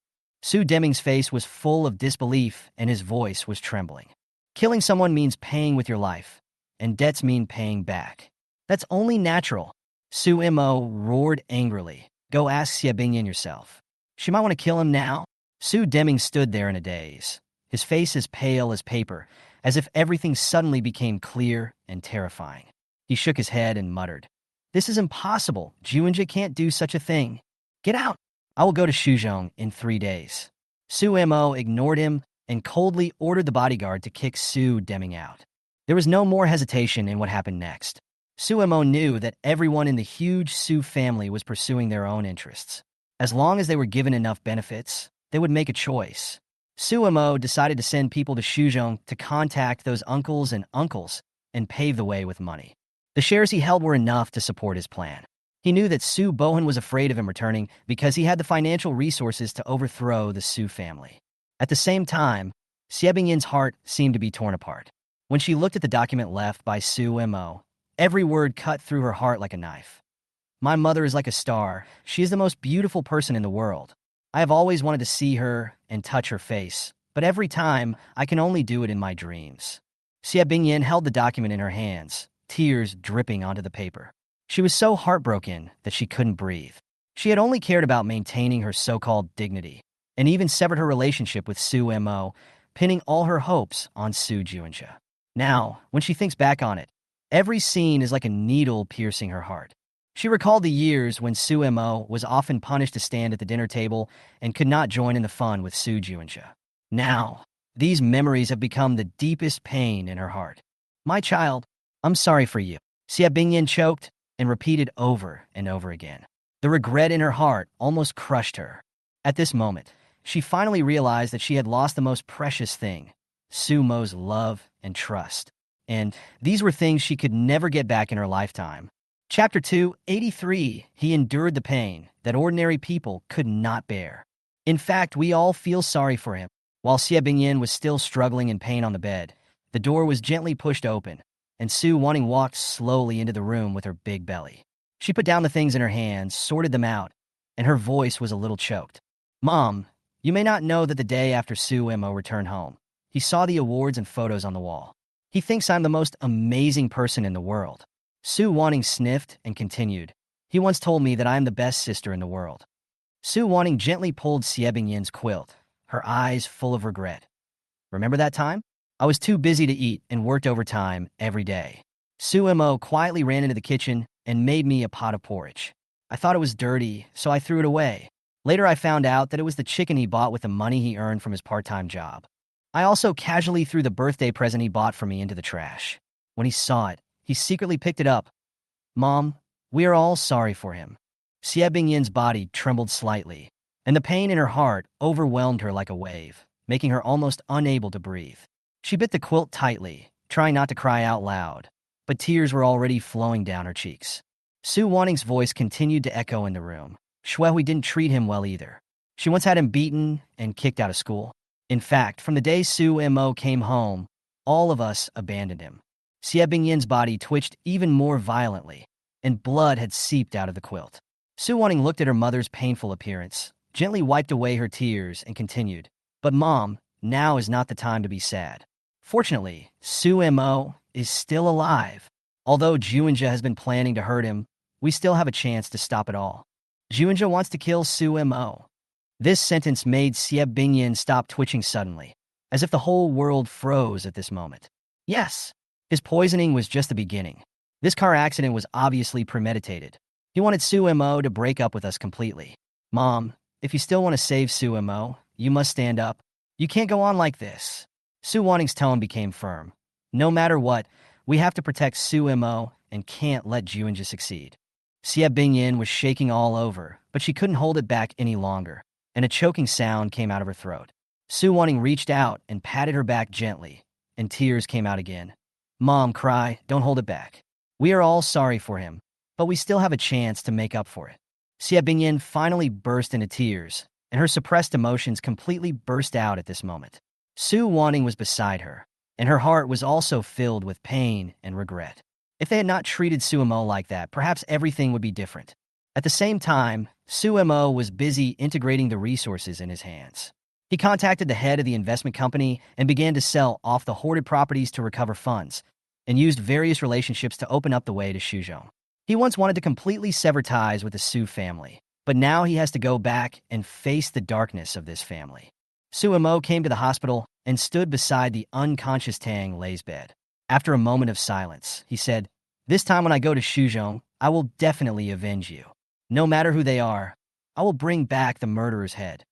Su Deming's face was full of disbelief, and his voice was trembling. Killing someone means paying with your life, and debts mean paying back. That's only natural. Su Mo roared angrily. Go ask Xiebingyan yourself. She might want to kill him now. Su Deming stood there in a daze, his face as pale as paper, as if everything suddenly became clear and terrifying. He shook his head and muttered, This is impossible. Juanja can't do such a thing. Get out. I will go to Shuzhong in 3 days. Su Mo ignored him and coldly ordered the bodyguard to kick Su Deming out. There was no more hesitation in what happened next. Su Mo knew that everyone in the huge Su family was pursuing their own interests. As long as they were given enough benefits, they would make a choice. Su Mo decided to send people to Shuzhong to contact those uncles and pave the way with money. The shares he held were enough to support his plan. He knew that Su Bohan was afraid of him returning because he had the financial resources to overthrow the Su family. At the same time, Xiebingyan's heart seemed to be torn apart. When she looked at the document left by Su Mo, every word cut through her heart like a knife. My mother is like a star. She is the most beautiful person in the world. I have always wanted to see her and touch her face, but every time, I can only do it in my dreams. Xiebingyan held the document in her hands, tears dripping onto the paper. She was so heartbroken that she couldn't breathe. She had only cared about maintaining her so-called dignity, and even severed her relationship with Su Mo, pinning all her hopes on Su Juanja. Now, when she thinks back on it, every scene is like a needle piercing her heart. She recalled the years when Su Mo was often punished to stand at the dinner table and could not join in the fun with Su Juanja. Now, these memories have become the deepest pain in her heart. My child, I'm sorry for you. Xie Bingyan choked and repeated over and over again. The regret in her heart almost crushed her. At this moment, she finally realized that she had lost the most precious thing, Su Mo's love and trust. And these were things she could never get back in her lifetime. Chapter 283. He endured the pain that ordinary people could not bear. In fact, we all feel sorry for him. While Xie Bingyan was still struggling in pain on the bed, the door was gently pushed open, and Su Wanning walked slowly into the room with her big belly. She put down the things in her hands, sorted them out, and her voice was a little choked. Mom, you may not know that the day after Su Mo returned home, he saw the awards and photos on the wall. He thinks I'm the most amazing person in the world. Su Wanning sniffed and continued. He once told me that I am the best sister in the world. Su Wanning gently pulled Xie Bingyin's quilt, her eyes full of regret. Remember that time? I was too busy to eat and worked overtime every day. Su Mo quietly ran into the kitchen and made me a pot of porridge. I thought it was dirty, so I threw it away. Later I found out that it was the chicken he bought with the money he earned from his part-time job. I also casually threw the birthday present he bought for me into the trash. When he saw it, he secretly picked it up. Mom, we are all sorry for him. Xie Bingyin's body trembled slightly, and the pain in her heart overwhelmed her like a wave, making her almost unable to breathe. She bit the quilt tightly, trying not to cry out loud, but tears were already flowing down her cheeks. Su Wanning's voice continued to echo in the room. Shuhui didn't treat him well either. She once had him beaten and kicked out of school. In fact, from the day Su Mo came home, all of us abandoned him. Xie Bingyin's body twitched even more violently, and blood had seeped out of the quilt. Su Wanning looked at her mother's painful appearance, gently wiped away her tears, and continued, But Mom, now is not the time to be sad. Fortunately, Su Mo is still alive. Although Juinja has been planning to hurt him, we still have a chance to stop it all. Juinja wants to kill Su Mo. This sentence made Xie Bingyin stop twitching suddenly, as if the whole world froze at this moment. Yes, his poisoning was just the beginning. This car accident was obviously premeditated. He wanted Su Mo to break up with us completely. Mom, if you still want to save Su Mo, you must stand up. You can't go on like this. Su Wanning's tone became firm. No matter what, we have to protect Su Mo and can't let Juinja succeed. Xie Bingyin was shaking all over, but she couldn't hold it back any longer, and a choking sound came out of her throat. Su Wanning reached out and patted her back gently, and tears came out again. Mom, cry, don't hold it back. We are all sorry for him, but we still have a chance to make up for it. Xie Bingyin finally burst into tears, and her suppressed emotions completely burst out at this moment. Su Wanning was beside her, and her heart was also filled with pain and regret. If they had not treated Su Mo like that, perhaps everything would be different. At the same time, Su Mo was busy integrating the resources in his hands. He contacted the head of the investment company and began to sell off the hoarded properties to recover funds, and used various relationships to open up the way to Shuzhong. He once wanted to completely sever ties with the Su family, but now he has to go back and face the darkness of this family. Su Mo came to the hospital and stood beside the unconscious Tang Lei's bed. After a moment of silence, he said, This time when I go to Shuzhong, I will definitely avenge you. No matter who they are, I will bring back the murderer's head.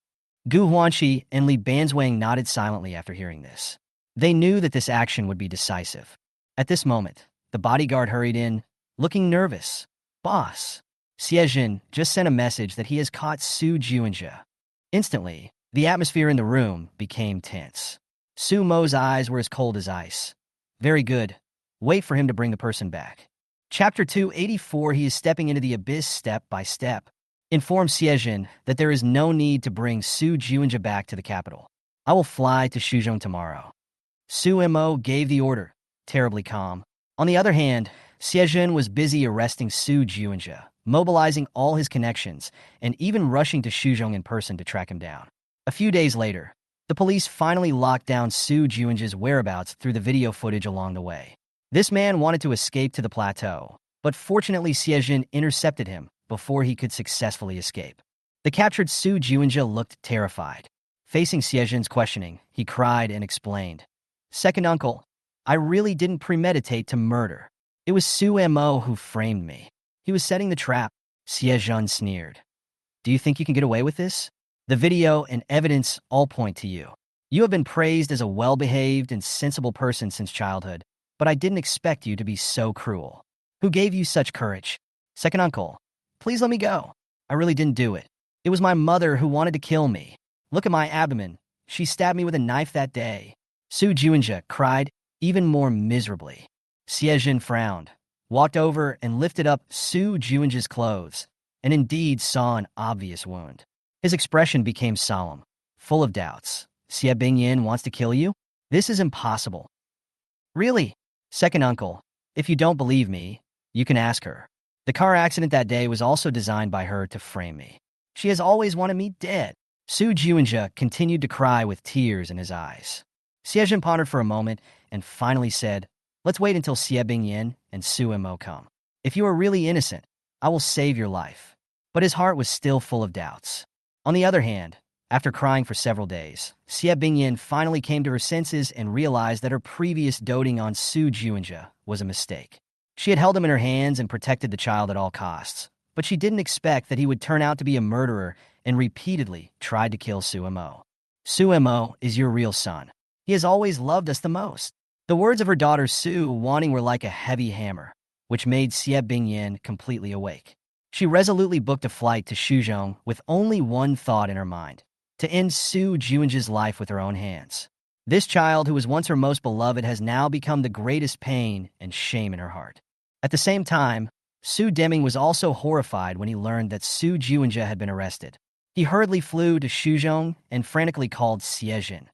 Gu Huanqi and Li Banzwang nodded silently after hearing this. They knew that this action would be decisive. At this moment, the bodyguard hurried in, looking nervous. Boss, Xiejin just sent a message that he has caught Su Juinja. Instantly, the atmosphere in the room became tense. Su Mo's eyes were as cold as ice. Very good. Wait for him to bring the person back. Chapter 284. He is stepping into the abyss step by step. Inform Xiejin that there is no need to bring Su Juinja back to the capital. I will fly to Shuzhong tomorrow. Su Mo gave the order, terribly calm. On the other hand, Xiejin was busy arresting Su Juinja, mobilizing all his connections, and even rushing to Shuzhong in person to track him down. A few days later, the police finally locked down Su Juinja's whereabouts through the video footage along the way. This man wanted to escape to the plateau, but fortunately Xiejin intercepted him before he could successfully escape. The captured Su Juinja looked terrified. Facing Xiejin's questioning, he cried and explained, Second uncle, I really didn't premeditate to murder. It was Su Mo who framed me. He was setting the trap. Xiejin sneered. Do you think you can get away with this? The video and evidence all point to you. You have been praised as a well-behaved and sensible person since childhood, but I didn't expect you to be so cruel. Who gave you such courage? Second uncle, please let me go. I really didn't do it. It was my mother who wanted to kill me. Look at my abdomen. She stabbed me with a knife that day. Su Juinja cried even more miserably. Xiejin frowned, walked over and lifted up Su Juinja's clothes, and indeed saw an obvious wound. His expression became solemn, full of doubts. Xie Bingyin wants to kill you? This is impossible. Really? Second uncle, if you don't believe me, you can ask her. The car accident that day was also designed by her to frame me. She has always wanted me dead. Su Juinja continued to cry with tears in his eyes. Xiejin pondered for a moment and finally said, let's wait until Xie Bingyin and Su Mo come. If you are really innocent, I will save your life. But his heart was still full of doubts. On the other hand, after crying for several days, Xie Bingyin finally came to her senses and realized that her previous doting on Su Juinja was a mistake. She had held him in her hands and protected the child at all costs, but she didn't expect that he would turn out to be a murderer and repeatedly tried to kill Su Mo. Su Mo is your real son. He has always loved us the most. The words of her daughter Su wanting were like a heavy hammer, which made Xie Bingyin completely awake. She resolutely booked a flight to Shuzhong with only one thought in her mind: to end Su Juinja's life with her own hands. This child, who was once her most beloved, has now become the greatest pain and shame in her heart. At the same time, Su Deming was also horrified when he learned that Su Juinja had been arrested. He hurriedly flew to Shuzhong and frantically called Xiejin.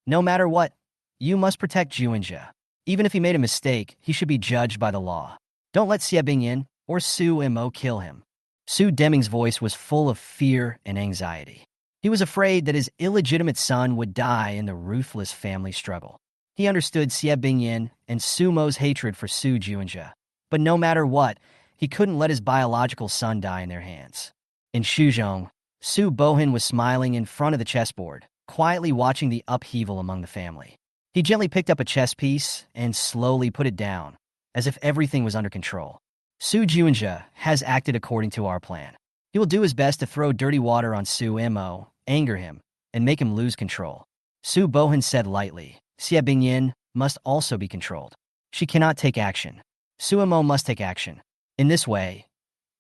No matter what, you must protect Juinja. Even if he made a mistake, he should be judged by the law. Don't let Xie Bingyin or Su Mo kill him. Su Deming's voice was full of fear and anxiety. He was afraid that his illegitimate son would die in the ruthless family struggle. He understood Xie Bingyin and Su Mo's hatred for Su Juinja, but no matter what, he couldn't let his biological son die in their hands. In Shuzhong, Su Bohan was smiling in front of the chessboard, quietly watching the upheaval among the family. He gently picked up a chess piece and slowly put it down, as if everything was under control. Su Juinja has acted according to our plan. He will do his best to throw dirty water on Su Mo, anger him, and make him lose control. Su Bohan said lightly. Xie Bingyin must also be controlled. She cannot take action. Su Mo must take action. In this way,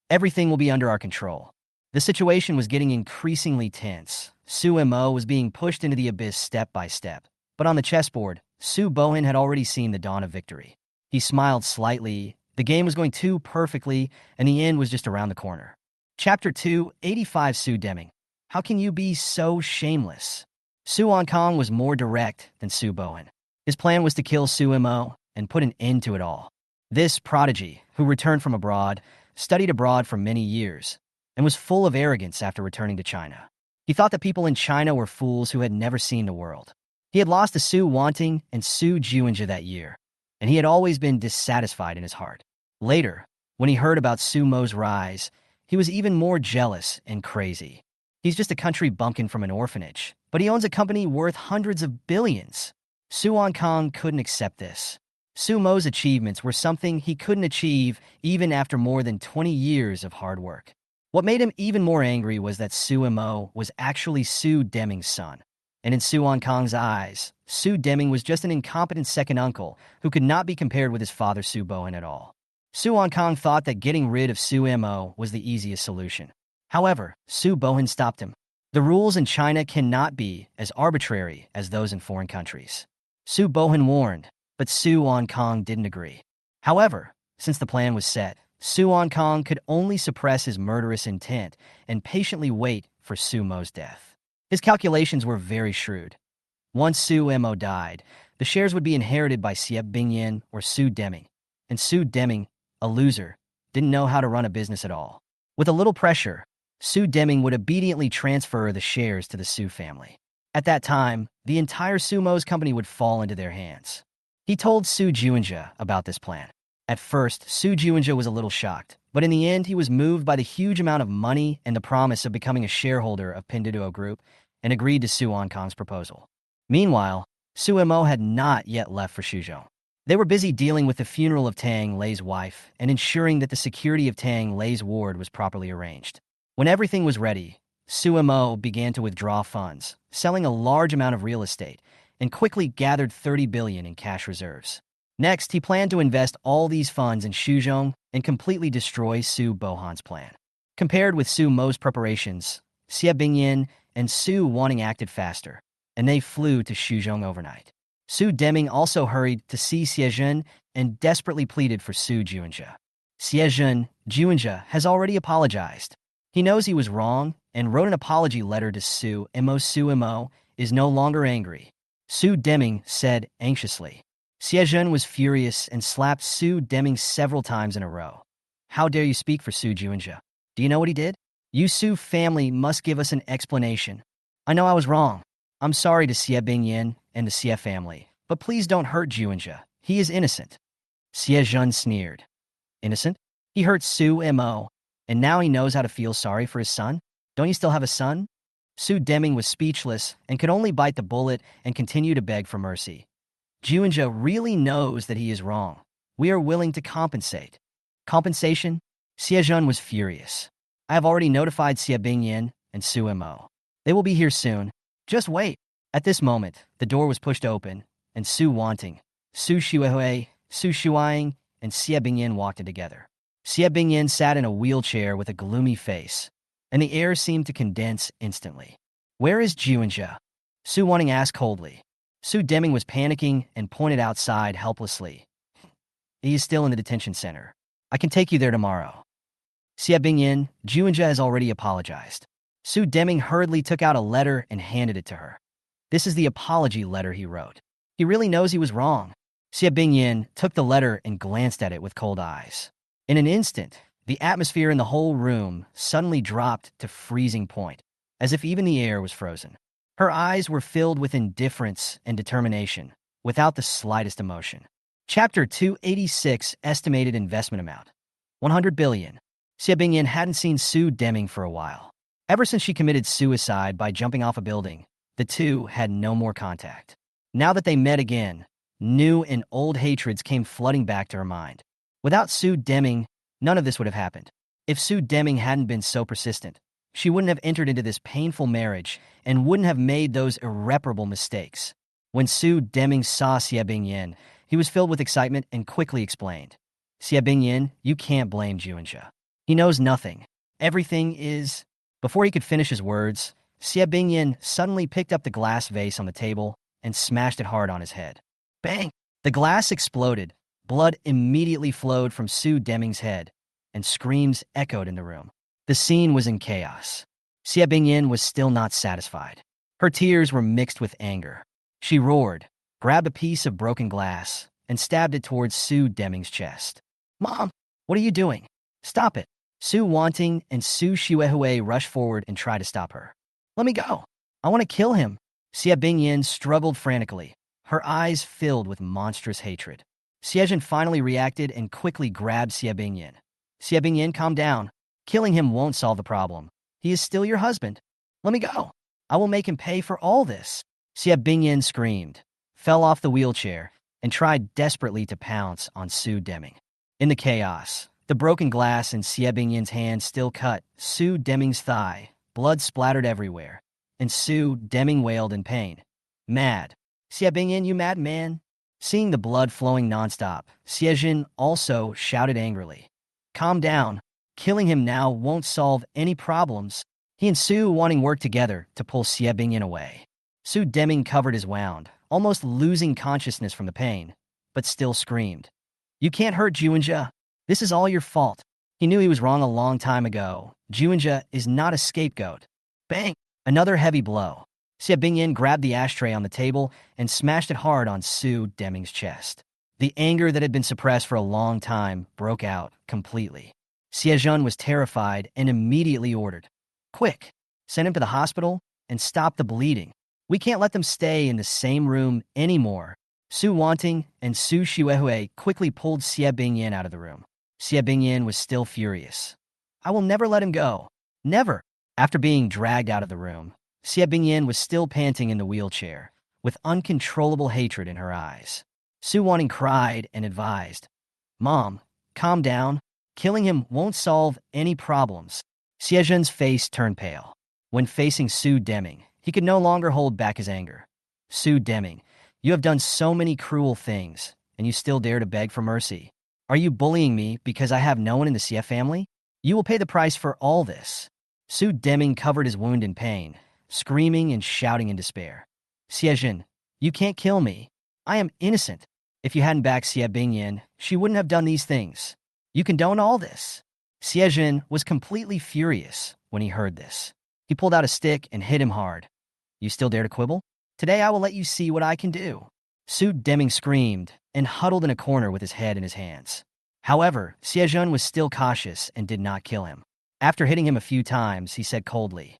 everything will be under our control. The situation was getting increasingly tense. Su Mo was being pushed into the abyss step by step. But on the chessboard, Su Bohan had already seen the dawn of victory. He smiled slightly. The game was going too perfectly, and the end was just around the corner. Chapter 2, 85 Su Deming. How can you be so shameless? Su Kong was more direct than Su Bohan. His plan was to kill Su Mo and put an end to it all. This prodigy, who returned from abroad, studied abroad for many years, and was full of arrogance after returning to China. He thought that people in China were fools who had never seen the world. He had lost to Su Wanting and Su Juinja that year, and he had always been dissatisfied in his heart. Later, when he heard about Su Mo's rise, he was even more jealous and crazy. He's just a country bumpkin from an orphanage, but he owns a company worth hundreds of billions. Su Kong couldn't accept this. Su Mo's achievements were something he couldn't achieve even after more than 20 years of hard work. What made him even more angry was that Su Mo was actually Su Deming's son. And in Su Kong's eyes, Su Deming was just an incompetent second uncle who could not be compared with his father Su Bohan at all. Su Kong thought that getting rid of Su Mo was the easiest solution. However, Su Bohan stopped him. The rules in China cannot be as arbitrary as those in foreign countries. Su Bohan warned, but Su Kong didn't agree. However, since the plan was set, Su Kong could only suppress his murderous intent and patiently wait for Su Mo's death. His calculations were very shrewd. Once Su Mo died, the shares would be inherited by Xie Bingyin or Su Deming, and Su Deming, a loser, didn't know how to run a business at all. With a little pressure, Su Deming would obediently transfer the shares to the Su family. At that time, the entire Su Mo's company would fall into their hands. He told Su Juinja about this plan. At first, Su Juinja was a little shocked, but in the end he was moved by the huge amount of money and the promise of becoming a shareholder of Pinduoduo Group and agreed to Su Kong's proposal. Meanwhile, Su Mo had not yet left for Shuzhou. They were busy dealing with the funeral of Tang Lei's wife and ensuring that the security of Tang Lei's ward was properly arranged. When everything was ready, Su Mo began to withdraw funds, selling a large amount of real estate, and quickly gathered 30 billion in cash reserves. Next, he planned to invest all these funds in Shuzhong and completely destroy Su Bohan's plan. Compared with Su Mo's preparations, Xie Bingyin and Su Wanting acted faster, and they flew to Shuzhong overnight. Su Deming also hurried to see Xiejun and desperately pleaded for Su Juanjia. Juanjia has already apologized. He knows he was wrong and wrote an apology letter to Su Mo. Su Mo is no longer angry. Su Deming said anxiously. Xiejun was furious and slapped Su Deming several times in a row. How dare you speak for Su Juanjia? Do you know what he did? You Su family must give us an explanation. I know I was wrong. I'm sorry to Xie Bingyin and the Xie family, but please don't hurt Juanjia. He is innocent. Xiejun sneered. Innocent? He hurt Su Mo, and now he knows how to feel sorry for his son? Don't you still have a son? Su Deming was speechless and could only bite the bullet and continue to beg for mercy. Juanjia really knows that he is wrong. We are willing to compensate. Compensation? Xiejun was furious. I have already notified Xie Bingyin and Su Mo. They will be here soon. Just wait. At this moment, the door was pushed open, and Su Wanting, Su Shuihui, Su Shuang, and Xie Bingyin walked in together. Xie Bingyin sat in a wheelchair with a gloomy face, and the air seemed to condense instantly. Where is Juanjia? Su Wanting asked coldly. Su Deming was panicking and pointed outside helplessly. He is still in the detention center. I can take you there tomorrow. Xie Bingyin, Juanjia has already apologized. Su Deming hurriedly took out a letter and handed it to her. This is the apology letter he wrote. He really knows he was wrong. Xie Bingyin took the letter and glanced at it with cold eyes. In an instant, the atmosphere in the whole room suddenly dropped to freezing point, as if even the air was frozen. Her eyes were filled with indifference and determination, without the slightest emotion. Chapter 286 Estimated Investment Amount 100 billion. Xie Bingyin hadn't seen Su Deming for a while. Ever since she committed suicide by jumping off a building, the two had no more contact. Now that they met again, new and old hatreds came flooding back to her mind. Without Su Deming, none of this would have happened. If Su Deming hadn't been so persistent, she wouldn't have entered into this painful marriage and wouldn't have made those irreparable mistakes. When Su Deming saw Xie Bingyin, he was filled with excitement and quickly explained. Xie Bingyin, you can't blame Juanjia. He knows nothing. Everything is... Before he could finish his words, Xie Bingyin suddenly picked up the glass vase on the table and smashed it hard on his head. Bang! The glass exploded. Blood immediately flowed from Su Deming's head, and screams echoed in the room. The scene was in chaos. Xie Bingyin was still not satisfied. Her tears were mixed with anger. She roared, grabbed a piece of broken glass, and stabbed it towards Su Deming's chest. Mom, what are you doing? Stop it. Su Wanting and Su Shuihui rushed forward and tried to stop her. Let me go. I want to kill him. Xie Bingyin struggled frantically, her eyes filled with monstrous hatred. Xiejun finally reacted and quickly grabbed Xie Bingyin. Xie Bingyin, calm down. Killing him won't solve the problem. He is still your husband. Let me go. I will make him pay for all this. Xie Bingyin screamed, fell off the wheelchair, and tried desperately to pounce on Su Deming. In the chaos, the broken glass in Xie Bingyin's hand still cut Su Deming's thigh. Blood splattered everywhere, and Su Deming wailed in pain. Mad. Xie Bingyin, you mad man? Seeing the blood flowing nonstop, Xiejun also shouted angrily. Calm down. Killing him now won't solve any problems. He and Su Wanting worked together to pull Xie Bingyin away. Su Deming covered his wound, almost losing consciousness from the pain, but still screamed. You can't hurt Juanjia. This is all your fault. He knew he was wrong a long time ago. Juanjia is not a scapegoat. Bang! Another heavy blow. Xie Bingyin grabbed the ashtray on the table and smashed it hard on Su Deming's chest. The anger that had been suppressed for a long time broke out completely. Xiejun was terrified and immediately ordered, Quick, send him to the hospital and stop the bleeding. We can't let them stay in the same room anymore. Su Wanting and Su Shuihui quickly pulled Xie Bingyin out of the room. Xie Bingyin was still furious. I will never let him go. Never. After being dragged out of the room, Xie Bingyin was still panting in the wheelchair, with uncontrollable hatred in her eyes. Su Wanting cried and advised, Mom, calm down. Killing him won't solve any problems. Xiejun's face turned pale. When facing Su Deming, he could no longer hold back his anger. Su Deming, you have done so many cruel things, and you still dare to beg for mercy. Are you bullying me because I have no one in the Xie family? You will pay the price for all this. Su Deming covered his wound in pain, screaming and shouting in despair. Xiejin, you can't kill me. I am innocent. If you hadn't backed Xie Bingyan, she wouldn't have done these things. You condone all this. Xiejin was completely furious when he heard this. He pulled out a stick and hit him hard. You still dare to quibble? Today I will let you see what I can do. Su Deming screamed and huddled in a corner with his head in his hands. However, Xiejun was still cautious and did not kill him. After hitting him a few times, he said coldly,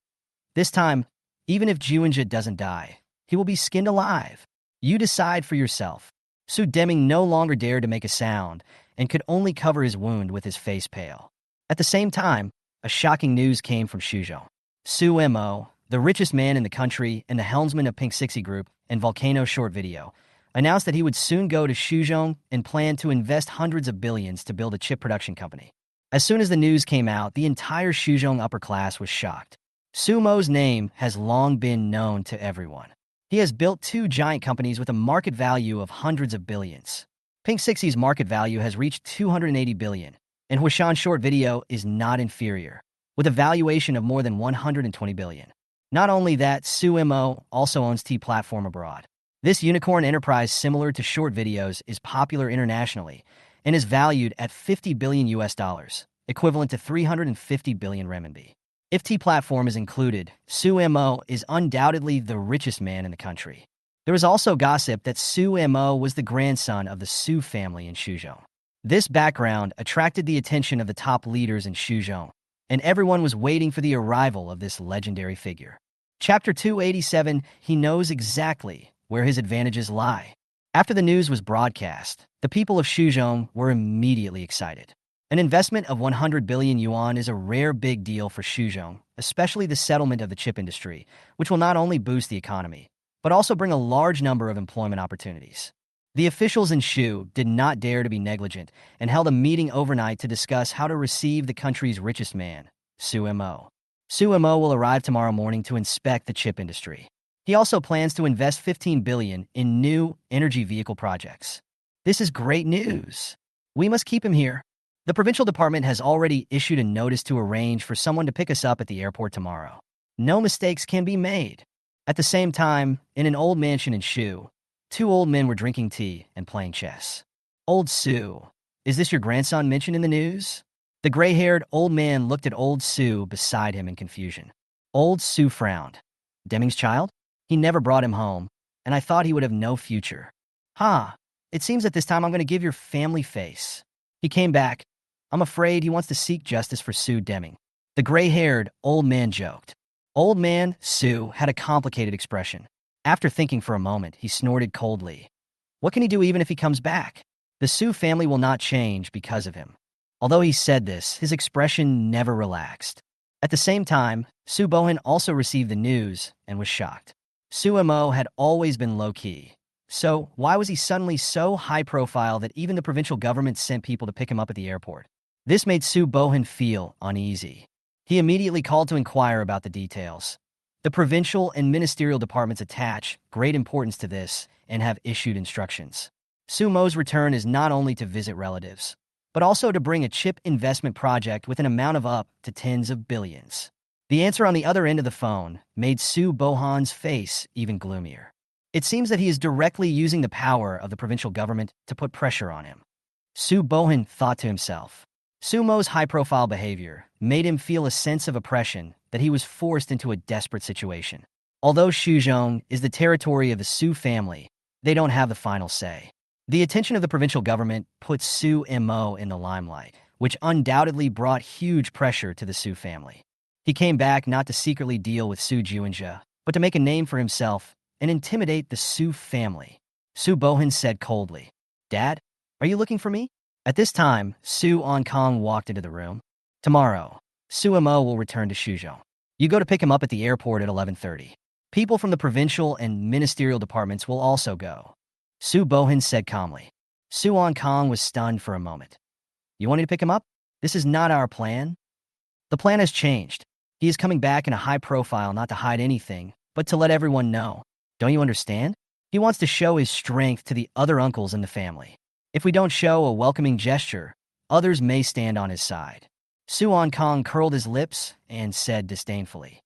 "This time, even if Juinja doesn't die, he will be skinned alive. You decide for yourself." Su Deming no longer dared to make a sound and could only cover his wound with his face pale. At the same time, a shocking news came from Shuzhou. Su Mo, the richest man in the country and the helmsman of Pink 60 Group and Volcano Short Video, announced that he would soon go to Shuzhou and plan to invest hundreds of billions to build a chip production company. As soon as the news came out, the entire Shuzhou upper class was shocked. Su Mo's name has long been known to everyone. He has built two giant companies with a market value of hundreds of billions. Pink 60's market value has reached 280 billion, and Huishan Short Video is not inferior, with a valuation of more than 120 billion. Not only that, Su Mo also owns T-Platform abroad. This unicorn enterprise, similar to short videos, is popular internationally and is valued at 50 billion US dollars, equivalent to 350 billion renminbi. If T-Platform is included, Su Mo is undoubtedly the richest man in the country. There was also gossip that Su Mo was the grandson of the Su family in Shuzhou. This background attracted the attention of the top leaders in Shuzhou, and everyone was waiting for the arrival of this legendary figure. Chapter 287, he knows exactly where his advantages lie. After the news was broadcast, the people of Shuzhou were immediately excited. An investment of 100 billion yuan is a rare big deal for Shuzhou, especially the settlement of the chip industry, which will not only boost the economy, but also bring a large number of employment opportunities. The officials in Shu did not dare to be negligent and held a meeting overnight to discuss how to receive the country's richest man, Su Mo. Su Mo will arrive tomorrow morning to inspect the chip industry. He also plans to invest 15 billion in new energy vehicle projects. This is great news. We must keep him here. The provincial department has already issued a notice to arrange for someone to pick us up at the airport tomorrow. No mistakes can be made. At the same time, in an old mansion in Shu, two old men were drinking tea and playing chess. Old Su, is this your grandson mentioned in the news? The gray-haired old man looked at old Su beside him in confusion. Old Su frowned. Deming's child? He never brought him home, and I thought he would have no future. It seems that this time I'm going to give your family face. He came back. I'm afraid he wants to seek justice for Su Deming. The gray-haired old man joked. Old man Su had a complicated expression. After thinking for a moment, he snorted coldly. What can he do even if he comes back? The Su family will not change because of him. Although he said this, his expression never relaxed. At the same time, Su Bohan also received the news and was shocked. Su Mo had always been low-key. So why was he suddenly so high-profile that even the provincial government sent people to pick him up at the airport? This made Su Bohan feel uneasy. He immediately called to inquire about the details. The provincial and ministerial departments attach great importance to this and have issued instructions. Su Mo's return is not only to visit relatives, but also to bring a chip investment project with an amount of up to tens of billions. The answer on the other end of the phone made Su Bohan's face even gloomier. It seems that he is directly using the power of the provincial government to put pressure on him. Su Bohan thought to himself. Su Mo's high-profile behavior made him feel a sense of oppression that he was forced into a desperate situation. Although Shuzhou is the territory of the Su family, they don't have the final say. The attention of the provincial government put Su Mo in the limelight, which undoubtedly brought huge pressure to the Su family. He came back not to secretly deal with Su Juinja, but to make a name for himself and intimidate the Su family. Su Bohan said coldly, Dad, are you looking for me? At this time, Su Onkong walked into the room. Tomorrow, Su Mo will return to Shuzhou. You go to pick him up at the airport at 11:30. People from the provincial and ministerial departments will also go. Su Bohan said calmly. Su Onkong was stunned for a moment. You want me to pick him up? This is not our plan. The plan has changed. He is coming back in a high profile not to hide anything, but to let everyone know. Don't you understand? He wants to show his strength to the other uncles in the family. If we don't show a welcoming gesture, others may stand on his side. Su Kong curled his lips and said disdainfully,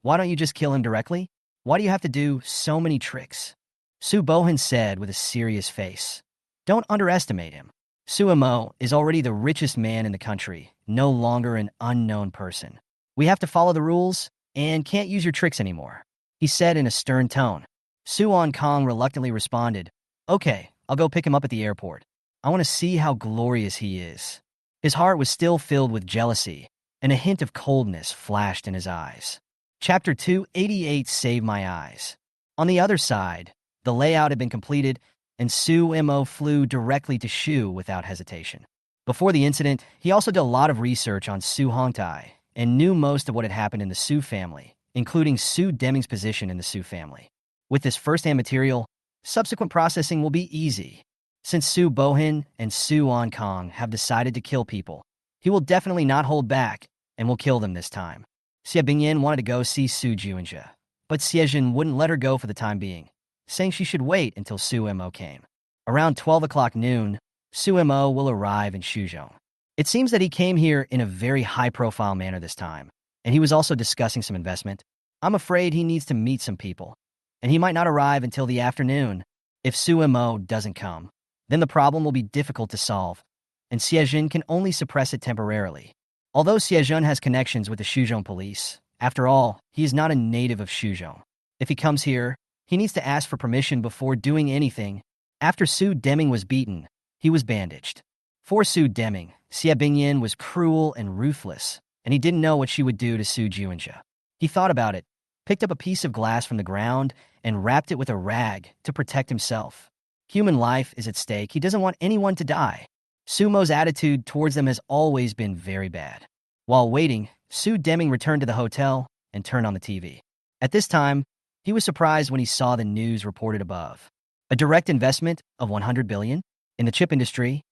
"Why don't you just kill him directly? Why do you have to do so many tricks?" Su Bohan said with a serious face, "Don't underestimate him. Su Mo is already the richest man in the country, no longer an unknown person. We have to follow the rules and can't use your tricks anymore," he said in a stern tone. Su Kong reluctantly responded, "Okay, I'll go pick him up at the airport. I want to see how glorious he is." His heart was still filled with jealousy, and a hint of coldness flashed in his eyes. Chapter 288 Save My Eyes. On the other side, the layout had been completed, and Su Mo flew directly to Shu without hesitation. Before the incident, he also did a lot of research on Su Hongtai and knew most of what had happened in the Su family, including Su Deming's position in the Su family. With this first-hand material, subsequent processing will be easy. Since Su Bohan and Su Kong have decided to kill people, he will definitely not hold back and will kill them this time. Xie Bingyan wanted to go see Su Juinja, but Xiejin wouldn't let her go for the time being, saying she should wait until Su Mo came. Around 12 o'clock noon, Su Mo will arrive in Shuzhou. It seems that he came here in a very high-profile manner this time, and he was also discussing some investment. I'm afraid he needs to meet some people, and he might not arrive until the afternoon. If Su Mo doesn't come, then the problem will be difficult to solve, and Xiejin can only suppress it temporarily. Although Xiejin has connections with the Shuzhou police, after all, he is not a native of Shuzhou. If he comes here, he needs to ask for permission before doing anything. After Su Deming was beaten, he was bandaged. For Su Deming, Xie Bingyan was cruel and ruthless, and he didn't know what she would do to Su Juinja. He thought about it, picked up a piece of glass from the ground, and wrapped it with a rag to protect himself. Human life is at stake. He doesn't want anyone to die. Sumo's attitude towards them has always been very bad. While waiting, Su Deming returned to the hotel and turned on the TV. At this time, he was surprised when he saw the news reported above. A direct investment of 100 billion in the chip industry.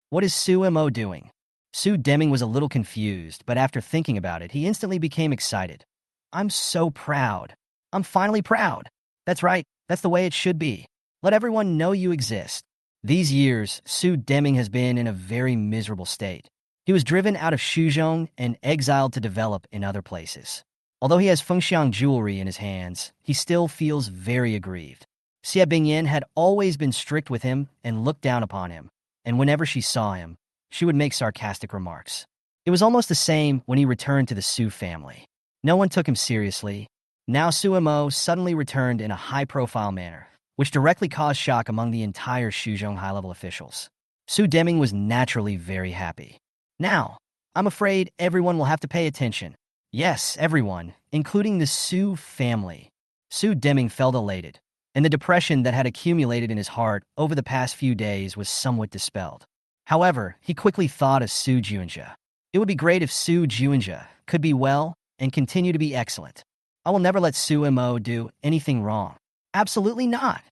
What is Su Mo doing? Su Deming was a little confused, but after thinking about it, he instantly became excited. "I'm so proud. I'm finally proud. That's right. That's the way it should be. Let everyone know you exist." These years, Su Deming has been in a very miserable state. He was driven out of Shuzhou and exiled to develop in other places. Although he has Fengxiang jewelry in his hands, he still feels very aggrieved. Xie Bingyan had always been strict with him and looked down upon him, and whenever she saw him, she would make sarcastic remarks. It was almost the same when he returned to the Su family. No one took him seriously. Now Su Mo suddenly returned in a high-profile manner, which directly caused shock among the entire Shuzhou high-level officials. Su Deming was naturally very happy. Now, I'm afraid everyone will have to pay attention. Yes, everyone, including the Su family. Su Deming felt elated, and the depression that had accumulated in his heart over the past few days was somewhat dispelled. However, he quickly thought of Su Juinja. It would be great if Su Juinja could be well and continue to be excellent. I will never let Su Mo do anything wrong. Absolutely not.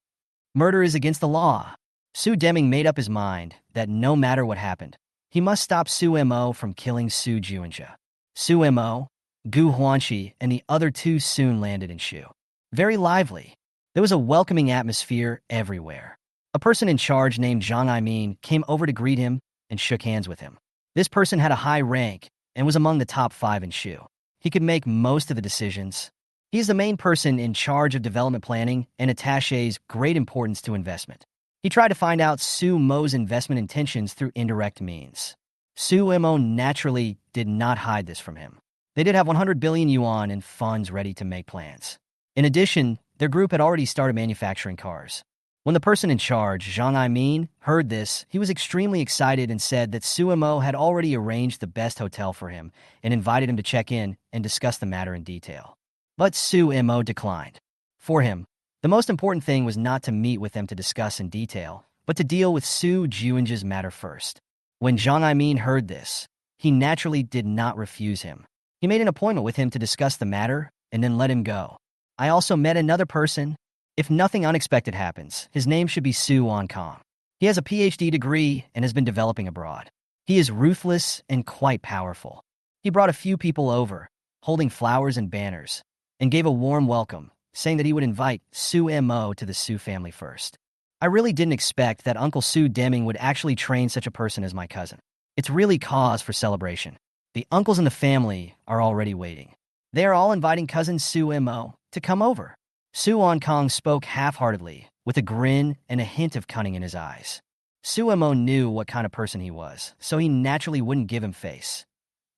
Murder is against the law. Su Deming made up his mind that no matter what happened, he must stop Su Mo from killing Su Juinja. Su Mo, Gu Huanqi, and the other two soon landed in Shu. Very lively. There was a welcoming atmosphere everywhere. A person in charge named Zhang Aimin came over to greet him and shook hands with him. This person had a high rank and was among the top 5 in Shu. He could make most of the decisions. He is the main person in charge of development planning and attaches great importance to investment. He tried to find out Su Mo's investment intentions through indirect means. Su Mo naturally did not hide this from him. They did have 100 billion yuan in funds ready to make plans. In addition, their group had already started manufacturing cars. When the person in charge, Zhang Aimin, heard this, he was extremely excited and said that Su Mo had already arranged the best hotel for him and invited him to check in and discuss the matter in detail. But Su Mo declined. For him, the most important thing was not to meet with them to discuss in detail, but to deal with Su Juinja's matter first. When Zhang Aimin heard this, he naturally did not refuse him. He made an appointment with him to discuss the matter and then let him go. I also met another person. If nothing unexpected happens, his name should be Su Kong. He has a PhD degree and has been developing abroad. He is ruthless and quite powerful. He brought a few people over, holding flowers and banners, and gave a warm welcome, saying that he would invite Su Mo to the Su family first. I really didn't expect that Uncle Su Deming would actually train such a person as my cousin. It's really cause for celebration. The uncles in the family are already waiting. They are all inviting cousin Su Mo to come over. Su Kong spoke half-heartedly, with a grin and a hint of cunning in his eyes. Su Mo knew what kind of person he was, so he naturally wouldn't give him face.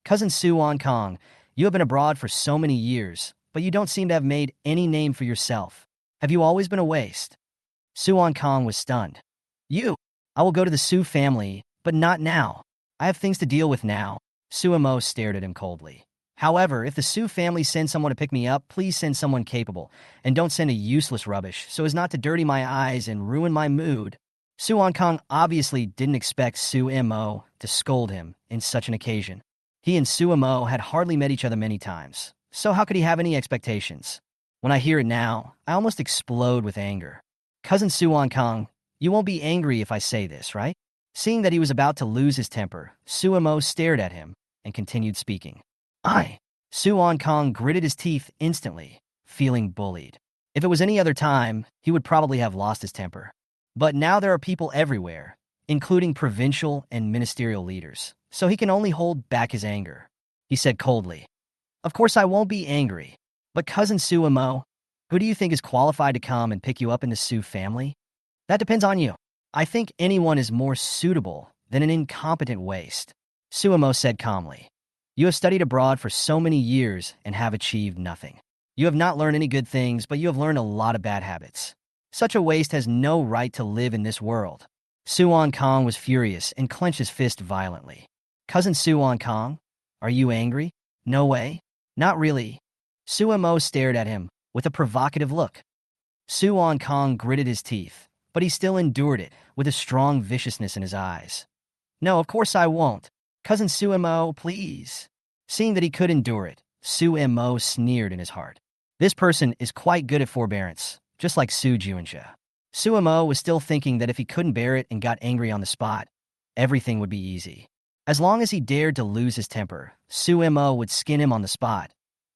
Cousin Su Kong, you have been abroad for so many years, but you don't seem to have made any name for yourself. Have you always been a waste? Su Kong was stunned. You! I will go to the Su family, but not now. I have things to deal with now. Su Mo stared at him coldly. However, if the Su family sends someone to pick me up, please send someone capable, and don't send a useless rubbish so as not to dirty my eyes and ruin my mood. Su Kong obviously didn't expect Su Mo to scold him in such an occasion. He and Su Mo had hardly met each other many times, so how could he have any expectations? When I hear it now, I almost explode with anger. Cousin Su Kong, you won't be angry if I say this, right? Seeing that he was about to lose his temper, Su Mo stared at him and continued speaking. Su Kong gritted his teeth instantly, feeling bullied. If it was any other time, he would probably have lost his temper. But now there are people everywhere, including provincial and ministerial leaders, so he can only hold back his anger. He said coldly, Of course I won't be angry, but cousin Su Mo, who do you think is qualified to come and pick you up in the Su family? That depends on you. I think anyone is more suitable than an incompetent waste, Su Mo said calmly. You have studied abroad for so many years and have achieved nothing. You have not learned any good things, but you have learned a lot of bad habits. Such a waste has no right to live in this world. Su Kong was furious and clenched his fist violently. Cousin Su Kong, are you angry? No way. Not really. Su Mo stared at him with a provocative look. Su Kong gritted his teeth, but he still endured it with a strong viciousness in his eyes. No, of course I won't. Cousin Su Mo, please. Seeing that he could endure it, Su Mo sneered in his heart. This person is quite good at forbearance, just like Su Juinja. Su Mo was still thinking that if he couldn't bear it and got angry on the spot, everything would be easy. As long as he dared to lose his temper, Su Mo would skin him on the spot,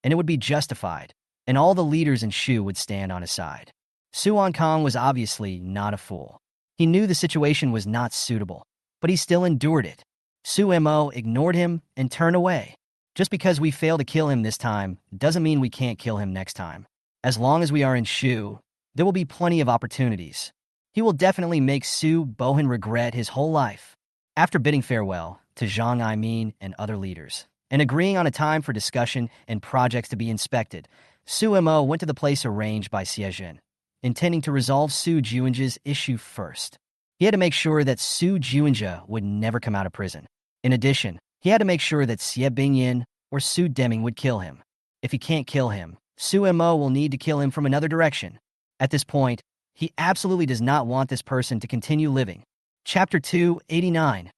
and it would be justified, and all the leaders in Shu would stand on his side. Su Kong was obviously not a fool. He knew the situation was not suitable, but he still endured it. Su Mo ignored him and turned away. Just because we fail to kill him this time doesn't mean we can't kill him next time. As long as we are in Shu, there will be plenty of opportunities. He will definitely make Su Bohan regret his whole life. After bidding farewell to Zhang Aimin and other leaders, and agreeing on a time for discussion and projects to be inspected, Su Mo went to the place arranged by Xiejin, intending to resolve Su Juinja's issue first. He had to make sure that Su Juinja would never come out of prison. In addition, he had to make sure that Xie Bingyin or Su Deming would kill him. If he can't kill him, Su Mo will need to kill him from another direction. At this point, he absolutely does not want this person to continue living. Chapter 289.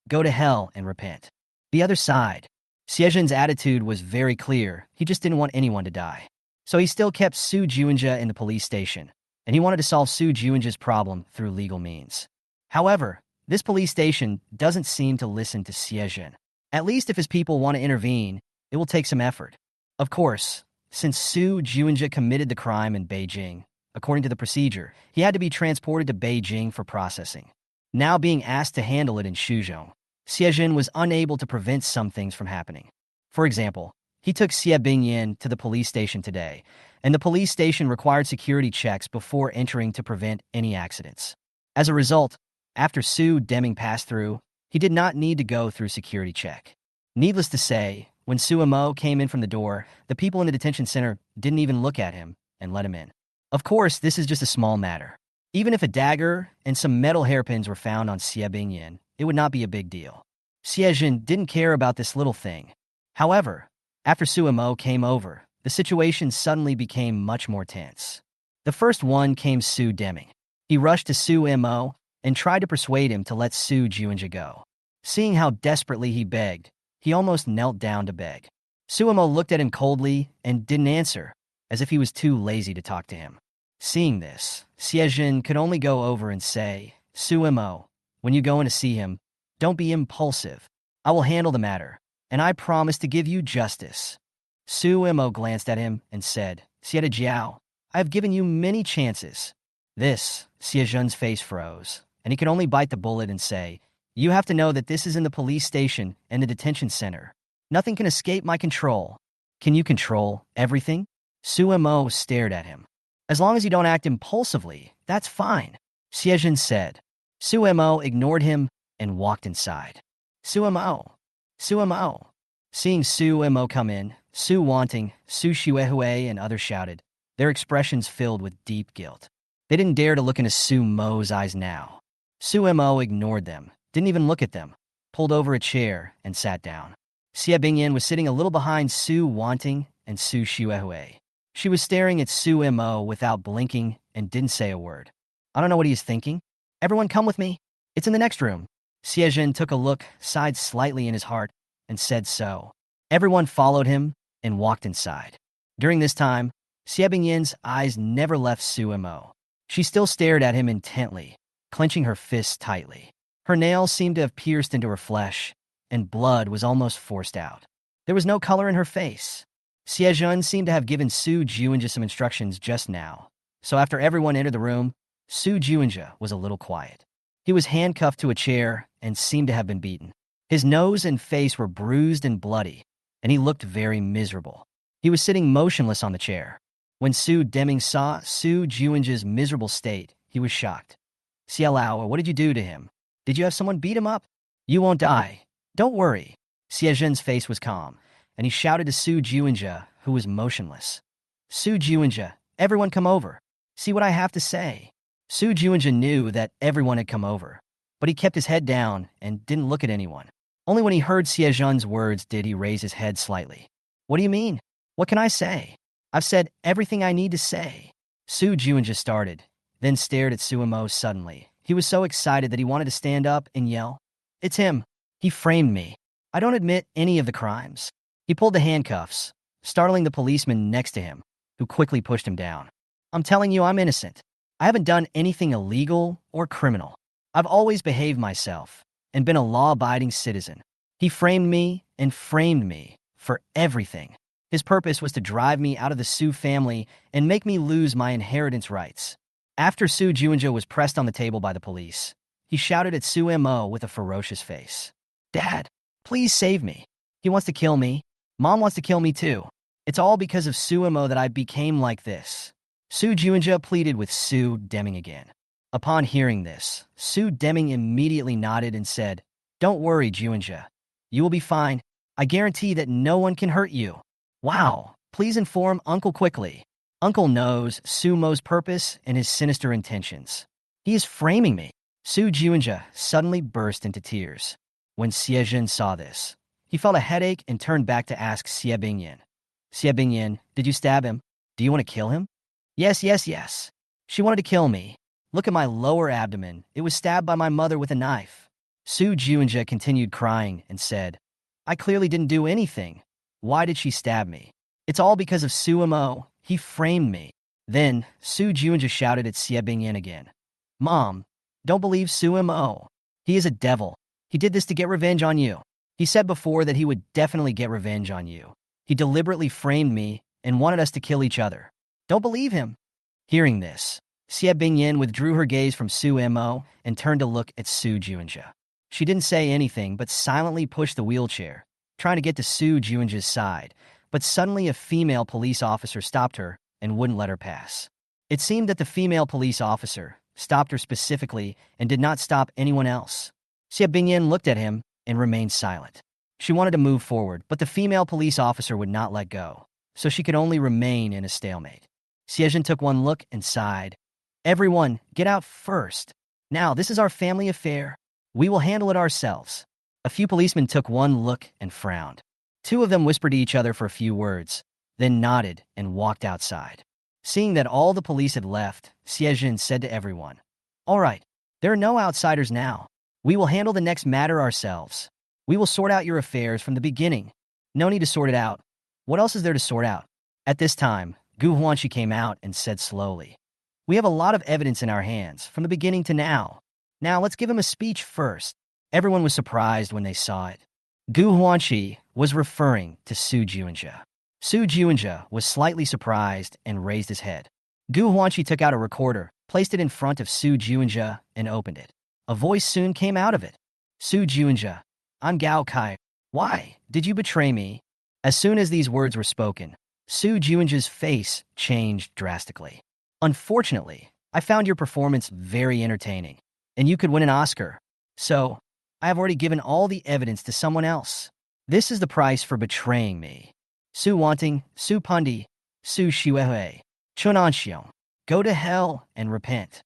Go to hell and repent. The other side. Xiejin's attitude was very clear. He just didn't want anyone to die. So he still kept Su Juinja in the police station, and he wanted to solve Su Juinja's problem through legal means. However, this police station doesn't seem to listen to Xiejin. At least if his people want to intervene, it will take some effort. Of course, since Su Juinja committed the crime in Beijing, according to the procedure, he had to be transported to Beijing for processing. Now being asked to handle it in Shuzhou, Xiejin was unable to prevent some things from happening. For example, he took Xie Bingyin to the police station today, and the police station required security checks before entering to prevent any accidents. As a result, after Su Deming passed through, he did not need to go through security check. Needless to say, when Su Mo came in from the door, the people in the detention center didn't even look at him and let him in. Of course, this is just a small matter. Even if a dagger and some metal hairpins were found on Xie Bingyin, it would not be a big deal. Xiejin didn't care about this little thing. However, after Su Mo came over, the situation suddenly became much more tense. The first one came Su Deming. He rushed to Su Mo and tried to persuade him to let Su Juinja go. Seeing how desperately he begged, he almost knelt down to beg. Su Mo looked at him coldly and didn't answer, as if he was too lazy to talk to him. Seeing this, Xiejin could only go over and say, Su Mo, when you go in to see him, don't be impulsive. I will handle the matter, and I promise to give you justice. Su Mo glanced at him and said, Xie Jiao, I have given you many chances. Xie face froze, and he could only bite the bullet and say, "You have to know that this is in the police station and the detention center. Nothing can escape my control." "Can you control everything?" Suemo stared at him. "As long as you don't act impulsively, that's fine," Xie said. Suemo ignored him and walked inside. Suemo! Suemo! Seeing Suemo come in, Su Wanting, Su Shuehui, and others shouted, their expressions filled with deep guilt. They didn't dare to look into Su Mo's eyes now. Su Mo ignored them, didn't even look at them, pulled over a chair, and sat down. Xie Bingyan was sitting a little behind Su Wanting and Su Shuehui. She was staring at Su Mo without blinking and didn't say a word. "I don't know what he is thinking. Everyone come with me. It's in the next room." Xie took a look, sighed slightly in his heart, and said so. Everyone followed him and walked inside. During this time, Xie Bingyan's eyes never left Su Mo. She still stared at him intently, clenching her fists tightly. Her nails seemed to have pierced into her flesh, and blood was almost forced out. There was no color in her face. Xie seemed to have given Su Juinja some instructions just now, so after everyone entered the room, Su Juinja was a little quiet. He was handcuffed to a chair and seemed to have been beaten. His nose and face were bruised and bloody, and he looked very miserable. He was sitting motionless on the chair. When Su Deming saw Su Juinja's miserable state, he was shocked. "Xie Lao, what did you do to him? Did you have someone beat him up?" "You won't die. Don't worry." Xie face was calm, and he shouted to Su Juinja, who was motionless. "Su Juinja, everyone come over. See what I have to say." Su Juinja knew that everyone had come over, but he kept his head down and didn't look at anyone. Only when he heard Xie words did he raise his head slightly. "What do you mean? What can I say? I've said everything I need to say." Su Juinja started, then stared at Suemo suddenly. He was so excited that he wanted to stand up and yell, "It's him. He framed me. I don't admit any of the crimes." He pulled the handcuffs, startling the policeman next to him, who quickly pushed him down. "I'm telling you I'm innocent. I haven't done anything illegal or criminal. I've always behaved myself and been a law-abiding citizen. He framed me for everything. His purpose was to drive me out of the Su family and make me lose my inheritance rights." After Su Juinja was pressed on the table by the police, he shouted at Su Mo with a ferocious face, "Dad, please save me. He wants to kill me. Mom wants to kill me too. It's all because of Su Mo that I became like this." Su Juinja pleaded with Su Deming again. Upon hearing this, Su Deming immediately nodded and said, "Don't worry, Juinja. You will be fine. I guarantee that no one can hurt you." "Wow, please inform Uncle quickly. Uncle knows Su Mo's purpose and his sinister intentions. He is framing me." Su Juinja suddenly burst into tears. When Xie saw this, he felt a headache and turned back to ask Xie Bingyan, "Xie Bingyan, did you stab him? Do you want to kill him?" Yes. She wanted to kill me. Look at my lower abdomen. It was stabbed by my mother with a knife." Su Juinja continued crying and said, "I clearly didn't do anything. Why did she stab me? It's all because of Su Mo. He framed me." Then Su Juinja shouted at Xie Bingyan again, "Mom, don't believe Su Mo. He is a devil. He did this to get revenge on you. He said before that he would definitely get revenge on you. He deliberately framed me and wanted us to kill each other. Don't believe him." Hearing this, Xie Bingyan withdrew her gaze from Su Mo and turned to look at Su Juinja. She didn't say anything but silently pushed the wheelchair, trying to get to Su Juinja's side, but suddenly a female police officer stopped her and wouldn't let her pass. It seemed that the female police officer stopped her specifically and did not stop anyone else. Xie Bingyan looked at him and remained silent. She wanted to move forward, but the female police officer would not let go, so she could only remain in a stalemate. Xie took one look and sighed. "Everyone, get out first. Now, this is our family affair. We will handle it ourselves." A few policemen took one look and frowned. Two of them whispered to each other for a few words, then nodded and walked outside. Seeing that all the police had left, Xie said to everyone, "All right, there are no outsiders now. We will handle the next matter ourselves. We will sort out your affairs from the beginning. No need to sort it out. What else is there to sort out?" At this time, Gu Huanqi came out and said slowly, "We have a lot of evidence in our hands, from the beginning to now. Now let's give him a speech first." Everyone was surprised when they saw it. Gu Huanqi was referring to Su Juinja. Su Juinja was slightly surprised and raised his head. Gu Huanqi took out a recorder placed it in front of Su Juanja, and opened it. A voice soon came out of it. Su Juanja, I'm Gao Kai. Why did you betray me? As soon as these words were spoken, Su Juanja's face changed drastically. Unfortunately, I found your performance very entertaining, and you could win an Oscar. So, I have already given all the evidence to someone else. This is the price for betraying me. Su Wanting, Su Pundi, Su Shuehui, Chunanxiong, go to hell and repent.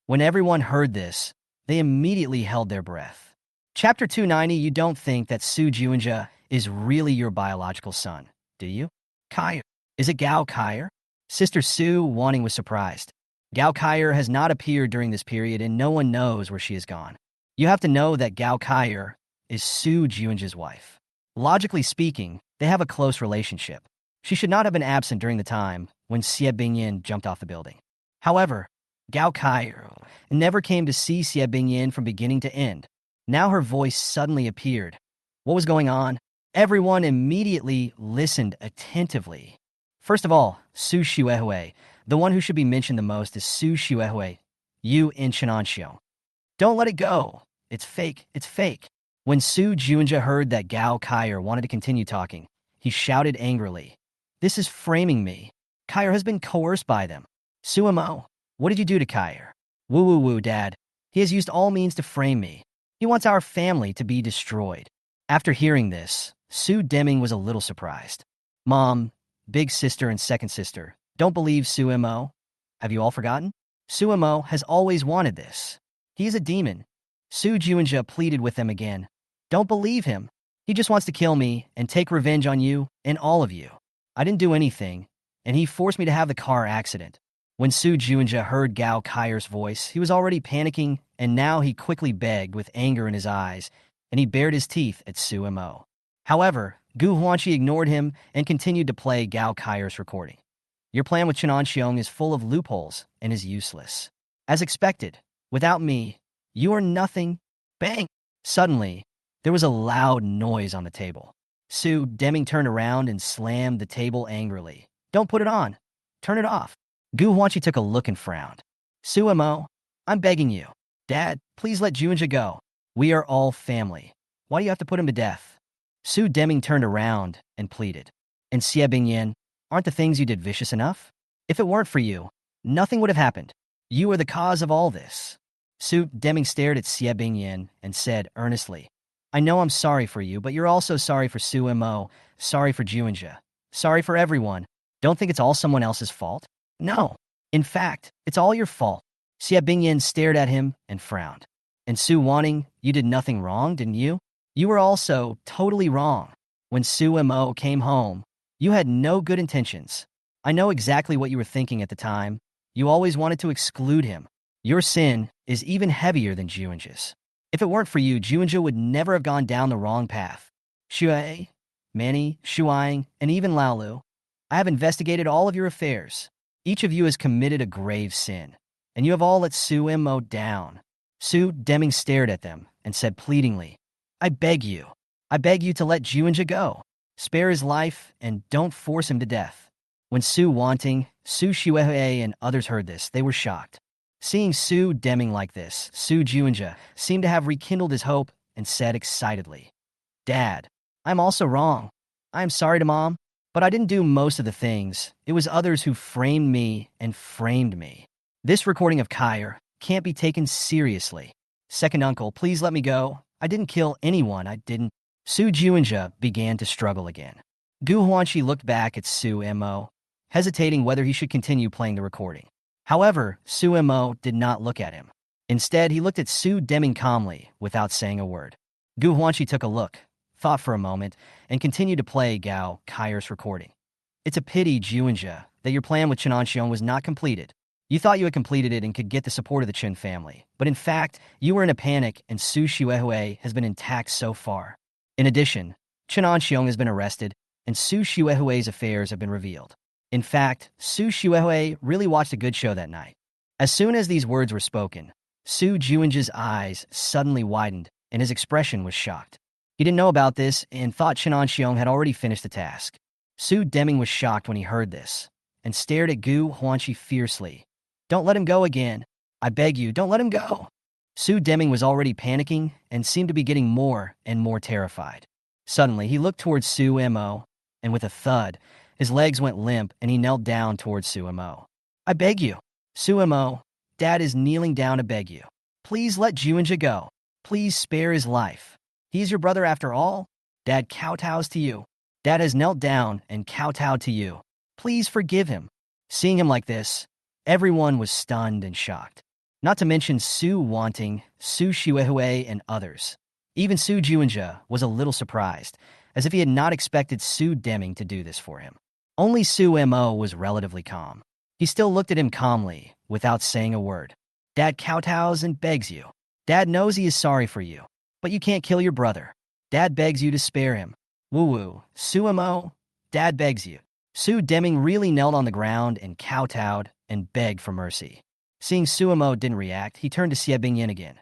When everyone heard this, they immediately held their breath. Chapter 290. You don't think that Su Juanja is really your biological son, do you? Kai, is it Gao Kaier? Sister Su Wanting was surprised. Gao Kaier has not appeared during this period and no one knows where she has gone. You have to know that Gao Kaier is Su Juanja's wife. Logically speaking, they have a close relationship. She should not have been absent during the time when Xie Bingyin jumped off the building. However, Gao Kaier never came to see Xie Bingyin from beginning to end. Now her voice suddenly appeared. What was going on? Everyone immediately listened attentively. First of all, Su Shuehui. The one who should be mentioned the most is Su Shuehui, you in Chenanxiu. Don't let it go. It's fake. It's fake. When Su Juanja heard that Gao Kaier wanted to continue talking, he shouted angrily, this is framing me. Kaier has been coerced by them. Suemo, what did you do to Kaier? Woo, Dad. He has used all means to frame me. He wants our family to be destroyed. After hearing this, Su Deming was a little surprised. Mom, big sister and second sister, don't believe Suemo. Have you all forgotten? Suemo has always wanted this. He is a demon. Su Juanja pleaded with them again. Don't believe him. He just wants to kill me and take revenge on you and all of you. I didn't do anything, and he forced me to have the car accident. When Su Juanja heard Gao Kaier's voice, he was already panicking, and now he quickly begged with anger in his eyes, and he bared his teeth at Su Mo. However, Gu Huanqi ignored him and continued to play Gao Kaier's recording. Your plan with Chenanxiong is full of loopholes and is useless. As expected, without me, you are nothing. Bang! Suddenly, there was a loud noise on the table. Su Deming turned around and slammed the table angrily. Don't put it on. Turn it off. Gu Huanqi took a look and frowned. Su Mo, I'm begging you. Dad, please let Juanja go. We are all family. Why do you have to put him to death? Su Deming turned around and pleaded. And Xie Bingyin, aren't the things you did vicious enough? If it weren't for you, nothing would have happened. You are the cause of all this. Su Deming stared at Xie Bingyin and said earnestly, I know I'm sorry for you, but you're also sorry for Su Mo, sorry for Juanja, sorry for everyone. Don't think it's all someone else's fault? No. In fact, it's all your fault. Xie Bingyin stared at him and frowned. And Su Wanting, you did nothing wrong, didn't you? You were also totally wrong. When Su Mo came home, you had no good intentions. I know exactly what you were thinking at the time. You always wanted to exclude him. Your sin is even heavier than Juanja's. If it weren't for you, Juanja would never have gone down the wrong path. Xue, Manny, Shuang, and even Laolu, I have investigated all of your affairs. Each of you has committed a grave sin, and you have all let Su Mo down. Su Deming stared at them and said pleadingly, I beg you to let Juanja go. Spare his life and don't force him to death. When Su Wanting, Su Shuehui, and others heard this, they were shocked. Seeing Su Deming like this, Su Juanja seemed to have rekindled his hope and said excitedly, Dad, I'm also wrong. I am sorry to Mom, but I didn't do most of the things. It was others who framed me and framed me. This recording of Kaier can't be taken seriously. Second uncle, please let me go. I didn't kill anyone. I didn't. Su Juanja began to struggle again. Gu Huanqi looked back at Su Mo, hesitating whether he should continue playing the recording. However, Su Mo did not look at him. Instead, he looked at Su Deming calmly, without saying a word. Gu Huanqi took a look, thought for a moment, and continued to play Gao Kaier's recording. It's a pity, Juanja, that your plan with Chenanxiong was not completed. You thought you had completed it and could get the support of the Chen family, but in fact, you were in a panic and Su Shuehui has been intact so far. In addition, Chenanxiong has been arrested, and Su Shuehui's affairs have been revealed. In fact, Su Shuehui really watched a good show that night. As soon as these words were spoken, Su Juanja's eyes suddenly widened, and his expression was shocked. He didn't know about this and thought Chenanxiong had already finished the task. Su Deming was shocked when he heard this, and stared at Gu Huanqi fiercely. Don't let him go again. I beg you, don't let him go. Su Deming was already panicking and seemed to be getting more and more terrified. Suddenly, he looked towards Su Mo, and with a thud, his legs went limp and he knelt down towards Su Mo. I beg you. Su Mo, Dad is kneeling down to beg you. Please let Juinja go. Please spare his life. He's your brother after all. Dad kowtows to you. Dad has knelt down and kowtowed to you. Please forgive him. Seeing him like this, everyone was stunned and shocked. Not to mention Su Wanting, Su Shuehui, and others. Even Su Juinja was a little surprised, as if he had not expected Su Deming to do this for him. Only Su Mo was relatively calm. He still looked at him calmly, without saying a word. Dad kowtows and begs you. Dad knows he is sorry for you, but you can't kill your brother. Dad begs you to spare him. Woo-woo, Su Mo, Dad begs you. Su Deming really knelt on the ground and kowtowed and begged for mercy. Seeing Su Mo didn't react, he turned to Xie Bingyin again.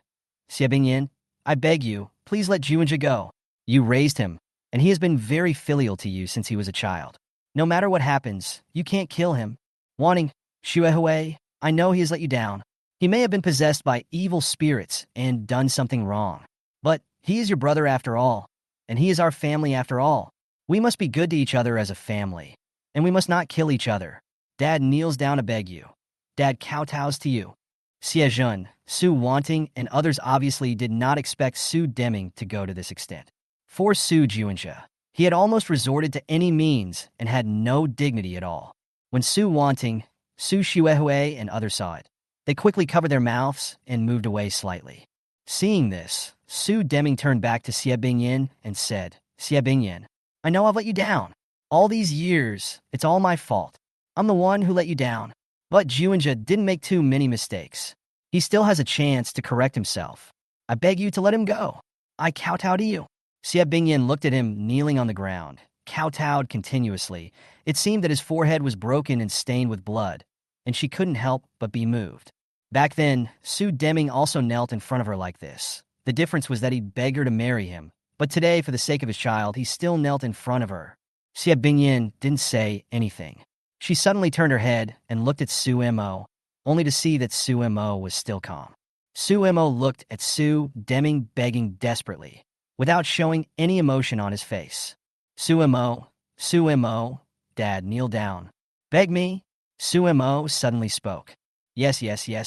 Xie Bingyin, I beg you, please let Juinja go. You raised him, and he has been very filial to you since he was a child. No matter what happens, you can't kill him. Wanting, Shuehui, I know he has let you down. He may have been possessed by evil spirits and done something wrong. But he is your brother after all, and he is our family after all. We must be good to each other as a family, and we must not kill each other. Dad kneels down to beg you. Dad kowtows to you. Xie Jun, Su Wanting, and others obviously did not expect Su Deming to go to this extent. For Su Juinja, he had almost resorted to any means and had no dignity at all. When Su Wanting, Su Shuehui, and others saw it, they quickly covered their mouths and moved away slightly. Seeing this, Su Deming turned back to Xie Bingyin and said, Xie Bingyin, I know I've let you down. All these years, it's all my fault. I'm the one who let you down. But Juinja didn't make too many mistakes. He still has a chance to correct himself. I beg you to let him go. I kowtow to you. Xie Bingyin looked at him kneeling on the ground, kowtowed continuously. It seemed that his forehead was broken and stained with blood, and she couldn't help but be moved. Back then, Su Deming also knelt in front of her like this. The difference was that he begged her to marry him, but today, for the sake of his child, he still knelt in front of her. Xie Bingyin didn't say anything. She suddenly turned her head and looked at Su Mo, only to see that Su Mo was still calm. Su Mo looked at Su Deming begging desperately, without showing any emotion on his face. Su Mo, Dad, kneel down. Beg me? Su Mo suddenly spoke. Yes,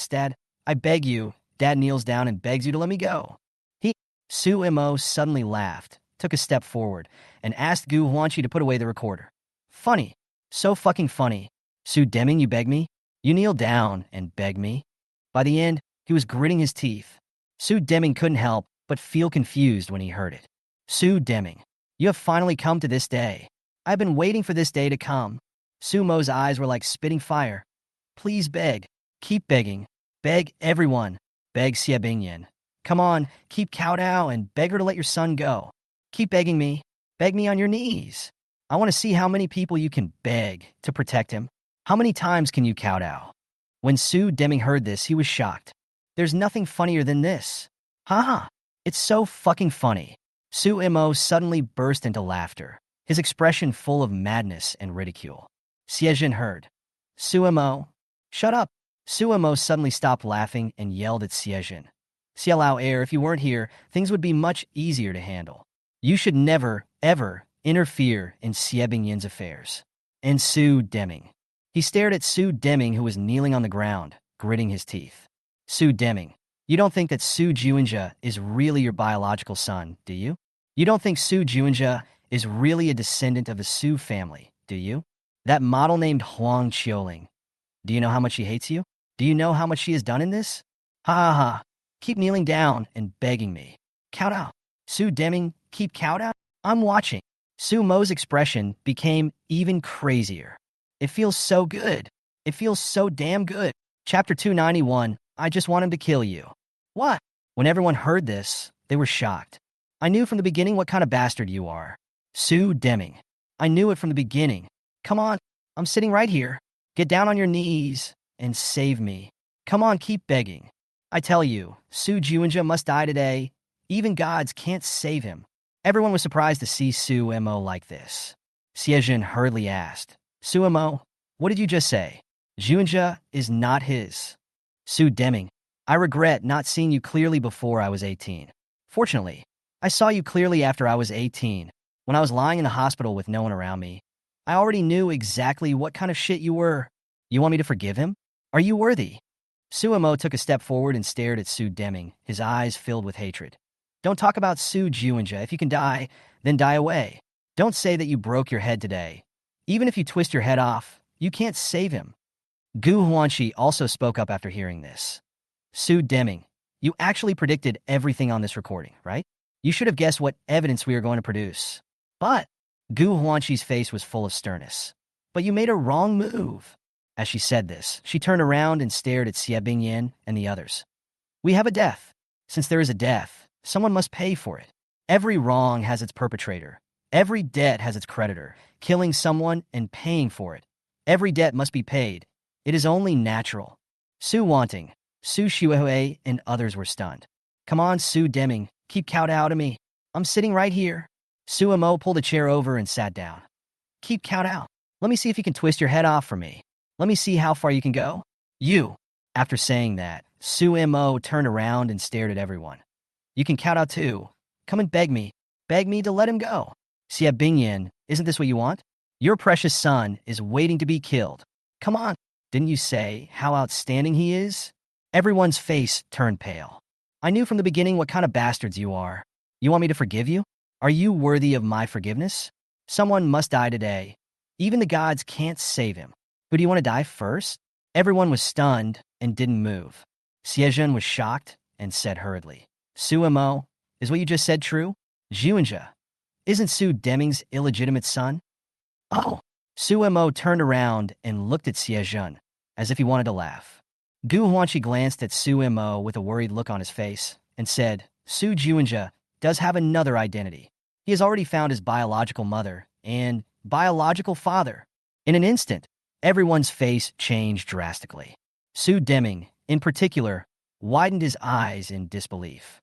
Dad. I beg you. Dad kneels down and begs you to let me go. Su Mo suddenly laughed, took a step forward, and asked Gu Huanqi to put away the recorder. Funny. So fucking funny. Su Deming, you beg me? You kneel down and beg me? By the end, he was gritting his teeth. Su Deming couldn't help but feel confused when he heard it. Su Deming, you have finally come to this day. I've been waiting for this day to come. Su Mo's eyes were like spitting fire. Please beg. Keep begging. Beg everyone. Beg Xie Bingyin. Come on, keep kowtow and beg her to let your son go. Keep begging me. Beg me on your knees. I want to see how many people you can beg to protect him. How many times can you kowtow? When Su Deming heard this, he was shocked. There's nothing funnier than this. Haha, it's so fucking funny. Su Mo suddenly burst into laughter, his expression full of madness and ridicule. Xie Jin heard. Su Mo, shut up. Su Mo suddenly stopped laughing and yelled at Xie Jin. Xie Lao Air, if you weren't here, things would be much easier to handle. You should never, ever interfere in Xie Bingyin's affairs. And Su Deming. He stared at Su Deming, who was kneeling on the ground, gritting his teeth. Su Deming, you don't think that Su Juinja is really your biological son, do you? You don't think Su Juinja is really a descendant of the Su family, do you? That model named Huang Qiuling. Do you know how much she hates you? Do you know how much she has done in this? Ha ha ha. Keep kneeling down and begging me. Kowtow. Su Deming, keep kowtow? I'm watching. Su Mo's expression became even crazier. It feels so good. It feels so damn good. Chapter 291, I just want him to kill you. What? When everyone heard this, they were shocked. I knew from the beginning what kind of bastard you are. Su Deming. I knew it from the beginning. Come on, I'm sitting right here. Get down on your knees and save me. Come on, keep begging. I tell you, Su Juinja must die today. Even gods can't save him. Everyone was surprised to see Su Mo like this. Xie Jin hurriedly asked, Su Mo, what did you just say? Junja is not his. Su Deming, I regret not seeing you clearly before I was 18. Fortunately, I saw you clearly after I was 18, when I was lying in the hospital with no one around me. I already knew exactly what kind of shit you were. You want me to forgive him? Are you worthy? Suemo took a step forward and stared at Su Deming, his eyes filled with hatred. Don't talk about Su Juinja. If you can die, then die away. Don't say that you broke your head today. Even if you twist your head off, you can't save him. Gu Huanqi also spoke up after hearing this. Su Deming, you actually predicted everything on this recording, right? You should have guessed what evidence we are going to produce. But Gu Huanqi's face was full of sternness. But you made a wrong move. As she said this, she turned around and stared at Xie Bingyan and the others. We have a death. Since there is a death, someone must pay for it. Every wrong has its perpetrator. Every debt has its creditor. Killing someone and paying for it. Every debt must be paid. It is only natural. Su Wanting, Su Shuehui, and others were stunned. Come on, Su Deming, keep kowtow out of me. I'm sitting right here. Su Mo pulled a chair over and sat down. Keep kowtow. Let me see if you can twist your head off for me. Let me see how far you can go. You. After saying that, Su Mo turned around and stared at everyone. You can kowtow too. Come and beg me. Beg me to let him go. Xie Bingyan, isn't this what you want? Your precious son is waiting to be killed. Come on. Didn't you say how outstanding he is? Everyone's face turned pale. I knew from the beginning what kind of bastards you are. You want me to forgive you? Are you worthy of my forgiveness? Someone must die today. Even the gods can't save him. Who do you want to die first? Everyone was stunned and didn't move. Xiejun was shocked and said hurriedly, Suemo, is what you just said true? Juinja, isn't Su Deming's illegitimate son? Oh. Suemo turned around and looked at Xiejun, as if he wanted to laugh. Gu Huanqi glanced at Suemo with a worried look on his face and said, Su Juinja does have another identity. He has already found his biological mother and biological father. In an instant, everyone's face changed drastically. Su Deming, in particular, widened his eyes in disbelief.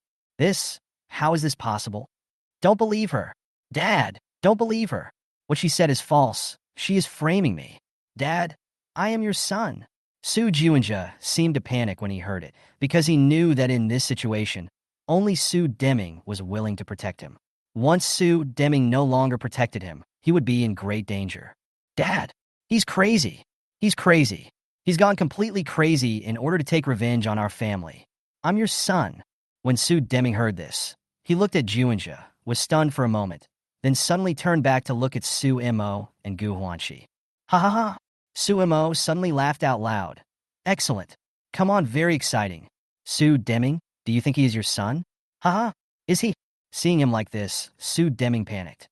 How is this possible? Don't believe her. Dad, don't believe her. What she said is false. She is framing me. Dad, I am your son. Su Juinja seemed to panic when he heard it, because he knew that in this situation, only Su Deming was willing to protect him. Once Su Deming no longer protected him, he would be in great danger. Dad, he's crazy. He's crazy. He's gone completely crazy in order to take revenge on our family. I'm your son. When Su Deming heard this, he looked at Juinja, was stunned for a moment, then suddenly turned back to look at Su Mo and Gu Huanqi. Ha ha ha! Su Mo suddenly laughed out loud. Excellent. Come on, very exciting. Su Deming, do you think he is your son? Ha ha! Is he? Seeing him like this, Su Deming panicked.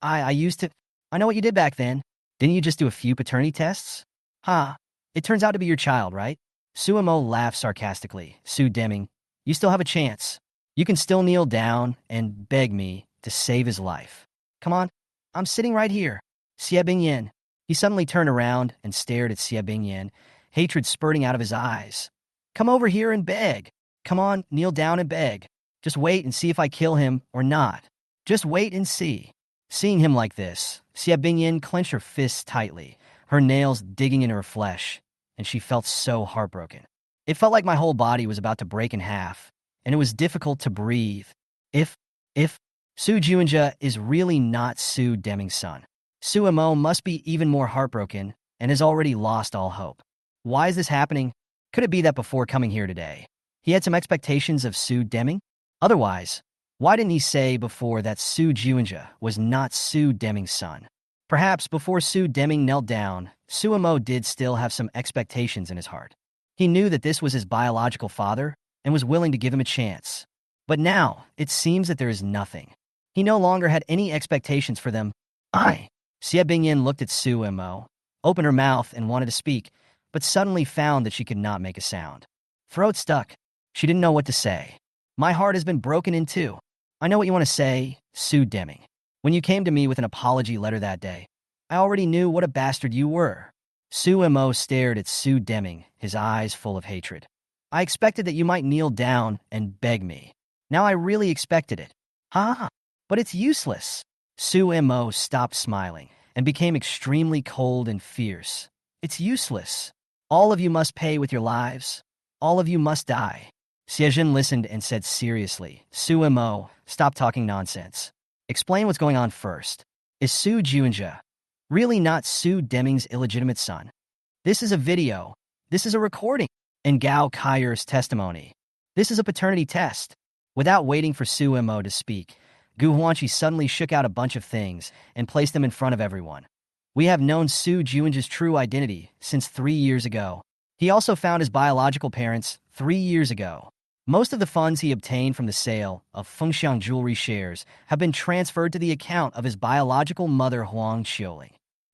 I know what you did back then. Didn't you just do a few paternity tests? Ha! It turns out to be your child, right? Su Mo laughed sarcastically. Su Deming, you still have a chance. You can still kneel down and beg me to save his life. Come on, I'm sitting right here. Xie Bingyan. He suddenly turned around and stared at Xie Bingyan, hatred spurting out of his eyes. Come over here and beg. Come on, kneel down and beg. Just wait and see if I kill him or not. Just wait and see. Seeing him like this, Xie Bingyan clenched her fists tightly, her nails digging into her flesh, and she felt so heartbroken. It felt like my whole body was about to break in half, and it was difficult to breathe. If Su Juinja is really not Su Deming's son, Su Mo must be even more heartbroken and has already lost all hope. Why is this happening? Could it be that before coming here today, he had some expectations of Su Deming? Otherwise, why didn't he say before that Su Juinja was not Su Deming's son? Perhaps before Su Deming knelt down, Su Mo did still have some expectations in his heart. He knew that this was his biological father and was willing to give him a chance. But now, it seems that there is nothing. He no longer had any expectations for them. Xie Bingyan looked at Su Mo, opened her mouth and wanted to speak, but suddenly found that she could not make a sound. Throat stuck. She didn't know what to say. My heart has been broken in two. I know what you want to say, Su Deming. When you came to me with an apology letter that day, I already knew what a bastard you were. Su Mo stared at Su Deming, his eyes full of hatred. I expected that you might kneel down and beg me. Now I really expected it. Ha! But it's useless. Su Mo stopped smiling and became extremely cold and fierce. It's useless. All of you must pay with your lives. All of you must die. Siejin listened and said seriously, Su Mo, stop talking nonsense. Explain what's going on first. Is Su Junja really not Su Deming's illegitimate son? This is a video. This is a recording. And Gao Kaier's testimony. This is a paternity test. Without waiting for Su Mo to speak, Gu Huanqi suddenly shook out a bunch of things and placed them in front of everyone. We have known Su Junja's true identity since 3 years ago. He also found his biological parents 3 years ago. Most of the funds he obtained from the sale of Fengxiang jewelry shares have been transferred to the account of his biological mother Huang Xiuling.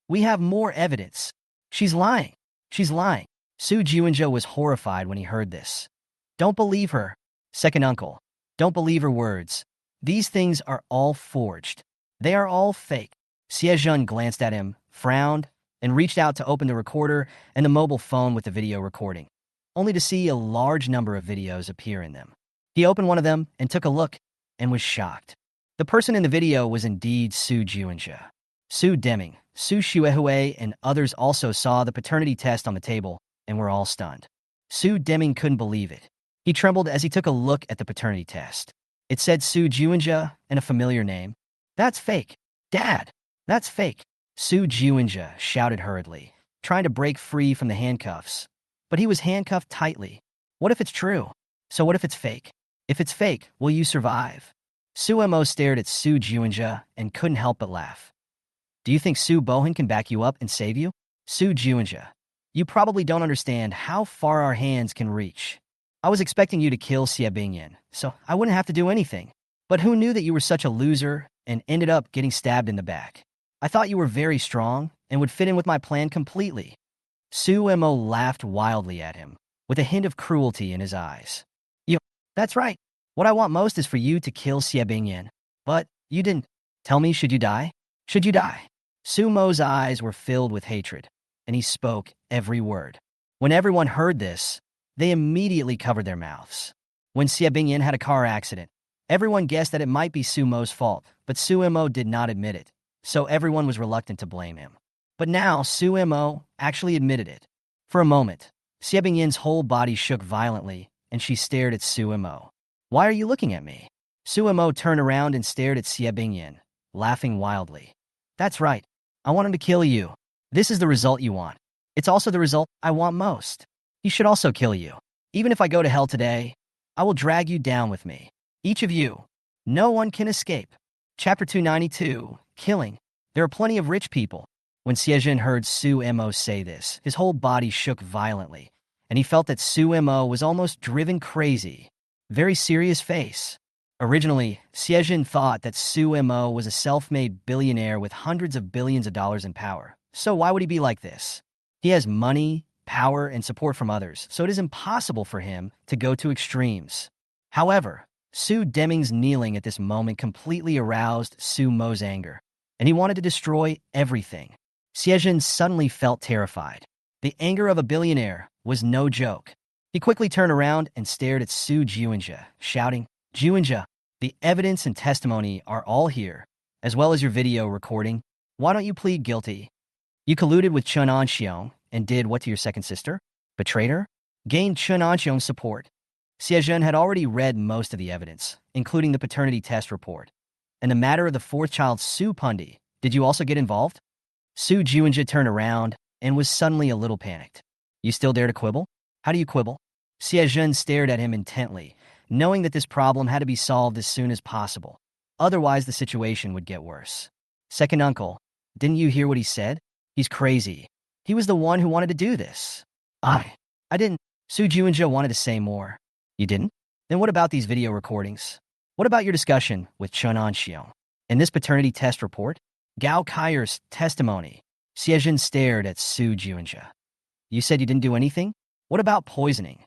We have more evidence. She's lying. She's lying. Su Junja was horrified when he heard this. Don't believe her. Second uncle. Don't believe her words. These things are all forged. They are all fake. Siejun glanced at him, frowned, and reached out to open the recorder and the mobile phone with the video recording, only to see a large number of videos appear in them. He opened one of them and took a look and was shocked. The person in the video was indeed Su Junja. Su Deming, Su Xuehue, and others also saw the paternity test on the table and were all stunned. Su Deming couldn't believe it. He trembled as he took a look at the paternity test. It said Su Junja and a familiar name. That's fake. Dad, that's fake. Su Junja shouted hurriedly, trying to break free from the handcuffs. But he was handcuffed tightly. What if it's true? So what if it's fake? If it's fake, will you survive? Su Mo stared at Su Junja and couldn't help but laugh. Do you think Su Bohan can back you up and save you? Su Junja, you probably don't understand how far our hands can reach. I was expecting you to kill Xie Bingyan, so I wouldn't have to do anything. But who knew that you were such a loser and ended up getting stabbed in the back? I thought you were very strong and would fit in with my plan completely. Su Mo laughed wildly at him, with a hint of cruelty in his eyes. That's right. What I want most is for you to kill Xie Bingyan. But you didn't. Tell me, should you die? Should you die? Su Mo's eyes were filled with hatred, and he spoke every word. When everyone heard this, they immediately covered their mouths. When Xie Bingyan had a car accident, everyone guessed that it might be Su Mo's fault, but Su Mo did not admit it, so everyone was reluctant to blame him. But now Su Mo actually admitted it. For a moment, Xie Bingyan's whole body shook violently, and she stared at Su Mo. Why are you looking at me? Su Mo turned around and stared at Xie Bingyan, laughing wildly. That's right. I want him to kill you. This is the result you want. It's also the result I want most. He should also kill you. Even if I go to hell today, I will drag you down with me. Each of you. No one can escape. Chapter 292, Killing. There are plenty of rich people. When Siejin heard Su Mo say this, his whole body shook violently, and he felt that Su Mo was almost driven crazy. Very serious face. Originally, Siejin thought that Su Mo was a self-made billionaire with hundreds of billions of dollars in power. So why would he be like this? He has money, power, and support from others, so it is impossible for him to go to extremes. However, Su Deming's kneeling at this moment completely aroused Su Mo's anger, and he wanted to destroy everything. Siejin suddenly felt terrified. The anger of a billionaire was no joke. He quickly turned around and stared at Su Junja, shouting, Junja, the evidence and testimony are all here, as well as your video recording. Why don't you plead guilty? You colluded with Chen Anxiong and did what to your second sister? Betrayed her? Gained Chen Anxiong's support. Siejun had already read most of the evidence, including the paternity test report. In the matter of the fourth child, Su Pundi, did you also get involved? Su Junja turned around and was suddenly a little panicked. You still dare to quibble? How do you quibble? Siejun stared at him intently, knowing that this problem had to be solved as soon as possible. Otherwise, the situation would get worse. Second uncle, didn't you hear what he said? He's crazy. He was the one who wanted to do this. I didn't. Su Junja wanted to say more. You didn't? Then what about these video recordings? What about your discussion with Chen Anxiong? In this paternity test report? Gao Kaier's testimony. Siejun stared at Su Junja. You said you didn't do anything? What about poisoning?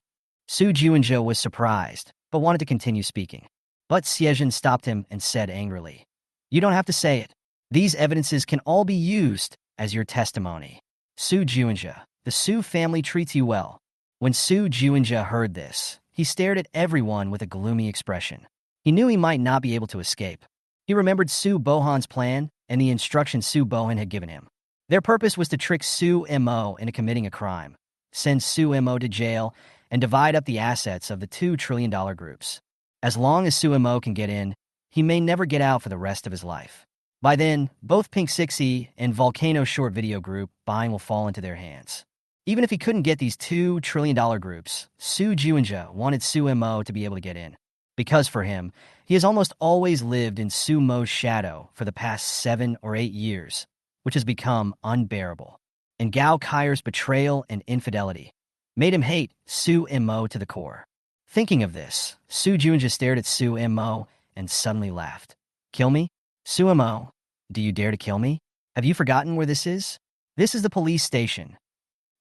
Su Junja was surprised, but wanted to continue speaking. But Siejun stopped him and said angrily, You don't have to say it. These evidences can all be used as your testimony. Su Junja, the Su family treats you well. When Su Junja heard this, he stared at everyone with a gloomy expression. He knew he might not be able to escape. He remembered Su Bohan's plan and the instructions Su Bohan had given him. Their purpose was to trick Su Mo into committing a crime. send Su Mo to jail, and divide up the assets of the $2 trillion groups. As long as Su Mo can get in, he may never get out for the rest of his life. By then, both Pink 6E and Volcano Short Video Group buying will fall into their hands. Even if he couldn't get these $2 trillion groups, Su Juinja wanted Su Mo to be able to get in. Because for him, he has almost always lived in Su Mo's shadow for the past 7 or 8 years, which has become unbearable. And Gao Kair's betrayal and infidelity made him hate Su Mo to the core. Thinking of this, Su Juinja stared at Su Mo and suddenly laughed. Kill me? Su Mo, do you dare to kill me? Have you forgotten where this is? This is the police station.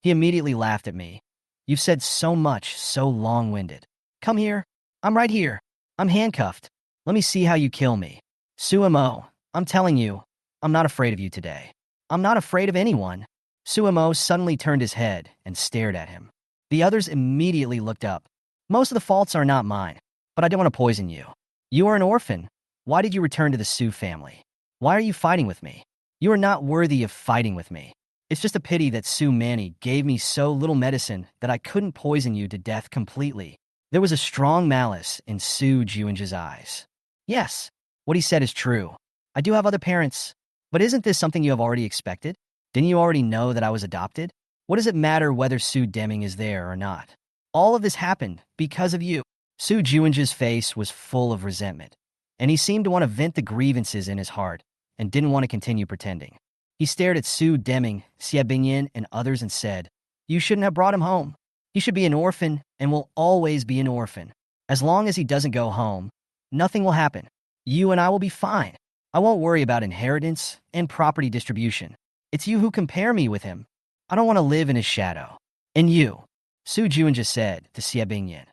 He immediately laughed at me. You've said so much, so long-winded. Come here. I'm right here. I'm handcuffed. Let me see how you kill me. Su Mo, I'm telling you, I'm not afraid of you today. I'm not afraid of anyone. Su Mo suddenly turned his head and stared at him. The others immediately looked up. Most of the faults are not mine, but I don't want to poison you. You are an orphan. Why did you return to the Su family? Why are you fighting with me? You are not worthy of fighting with me. It's just a pity that Su Manny gave me so little medicine that I couldn't poison you to death completely. There was a strong malice in Su Juinja's eyes. Yes, what he said is true. I do have other parents, but isn't this something you have already expected? Didn't you already know that I was adopted? What does it matter whether Su Deming is there or not? All of this happened because of you. Su Juinja's face was full of resentment, and he seemed to want to vent the grievances in his heart and didn't want to continue pretending. He stared at Su Deming, Xie Bingyan, and others and said, You shouldn't have brought him home. He should be an orphan and will always be an orphan. As long as he doesn't go home, nothing will happen. You and I will be fine. I won't worry about inheritance and property distribution. It's you who compare me with him. I don't want to live in his shadow. And you, Su Juinja said to Xie Bingyan,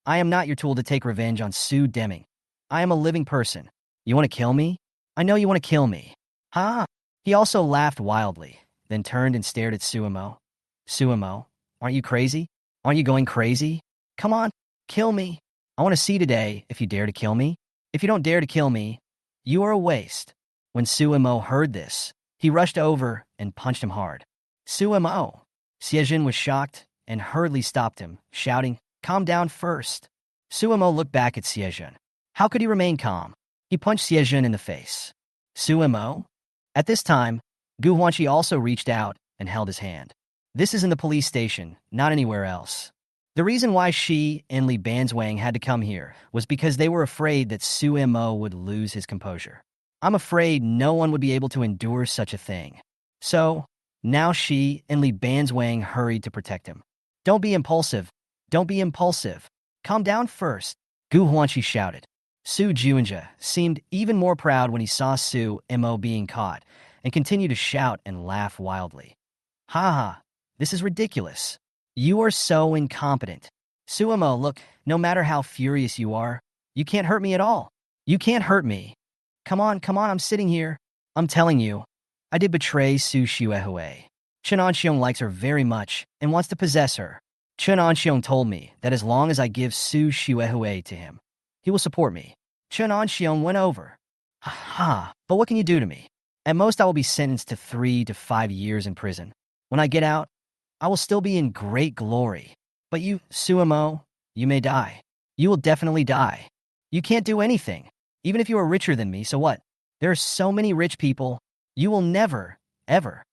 I am not your tool to take revenge on Su Deming. I am a living person. You want to kill me? I know you want to kill me. Ha! He also laughed wildly, then turned and stared at Su Mo. Su Mo, aren't you crazy? Aren't you going crazy? Come on, kill me. I want to see today if you dare to kill me. If you don't dare to kill me, you are a waste. When Su Mo heard this, he rushed over and punched him hard. Su Mo. Xiejin was shocked and hurriedly stopped him, shouting, Calm down first. Su Mo looked back at Xiejin. How could he remain calm? He punched Xiejin in the face. Su Mo? At this time, Gu Huanqi also reached out and held his hand. This is in the police station, not anywhere else. The reason why Shi and Li Banzwang had to come here was because they were afraid that Su Mo would lose his composure. I'm afraid no one would be able to endure such a thing. So, now Shi and Li Banzwang hurried to protect him. Don't be impulsive. Don't be impulsive. Calm down first, Gu Huanqi shouted. Su Juinja seemed even more proud when he saw Su Mo being caught and continued to shout and laugh wildly. Ha ha, this is ridiculous. You are so incompetent. Su Mo, look, no matter how furious you are, you can't hurt me at all. You can't hurt me. Come on, I'm sitting here. I'm telling you, I did betray Su Xuehui. Chen Anxiong likes her very much and wants to possess her. Chen Anxiong told me that as long as I give Su Xuehui to him, he will support me. Chen Anxiong went over. Ha ha, but what can you do to me? At most I will be sentenced to 3 to 5 years in prison. When I get out, I will still be in great glory. But you, Su Mo, you may die. You will definitely die. You can't do anything. Even if you are richer than me, so what? There are so many rich people. You will never, ever.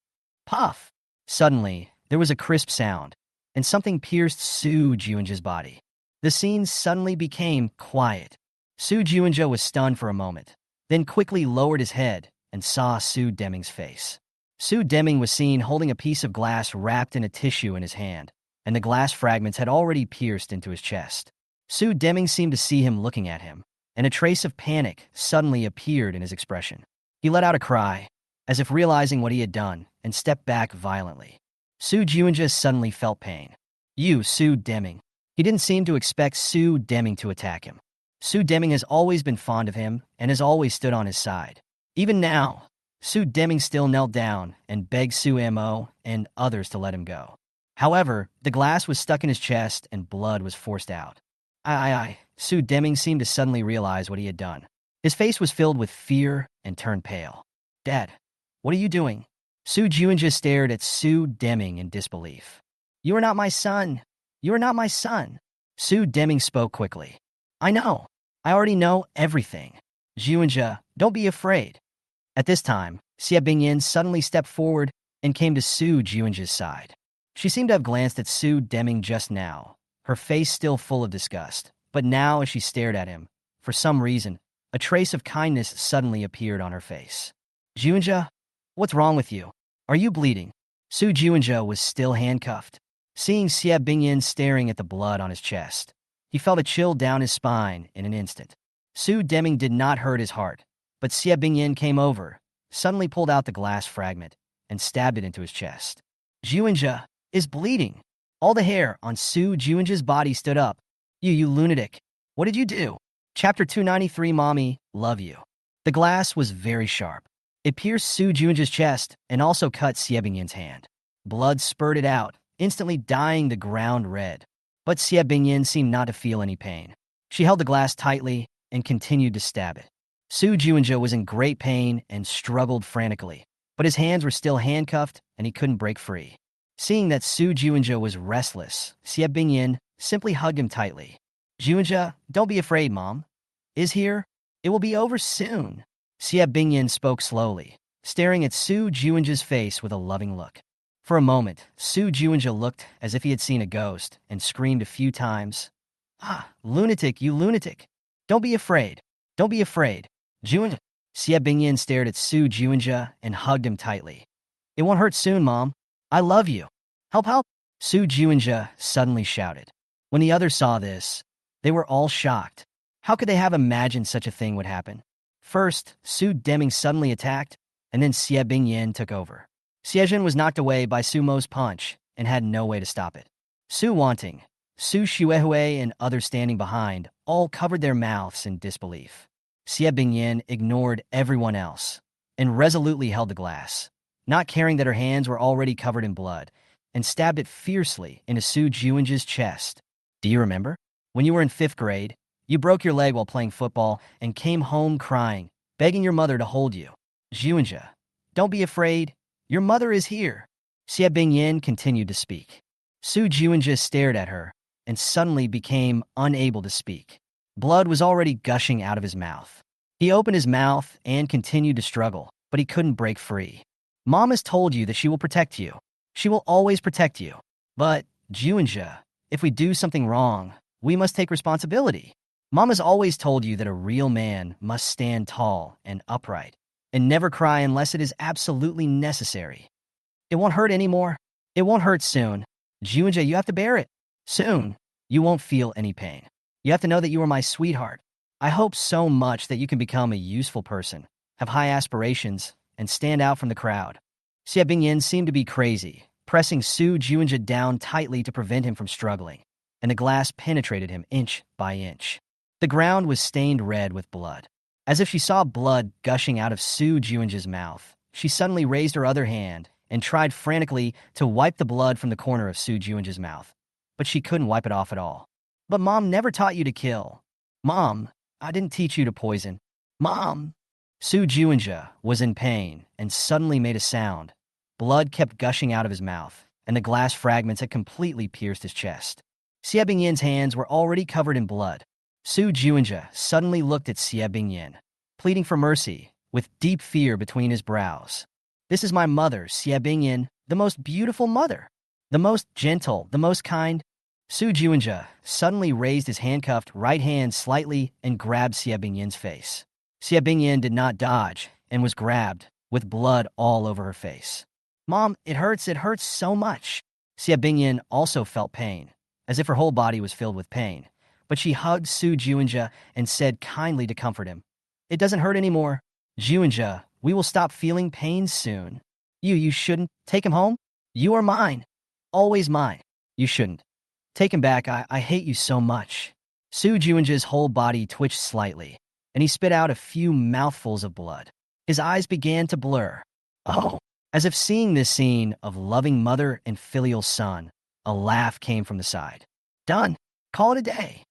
Puff! Suddenly, there was a crisp sound, and something pierced Su Juinja's body. The scene suddenly became quiet. Su Juinja was stunned for a moment, then quickly lowered his head and saw Su Deming's face. Su Deming was seen holding a piece of glass wrapped in a tissue in his hand, and the glass fragments had already pierced into his chest. Su Deming seemed to see him looking at him, and a trace of panic suddenly appeared in his expression. He let out a cry, as if realizing what he had done, and stepped back violently. Su Juinja suddenly felt pain. You, Su Deming. He didn't seem to expect Su Deming to attack him. Su Deming has always been fond of him and has always stood on his side. Even now, Su Deming still knelt down and begged Su Mo and others to let him go. However, the glass was stuck in his chest and blood was forced out. Su Deming seemed to suddenly realize what he had done. His face was filled with fear and turned pale. Dad, what are you doing? Su Juinja stared at Su Deming in disbelief. You are not my son. You are not my son. Su Deming spoke quickly. I know. I already know everything. Jiunja, don't be afraid. At this time, Xie Bingyin suddenly stepped forward and came to Su Jiunja's side. She seemed to have glanced at Su Deming just now, her face still full of disgust. But now, as she stared at him, for some reason, a trace of kindness suddenly appeared on her face. Jiunja, what's wrong with you? Are you bleeding? Su Jiunja was still handcuffed. Seeing Xie Bingyin staring at the blood on his chest, he felt a chill down his spine in an instant. Su Deming did not hurt his heart, but Xie Bingyin came over, suddenly pulled out the glass fragment, and stabbed it into his chest. Jiunja is bleeding. All the hair on Su Jiunja's body stood up. You lunatic. What did you do? Chapter 293 Mommy, love you. The glass was very sharp. It pierced Su Jiunja's chest and also cut Xie Bingyin's hand. Blood spurted out, instantly dyeing the ground red. But Xie Bingyin seemed not to feel any pain. She held the glass tightly and continued to stab it. Su Jiunja was in great pain and struggled frantically, but his hands were still handcuffed and he couldn't break free. Seeing that Su Jiunja was restless, Xie Bingyin simply hugged him tightly. Jiunja, don't be afraid, Mom. Is here? It will be over soon. Xie Bingyin spoke slowly, staring at Su Jiunja's face with a loving look. For a moment, Su Jiunja looked as if he had seen a ghost and screamed a few times. Ah, lunatic, you lunatic. Don't be afraid. Don't be afraid. Jiunja. Xie Bingyin stared at Su Jiunja and hugged him tightly. It won't hurt soon, Mom. I love you. Help, help. Su Jiunja suddenly shouted. When the others saw this, they were all shocked. How could they have imagined such a thing would happen? First, Su Deming suddenly attacked, and then Xie Bingyin took over. Xiejin was knocked away by Su Mo's punch and had no way to stop it. Su Wanting, Su Xuehui, and others standing behind all covered their mouths in disbelief. Xie Bingyin ignored everyone else and resolutely held the glass, not caring that her hands were already covered in blood, and stabbed it fiercely into Su Jiunja's chest. Do you remember? When you were in 5th grade, you broke your leg while playing football and came home crying, begging your mother to hold you. Jiunja, don't be afraid. Your mother is here. Xie Bingyin continued to speak. Su Jiunja stared at her and suddenly became unable to speak. Blood was already gushing out of his mouth. He opened his mouth and continued to struggle, but he couldn't break free. Mom has told you that she will protect you. She will always protect you. But, Jiunja, if we do something wrong, we must take responsibility. Mom has always told you that a real man must stand tall and upright, and never cry unless it is absolutely necessary. It won't hurt anymore. It won't hurt soon. Jiunja, you have to bear it. Soon, you won't feel any pain. You have to know that you are my sweetheart. I hope so much that you can become a useful person, have high aspirations, and stand out from the crowd. Xie Bingyin seemed to be crazy, pressing Su Jiunja down tightly to prevent him from struggling, and the glass penetrated him inch by inch. The ground was stained red with blood. As if she saw blood gushing out of Su Jiunja's mouth, she suddenly raised her other hand and tried frantically to wipe the blood from the corner of Su Jiunja's mouth. But she couldn't wipe it off at all. But Mom never taught you to kill. Mom, I didn't teach you to poison. Mom! Su Jiunja was in pain and suddenly made a sound. Blood kept gushing out of his mouth, and the glass fragments had completely pierced his chest. Xie Bingyin's hands were already covered in blood. Su Jiunja suddenly looked at Xie Bingyin, pleading for mercy, with deep fear between his brows. This is my mother, Xie Bingyin, the most beautiful mother, the most gentle, the most kind. Su Jiunja suddenly raised his handcuffed right hand slightly and grabbed Xie Bingyin's face. Xie Bingyin did not dodge and was grabbed, with blood all over her face. Mom, it hurts so much. Xie Bingyin also felt pain, as if her whole body was filled with pain. But she hugged Su Jiunja and said kindly to comfort him, It doesn't hurt anymore. Jiunja, we will stop feeling pain soon. You shouldn't. Take him home? You are mine. Always mine. You shouldn't. Take him back. I hate you so much. Su Jiunja's whole body twitched slightly, and he spit out a few mouthfuls of blood. His eyes began to blur. Oh! As if seeing this scene of loving mother and filial son, a laugh came from the side. Done. Call it a day.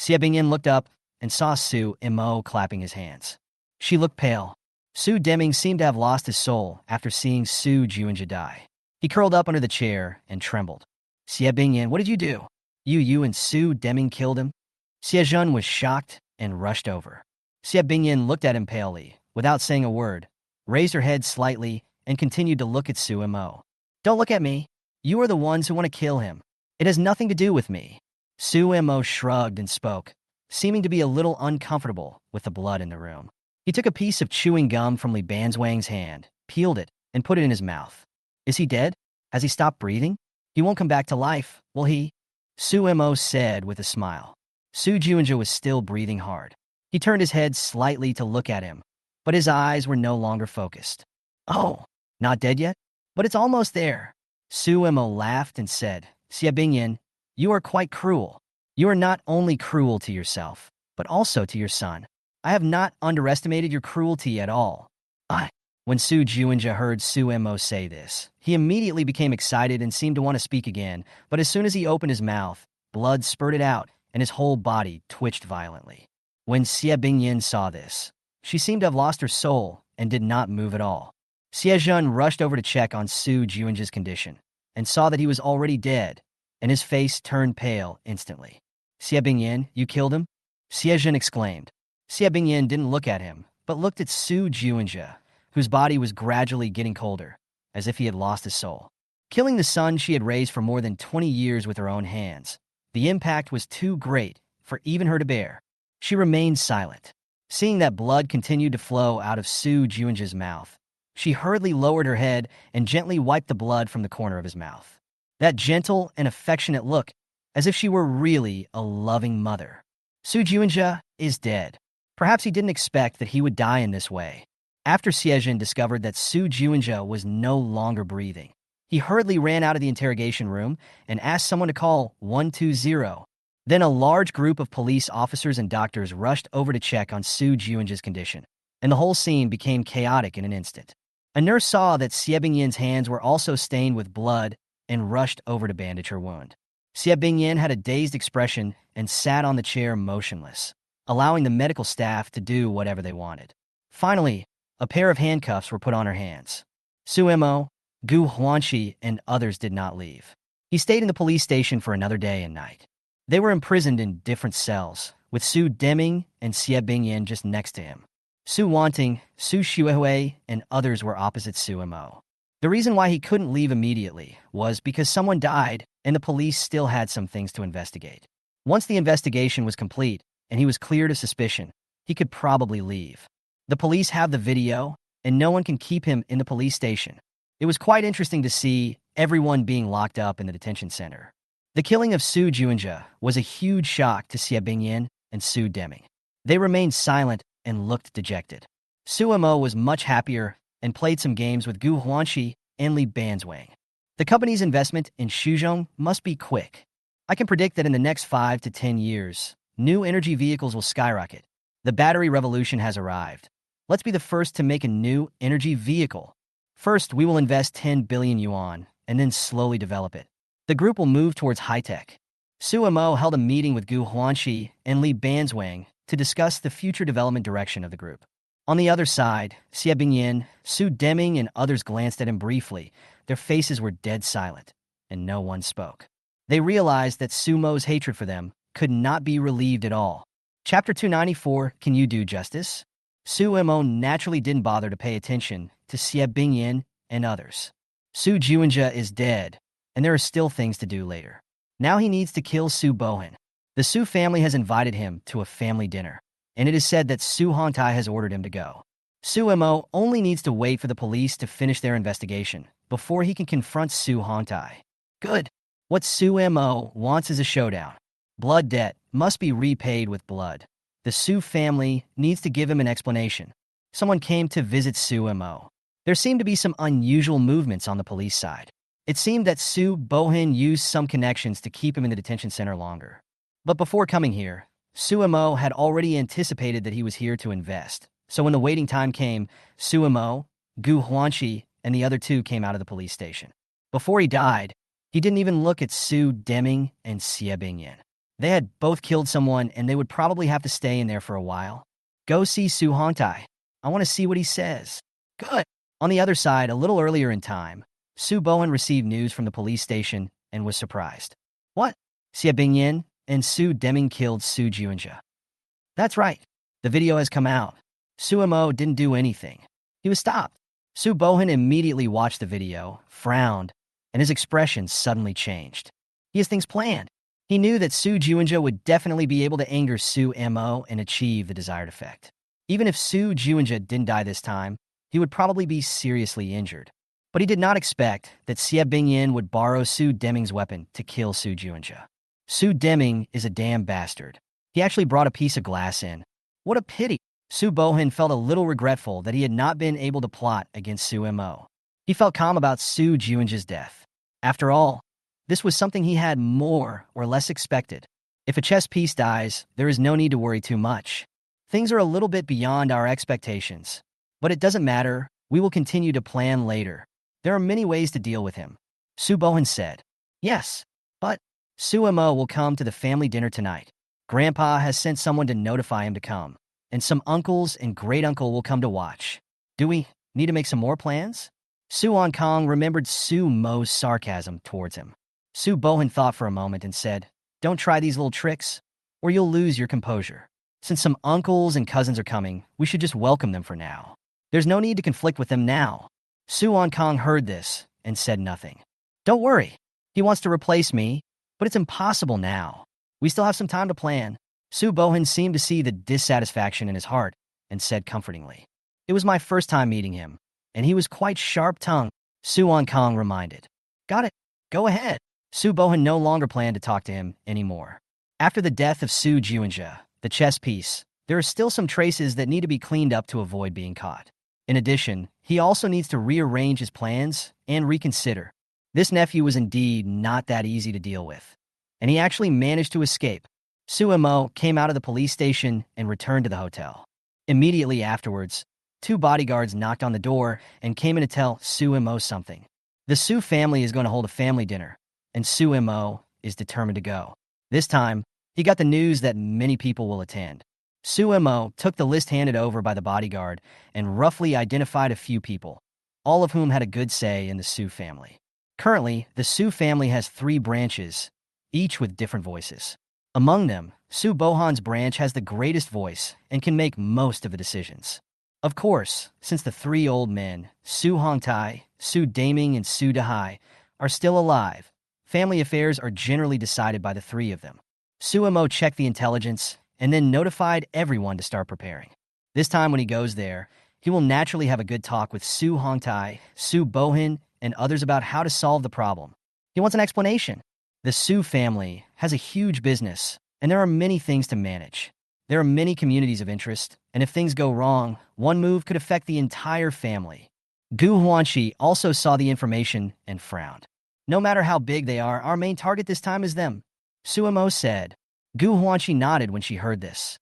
Xie Bingyin looked up and saw Su Mo clapping his hands. She looked pale. Su Deming seemed to have lost his soul after seeing Su Jiunja die. He curled up under the chair and trembled. Xie Bingyan, what did you do? You and Su Deming killed him? Xie Zhen was shocked and rushed over. Xie Bingyan looked at him palely, without saying a word, raised her head slightly, and continued to look at Su Mo. Don't look at me. You are the ones who want to kill him. It has nothing to do with me. Su Mo shrugged and spoke, seeming to be a little uncomfortable with the blood in the room. He took a piece of chewing gum from Li Banzwang's hand, peeled it, and put it in his mouth. Is he dead? Has he stopped breathing? He won't come back to life, will he? Su Mo said with a smile. Su Juinja was still breathing hard. He turned his head slightly to look at him, but his eyes were no longer focused. Oh, not dead yet? But it's almost there. Su Mo laughed and said, Xie Bingyan, you are quite cruel. You are not only cruel to yourself, but also to your son. I have not underestimated your cruelty at all. When Su Juinja heard Su Mo say this, he immediately became excited and seemed to want to speak again, but as soon as he opened his mouth, blood spurted out and his whole body twitched violently. When Xie Bingyan saw this, she seemed to have lost her soul and did not move at all. Xie Zhen rushed over to check on Su Juinja's condition and saw that he was already dead, and his face turned pale instantly. Xie Bingyan, you killed him? Xie Zhen exclaimed. Xie Bingyan didn't look at him, but looked at Su Juinja, whose body was gradually getting colder, as if he had lost his soul. Killing the son she had raised for more than 20 years with her own hands, the impact was too great for even her to bear. She remained silent. Seeing that blood continued to flow out of Su Juinja's mouth, she hurriedly lowered her head and gently wiped the blood from the corner of his mouth. That gentle and affectionate look, as if she were really a loving mother. Su Juinja is dead. Perhaps he didn't expect that he would die in this way. After Xie Zhen discovered that Su Juinja was no longer breathing, he hurriedly ran out of the interrogation room and asked someone to call 120. Then a large group of police officers and doctors rushed over to check on Su Juinja's condition, and the whole scene became chaotic in an instant. A nurse saw that Xie Bingyan's hands were also stained with blood and rushed over to bandage her wound. Xie Bingyan had a dazed expression and sat on the chair motionless, allowing the medical staff to do whatever they wanted. Finally, a pair of handcuffs were put on her hands. Su Mo, Gu Huanqi, and others did not leave. He stayed in the police station for another day and night. They were imprisoned in different cells, with Su Deming and Xie Bingyan just next to him. Su Wanting, Su Xuehui, and others were opposite Su Mo. The reason why he couldn't leave immediately was because someone died and the police still had some things to investigate. Once the investigation was complete and he was cleared of suspicion, he could probably leave. The police have the video, and no one can keep him in the police station. It was quite interesting to see everyone being locked up in the detention center. The killing of Su Juinja was a huge shock to Xie Bingyan and Su Deming. They remained silent and looked dejected. Su Mo was much happier and played some games with Gu Huanqi and Li Banzwang. The company's investment in Shuzhong must be quick. I can predict that in the next 5 to 10 years, new energy vehicles will skyrocket. The battery revolution has arrived. Let's be the first to make a new energy vehicle. First, we will invest 10 billion yuan and then slowly develop it. The group will move towards high-tech. Su Mo held a meeting with Gu Huanqi and Li Banzwang to discuss the future development direction of the group. On the other side, Xie Bingyan, Su Deming, and others glanced at him briefly. Their faces were dead silent, and no one spoke. They realized that Su Mo's hatred for them could not be relieved at all. Chapter 294, Can You Do Justice? Su Mo naturally didn't bother to pay attention to Xie Bingyan and others. Su Juinja is dead, and there are still things to do later. Now he needs to kill Su Bohan. The Su family has invited him to a family dinner, and it is said that Su Hongtai has ordered him to go. Su Mo only needs to wait for the police to finish their investigation before he can confront Su Hongtai. Good. What Su Mo wants is a showdown. Blood debt must be repaid with blood. The Su family needs to give him an explanation. Someone came to visit Su Mo. There seemed to be some unusual movements on the police side. It seemed that Su Bohan used some connections to keep him in the detention center longer. But before coming here, Su Mo had already anticipated that he was here to invest. So when the waiting time came, Su Mo, Gu Huanqi, and the other two came out of the police station. Before he died, he didn't even look at Su Deming and Xie Bingyan. They had both killed someone, and they would probably have to stay in there for a while. Go see Su Hongtai. I want to see what he says. Good. On the other side, a little earlier in time, Su Bohan received news from the police station and was surprised. What? Xie Bingyan and Su Deming killed Su Juanja. That's right. The video has come out. Su Mo didn't do anything. He was stopped. Su Bohan immediately watched the video, frowned, and his expression suddenly changed. He has things planned. He knew that Su Juanja would definitely be able to anger Su Mo and achieve the desired effect. Even if Su Juanja didn't die this time, he would probably be seriously injured. But he did not expect that Xie Bingyan would borrow Su Deming's weapon to kill Su Juanja. Su Deming is a damn bastard. He actually brought a piece of glass in. What a pity. Su Bohan felt a little regretful that he had not been able to plot against Su Mo. He felt calm about Su Juanja's death. After all, this was something he had more or less expected. If a chess piece dies, there is no need to worry too much. Things are a little bit beyond our expectations. But it doesn't matter, we will continue to plan later. There are many ways to deal with him. Su Bohan said. Yes, but Su Mo will come to the family dinner tonight. Grandpa has sent someone to notify him to come, and some uncles and great-uncle will come to watch. Do we need to make some more plans? Su Kong remembered Su Mo's sarcasm towards him. Su Bohan thought for a moment and said, Don't try these little tricks, or you'll lose your composure. Since some uncles and cousins are coming, we should just welcome them for now. There's no need to conflict with them now. Su Kong heard this and said nothing. Don't worry. He wants to replace me, but it's impossible now. We still have some time to plan. Su Bohan seemed to see the dissatisfaction in his heart and said comfortingly. It was my first time meeting him, and he was quite sharp-tongued, Su Kong reminded. Got it. Go ahead. Su Bohan no longer planned to talk to him anymore. After the death of Su Juanja, the chess piece, there are still some traces that need to be cleaned up to avoid being caught. In addition, he also needs to rearrange his plans and reconsider. This nephew was indeed not that easy to deal with, and he actually managed to escape. Su Mo came out of the police station and returned to the hotel. Immediately afterwards, 2 bodyguards knocked on the door and came in to tell Su Mo something. The Su family is going to hold a family dinner, and Su Mo is determined to go. This time, he got the news that many people will attend. Su Mo took the list handed over by the bodyguard and roughly identified a few people, all of whom had a good say in the Su family. Currently, the Su family has 3 branches, each with different voices. Among them, Su Bohan's branch has the greatest voice and can make most of the decisions. Of course, since the 3 old men, Su Hongtai, Su Daming, and Su Dahai, are still alive, family affairs are generally decided by the 3 of them. Su Mo checked the intelligence and then notified everyone to start preparing. This time when he goes there, he will naturally have a good talk with Su Hongtai, Su Bohan, and others about how to solve the problem. He wants an explanation. The Su family has a huge business, and there are many things to manage. There are many communities of interest, and if things go wrong, one move could affect the entire family. Gu Huanxi also saw the information and frowned. No matter how big they are, our main target this time is them, Su Mo said. Gu Huanxi nodded when she heard this.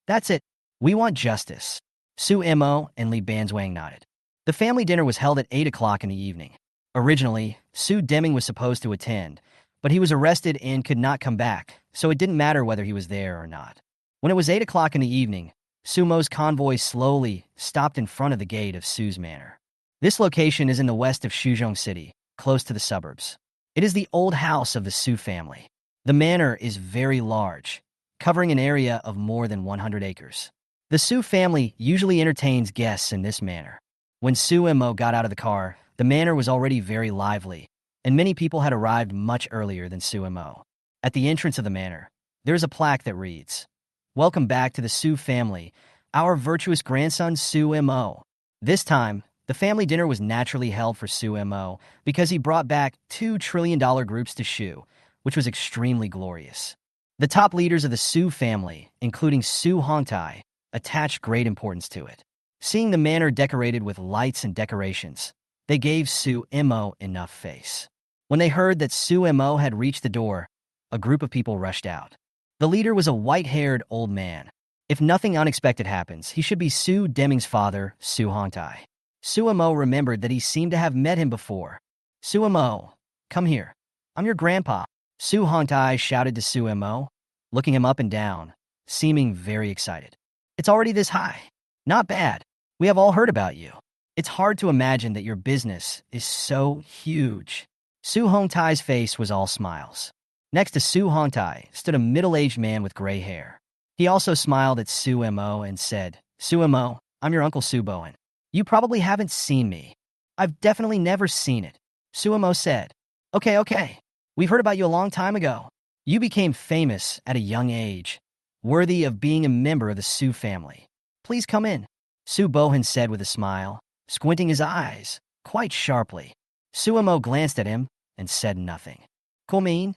That's it. We want justice. Su Mo and Li Banzwang nodded. The family dinner was held at 8 o'clock in the evening. Originally, Su Deming was supposed to attend, but he was arrested and could not come back, so it didn't matter whether he was there or not. When it was 8 o'clock in the evening, Su Mo's convoy slowly stopped in front of the gate of Su's manor. This location is in the west of Shuzhong City, close to the suburbs. It is the old house of the Su family. The manor is very large, covering an area of more than 100 acres. The Su family usually entertains guests in this manor. When Su Mo got out of the car, the manor was already very lively, and many people had arrived much earlier than Su Mo. At the entrance of the manor, there is a plaque that reads, Welcome back to the Su family, our virtuous grandson Su Mo. This time, the family dinner was naturally held for Su Mo because he brought back $2 trillion groups to Shu, which was extremely glorious. The top leaders of the Su family, including Su Hongtai, attached great importance to it. Seeing the manor decorated with lights and decorations, they gave Su Mo enough face. When they heard that Su Mo had reached the door, a group of people rushed out. The leader was a white-haired old man. If nothing unexpected happens, he should be Su Deming's father, Su Hongtai. Su Mo remembered that he seemed to have met him before. Su Mo, come here. I'm your grandpa. Su Hongtai shouted to Su Mo, looking him up and down, seeming very excited. It's already this high. Not bad. We have all heard about you. It's hard to imagine that your business is so huge. Su Hongtai's face was all smiles. Next to Su Hongtai stood a middle-aged man with gray hair. He also smiled at Su Mo and said, Su Mo, I'm your Uncle Su Bowen. You probably haven't seen me. I've definitely never seen it. Su Mo said, Okay. We've heard about you a long time ago. You became famous at a young age, worthy of being a member of the Su family. Please come in, Su Bohan said with a smile, squinting his eyes quite sharply. Su Mo glanced at him and said nothing. Kolmin,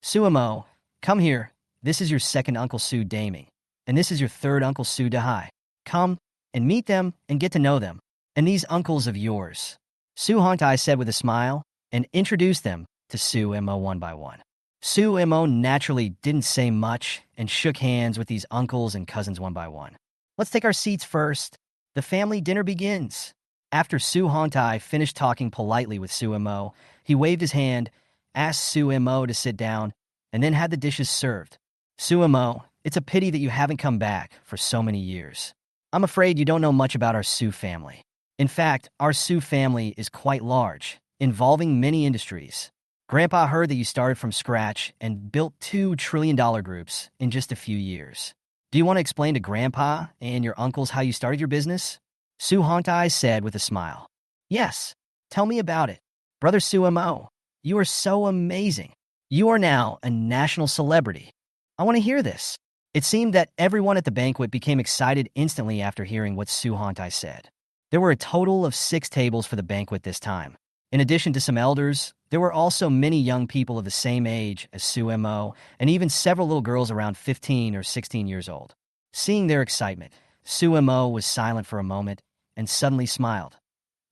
Su Mo, come here. This is your second Uncle Su Daming, and this is your third Uncle Su Dahai. Come and meet them and get to know them. And these uncles of yours, Su Hongtai said with a smile, and introduced them to Su Mo one by one. Su Mo naturally didn't say much and shook hands with these uncles and cousins one by one. Let's take our seats first. The family dinner begins. After Su Hongtai finished talking politely with Su Mo, he waved his hand, asked Su Mo to sit down, and then had the dishes served. Su Mo, it's a pity that you haven't come back for so many years. I'm afraid you don't know much about our Su family. In fact, our Su family is quite large, involving many industries. Grandpa heard that you started from scratch and built $2 trillion groups in just a few years. Do you want to explain to Grandpa and your uncles how you started your business? Su Hongtai said with a smile. Yes, tell me about it. Brother Su Mo, you are so amazing. You are now a national celebrity. I want to hear this. It seemed that everyone at the banquet became excited instantly after hearing what Su Hongtai said. There were a total of 6 tables for the banquet this time. In addition to some elders, there were also many young people of the same age as Su Mo, and even several little girls around 15 or 16 years old. Seeing their excitement, Su Mo was silent for a moment and suddenly smiled.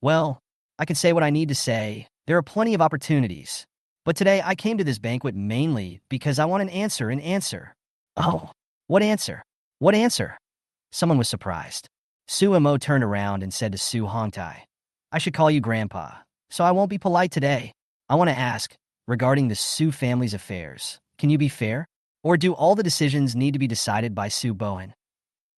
Well, I can say what I need to say. There are plenty of opportunities. But today I came to this banquet mainly because I want an answer. Oh, what answer? What answer? Someone was surprised. Su Mo turned around and said to Su Hongtai, I should call you Grandpa, so I won't be polite today. I want to ask, regarding the Su family's affairs, can you be fair? Or do all the decisions need to be decided by Su Bohan?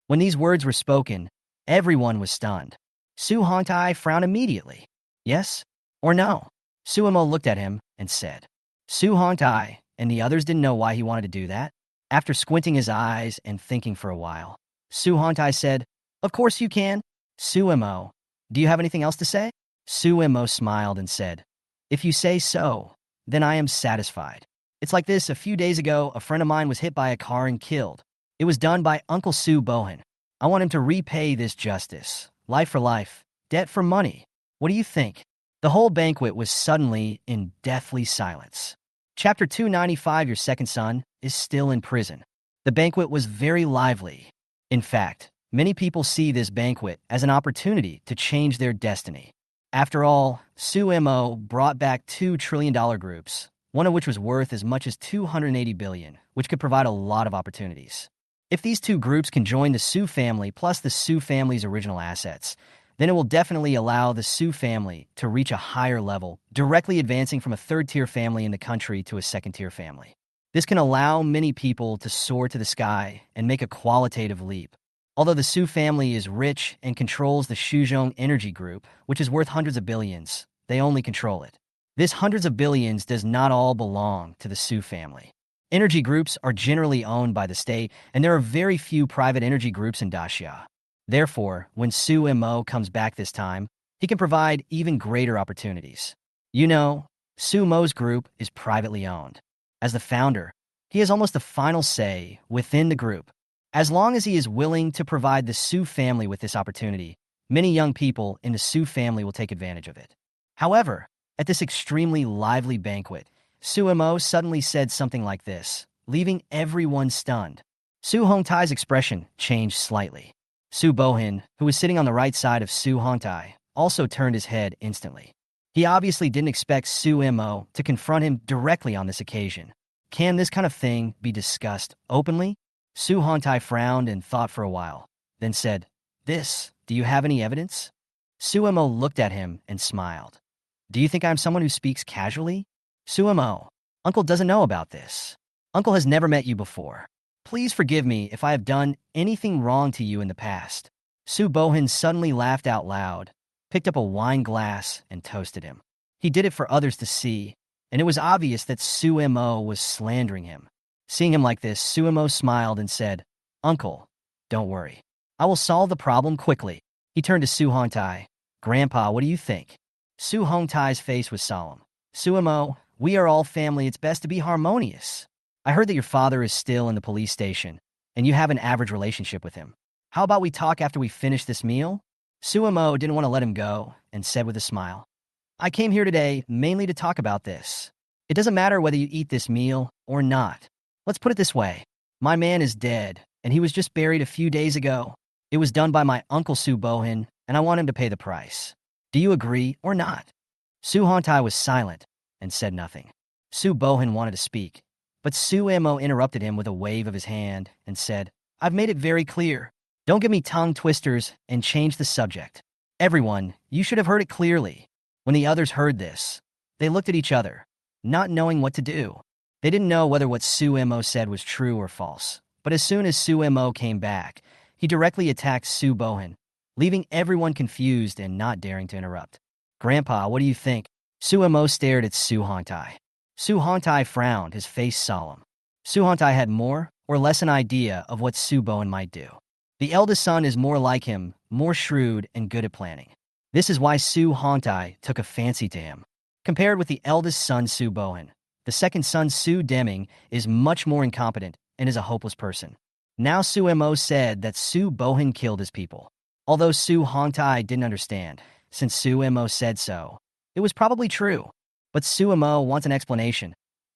When these words were spoken, everyone was stunned. Su Hongtai frowned immediately. Yes or no? Su Mo looked at him and said. Su Hongtai and the others didn't know why he wanted to do that. After squinting his eyes and thinking for a while, Su Hongtai said, Of course you can. Su Mo, do you have anything else to say? Su Mo smiled and said, If you say so, then I am satisfied. It's like this. A few days ago, a friend of mine was hit by a car and killed. It was done by Uncle Su Bohan. I want him to repay this justice. Life for life, debt for money. What do you think? The whole banquet was suddenly in deathly silence. Chapter 295, Your second son is still in prison. The banquet was very lively. In fact, many people see this banquet as an opportunity to change their destiny. After all, Su Mo brought back $2 trillion groups, one of which was worth as much as $280 billion, which could provide a lot of opportunities. If these 2 groups can join the Su family plus the Su family's original assets, then it will definitely allow the Su family to reach a higher level, directly advancing from a 3rd-tier family in the country to a 2nd-tier family. This can allow many people to soar to the sky and make a qualitative leap. Although the Su family is rich and controls the Shuzhong Energy Group, which is worth hundreds of billions, they only control it. This hundreds of billions does not all belong to the Su family. Energy groups are generally owned by the state, and there are very few private energy groups in Daxia. Therefore, when Su Mo comes back this time, he can provide even greater opportunities. You know, Su Mo's group is privately owned. As the founder, he has almost the final say within the group. As long as he is willing to provide the Su family with this opportunity, many young people in the Su family will take advantage of it. However, at this extremely lively banquet, Su Mo suddenly said something like this, leaving everyone stunned. Su Hongtai's expression changed slightly. Su Bohan, who was sitting on the right side of Su Hongtai, also turned his head instantly. He obviously didn't expect Su Mo to confront him directly on this occasion. Can this kind of thing be discussed openly? Su Hongtai frowned and thought for a while, then said, do you have any evidence? Su Mo looked at him and smiled. Do you think I'm someone who speaks casually? Su Mo, Uncle doesn't know about this. Uncle has never met you before. Please forgive me if I have done anything wrong to you in the past. Su Bohan suddenly laughed out loud, picked up a wine glass, and toasted him. He did it for others to see, and it was obvious that Suemo was slandering him. Seeing him like this, Suemo smiled and said, "Uncle, don't worry. I will solve the problem quickly." He turned to Su Hongtai. "Grandpa, what do you think?" Su Hongtai's face was solemn. "Suemo, we are all family. It's best to be harmonious. I heard that your father is still in the police station, and you have an average relationship with him. How about we talk after we finish this meal?" Suemo didn't want to let him go and said with a smile, "I came here today mainly to talk about this. It doesn't matter whether you eat this meal or not. Let's put it this way. My man is dead, and he was just buried a few days ago. It was done by my uncle Su Bohin, and I want him to pay the price. Do you agree or not?" Su Hontai was silent and said nothing. Su Bohin wanted to speak, but Su Emo interrupted him with a wave of his hand and said, "I've made it very clear. Don't give me tongue twisters and change the subject. Everyone, you should have heard it clearly." When the others heard this, they looked at each other, not knowing what to do. They didn't know whether what Su Emo said was true or false, but as soon as Su Emo came back, he directly attacked Su Bohin, leaving everyone confused and not daring to interrupt. "Grandpa, what do you think?" Su Emo stared at Su Hongtai. Su Hongtai frowned, his face solemn. Su Hongtai had more or less an idea of what Su Bohin might do. The eldest son is more like him, more shrewd and good at planning. This is why Su Hongtai took a fancy to him. Compared with the eldest son Su Bohin, the second son Su Deming is much more incompetent and is a hopeless person. Now Su Mo said that Su Bohin killed his people. Although Su Hongtai didn't understand, since Su Mo said so, it was probably true. But Su Mo wants an explanation.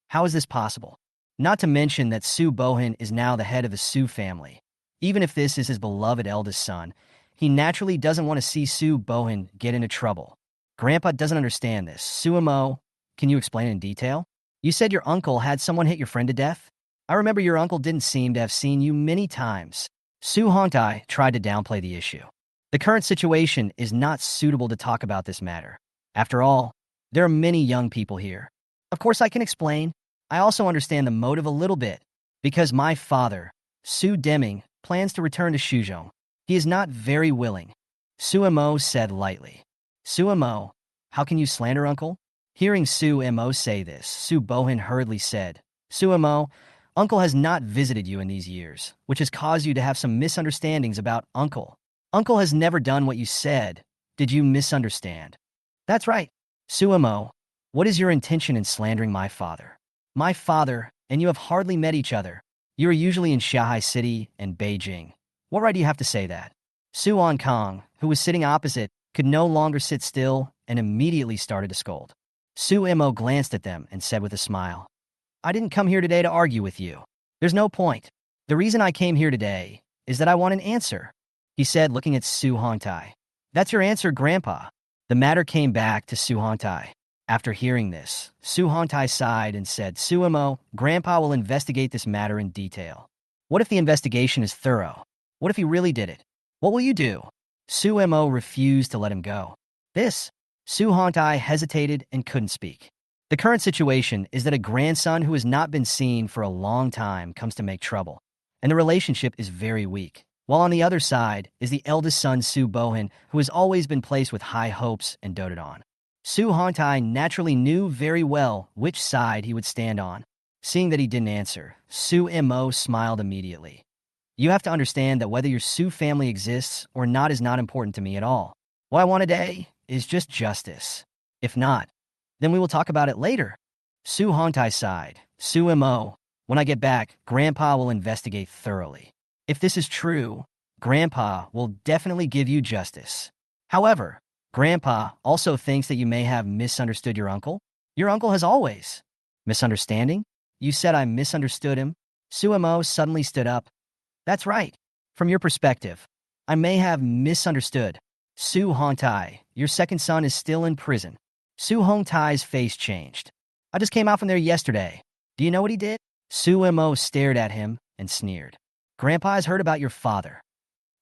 How is this possible? Not to mention that Su Bohin is now the head of the Su family. Even if this is his beloved eldest son, he naturally doesn't want to see Su Bohin get into trouble. Grandpa doesn't understand this. Su Mo, can you explain in detail? You said your uncle had someone hit your friend to death? I remember your uncle didn't seem to have seen you many times. Su Hongtai tried to downplay the issue. The current situation is not suitable to talk about this matter. After all, there are many young people here. Of course I can explain. I also understand the motive a little bit, because my father, Su Deming, plans to return to Shuzhong. He is not very willing. Su Mo said lightly. Su Mo, how can you slander uncle? Hearing Su Mo say this, Su Bohin hurriedly said, Su Mo, uncle has not visited you in these years, which has caused you to have some misunderstandings about uncle. Uncle has never done what you said. Did you misunderstand? That's right. Su Mo, what is your intention in slandering my father? My father, and you have hardly met each other. You are usually in Shanghai City and Beijing. What right do you have to say that? Su Kong, who was sitting opposite, could no longer sit still and immediately started to scold. Su Mo glanced at them and said with a smile, I didn't come here today to argue with you. There's no point. The reason I came here today is that I want an answer, he said, looking at Su Hongtai. That's your answer, Grandpa. The matter came back to Su Hongtai. After hearing this, Su Hongtai sighed and said, Su Mo, Grandpa will investigate this matter in detail. What if the investigation is thorough? What if he really did it? What will you do? Su Mo refused to let him go. Su Hongtai hesitated and couldn't speak. The current situation is that a grandson who has not been seen for a long time comes to make trouble, and the relationship is very weak. While on the other side is the eldest son Su Bohin, who has always been placed with high hopes and doted on. Su Hongtai naturally knew very well which side he would stand on. Seeing that he didn't answer, Su Mo smiled immediately. You have to understand that whether your Su family exists or not is not important to me at all. What I want today is just justice. If not, then we will talk about it later. Su Hongtai sighed. Su Mo, when I get back, Grandpa will investigate thoroughly. If this is true, Grandpa will definitely give you justice. However, Grandpa also thinks that you may have misunderstood your uncle. Your uncle has always. Misunderstanding? You said I misunderstood him? Su Mo suddenly stood up. That's right. From your perspective, I may have misunderstood. Su Hongtai, your second son is still in prison. Su Hongtai's face changed. I just came out from there yesterday. Do you know what he did? Su Mo stared at him and sneered. Grandpa has heard about your father.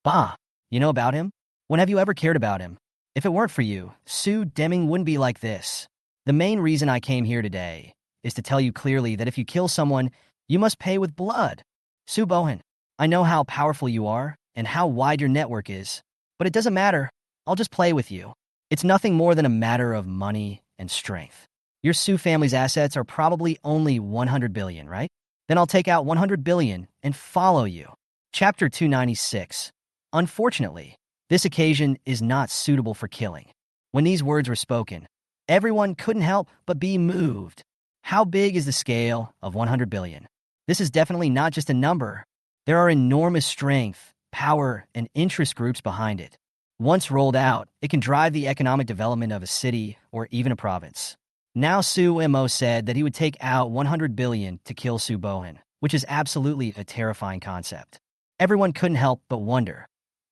Bah, you know about him? When have you ever cared about him? If it weren't for you, Su Deming wouldn't be like this. The main reason I came here today is to tell you clearly that if you kill someone, you must pay with blood. Su Bohin, I know how powerful you are and how wide your network is, but it doesn't matter. I'll just play with you. It's nothing more than a matter of money and strength. Your Su family's assets are probably only 100 billion, right? Then I'll take out 100 billion and follow you. Chapter 296. Unfortunately, this occasion is not suitable for killing. When these words were spoken, everyone couldn't help but be moved. How big is the scale of 100 billion? This is definitely not just a number. There are enormous strength, power, and interest groups behind it. Once rolled out, it can drive the economic development of a city or even a province. Now Su Mo said that he would take out 100 billion to kill Su Bohan, which is absolutely a terrifying concept. Everyone couldn't help but wonder,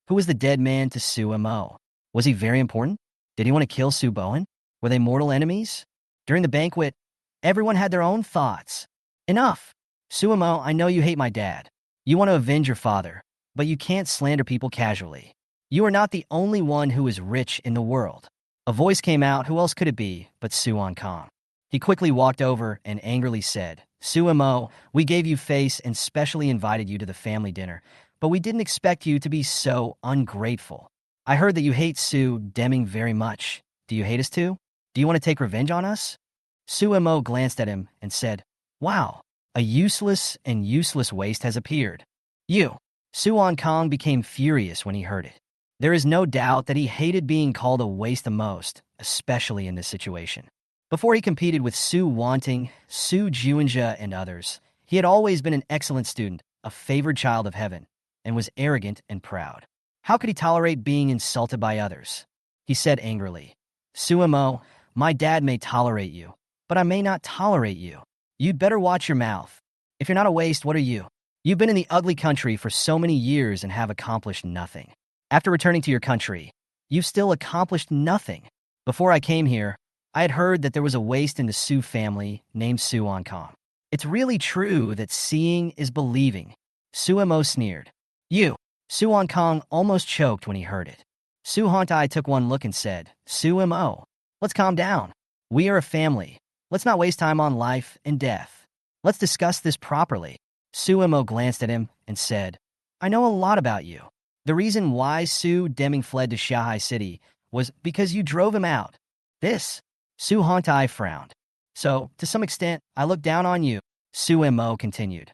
who was the dead man to Su Mo? Was he very important? Did he want to kill Su Bohan? Were they mortal enemies? During the banquet, everyone had their own thoughts. Enough! Su Mo, I know you hate my dad. You want to avenge your father, but you can't slander people casually. You are not the only one who is rich in the world. A voice came out, who else could it be but Su Kong? He quickly walked over and angrily said, Su Mo, we gave you face and specially invited you to the family dinner, but we didn't expect you to be so ungrateful. I heard that you hate Su Deming very much. Do you hate us too? Do you want to take revenge on us? Su Mo glanced at him and said, Wow, a useless and useless waste has appeared. You. Su Kong became furious when he heard it. There is no doubt that he hated being called a waste the most, especially in this situation. Before he competed with Su Wanting, Su Juanja, and others, he had always been an excellent student, a favored child of heaven, and was arrogant and proud. How could he tolerate being insulted by others? He said angrily, Su Mo, my dad may tolerate you, but I may not tolerate you. You'd better watch your mouth. If you're not a waste, what are you? You've been in the ugly country for so many years and have accomplished nothing. After returning to your country, you've still accomplished nothing. Before I came here, I had heard that there was a waste in the Su family named Su Kong. It's really true that seeing is believing. Su Mo sneered. You. Su Kong almost choked when he heard it. Su Hantai took one look and said, Su Mo, let's calm down. We are a family. Let's not waste time on life and death. Let's discuss this properly. Su Mo glanced at him and said, I know a lot about you. The reason why Su Deming fled to Shanghai City was because you drove him out. This. Su Hantai frowned. So, to some extent, I look down on you. Su Mo continued.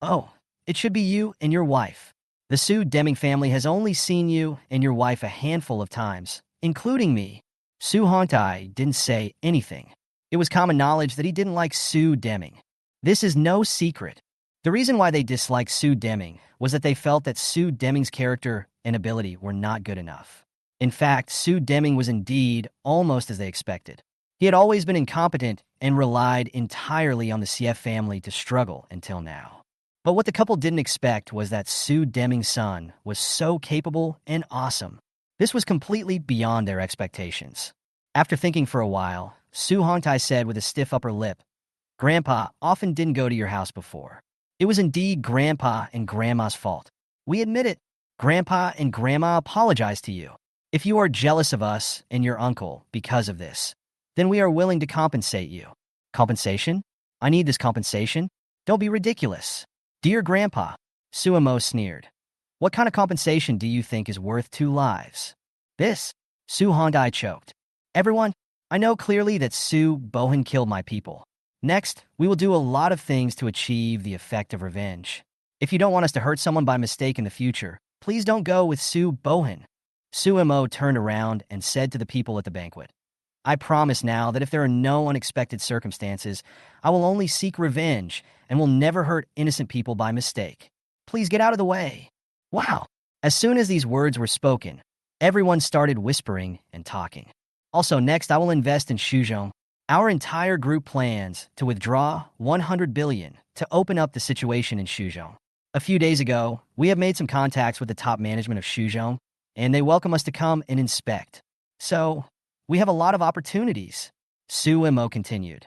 Oh, it should be you and your wife. The Su Deming family has only seen you and your wife a handful of times, including me. Su Hantai didn't say anything. It was common knowledge that he didn't like Su Deming. This is no secret. The reason why they disliked Su Deming was that they felt that Su Deming's character and ability were not good enough. In fact, Su Deming was indeed almost as they expected. He had always been incompetent and relied entirely on the CF family to struggle until now. But what the couple didn't expect was that Su Deming's son was so capable and awesome. This was completely beyond their expectations. After thinking for a while, Su Hantai said with a stiff upper lip, Grandpa often didn't go to your house before. It was indeed Grandpa and Grandma's fault. We admit it. Grandpa and Grandma apologize to you. If you are jealous of us and your uncle because of this, then we are willing to compensate you. Compensation? I need this compensation? Don't be ridiculous. Dear Grandpa, Su Mo sneered. What kind of compensation do you think is worth 2 lives? This? Su Hantai choked. Everyone, I know clearly that Su Bohan killed my people. Next, we will do a lot of things to achieve the effect of revenge. If you don't want us to hurt someone by mistake in the future, please don't go with Su Bohan. Su Mo turned around and said to the people at the banquet, I promise now that if there are no unexpected circumstances, I will only seek revenge and will never hurt innocent people by mistake. Please get out of the way. Wow. As soon as these words were spoken, everyone started whispering and talking. Also, next, I will invest in Shuzhong. Our entire group plans to withdraw 100 billion to open up the situation in Shuzhong. A few days ago, we have made some contacts with the top management of Shuzhong, and they welcome us to come and inspect. So, we have a lot of opportunities. Su Mo continued.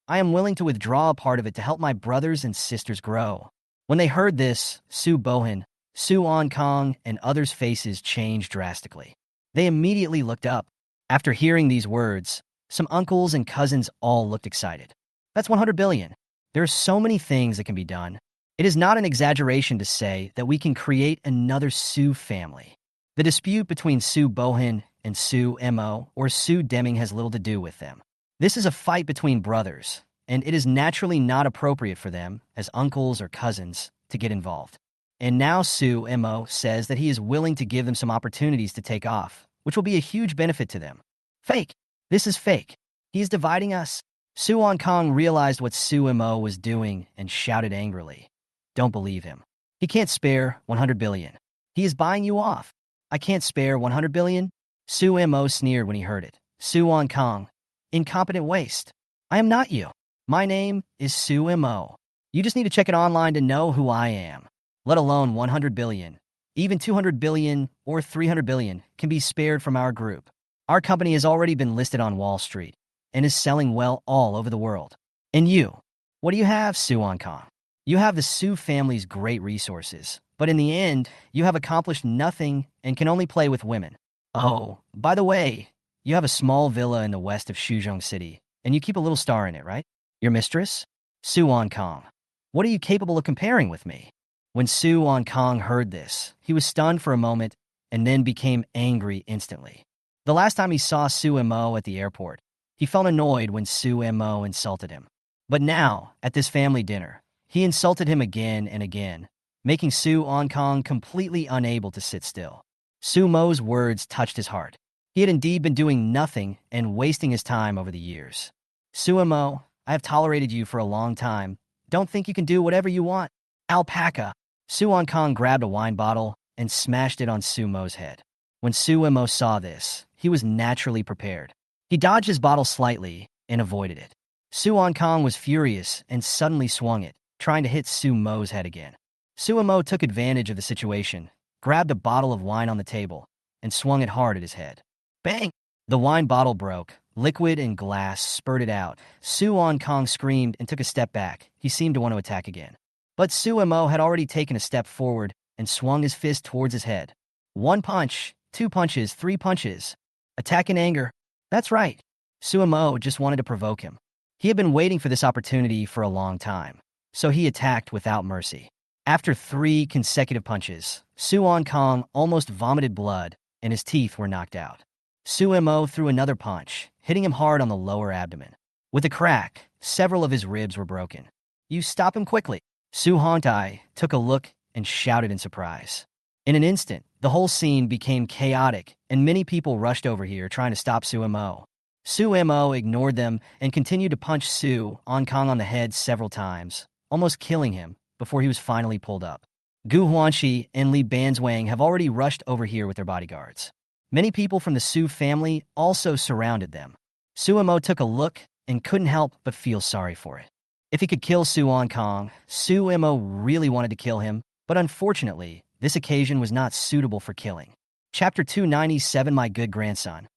I am willing to withdraw a part of it to help my brothers and sisters grow. When they heard this, Su Bohan, Su Kong, and others' faces changed drastically. They immediately looked up. After hearing these words, some uncles and cousins all looked excited. That's 100 billion. There are so many things that can be done. It is not an exaggeration to say that we can create another Su family. The dispute between Su Bohan and Su Mo or Su Deming has little to do with them. This is a fight between brothers, and it is naturally not appropriate for them, as uncles or cousins, to get involved. And now Su Mo says that he is willing to give them some opportunities to take off, which will be a huge benefit to them. Fake. This is fake. He is dividing us. Su Kong realized what Su Mo was doing and shouted angrily. Don't believe him. He can't spare 100 billion. He is buying you off. I can't spare 100 billion? Su Mo sneered when he heard it. Su Kong. Incompetent waste. I am not you. My name is Su Mo. You just need to check it online to know who I am. Let alone 100 billion. Even 200 billion or 300 billion can be spared from our group. Our company has already been listed on Wall Street and is selling well all over the world. And you? What do you have, Su Kong? You have the Su family's great resources, but in the end, you have accomplished nothing and can only play with women. Oh, by the way, you have a small villa in the west of Shuzhong City, and you keep a little star in it, right? Your mistress? Su Kong. What are you capable of comparing with me? When Su Kong heard this, he was stunned for a moment and then became angry instantly. The last time he saw Su Mo at the airport, he felt annoyed when Su Mo insulted him. But now, at this family dinner, he insulted him again and again, making Su Kong completely unable to sit still. Su Mo's words touched his heart. He had indeed been doing nothing and wasting his time over the years. Su Mo, I have tolerated you for a long time. Don't think you can do whatever you want. Alpaca. Su Kong grabbed a wine bottle and smashed it on Su Mo's head. When Su Mo saw this, he was naturally prepared. He dodged his bottle slightly and avoided it. Su Kong was furious and suddenly swung it, trying to hit Su Mo's head again. Su Mo took advantage of the situation, grabbed a bottle of wine on the table, and swung it hard at his head. Bang! The wine bottle broke. Liquid and glass spurted out. Su Kong screamed and took a step back. He seemed to want to attack again. But Su Mo had already taken a step forward and swung his fist towards his head. 1 punch, 2 punches, 3 punches. Attack in anger. That's right. Su Mo just wanted to provoke him. He had been waiting for this opportunity for a long time, so he attacked without mercy. After 3 consecutive punches, Su Kong almost vomited blood and his teeth were knocked out. Su Mo threw another punch, hitting him hard on the lower abdomen. With a crack, several of his ribs were broken. You stop him quickly. Su Hongtai took a look and shouted in surprise. In an instant, the whole scene became chaotic, and many people rushed over here trying to stop Su Mo. Su Mo ignored them and continued to punch Su Kong on the head several times, almost killing him before he was finally pulled up. Gu Huanxi and Li Banzwang have already rushed over here with their bodyguards. Many people from the Su family also surrounded them. Su Mo took a look and couldn't help but feel sorry for it. If he could kill Su Kong, Su Mo really wanted to kill him, but unfortunately, this occasion was not suitable for killing. Chapter 297, My Good Grandson.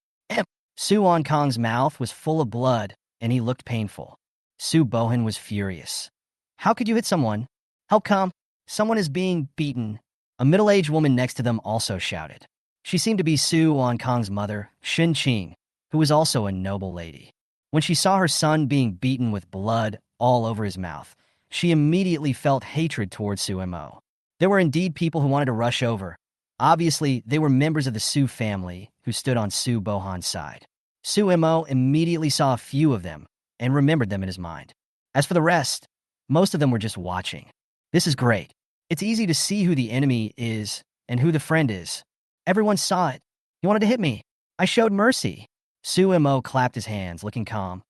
Su Kong's mouth was full of blood, and he looked painful. Su Bohan was furious. How could you hit someone? How come? Someone is being beaten. A middle-aged woman next to them also shouted. She seemed to be Su Kong's mother, Xin Qing, who was also a noble lady. When she saw her son being beaten with blood all over his mouth, she immediately felt hatred towards Su Mo. There were indeed people who wanted to rush over. Obviously, they were members of the Su family who stood on Su Bohan's side. Su Mo immediately saw a few of them and remembered them in his mind. As for the rest, most of them were just watching. This is great. It's easy to see who the enemy is and who the friend is. Everyone saw it. He wanted to hit me. I showed mercy. Su Mo clapped his hands, looking calm.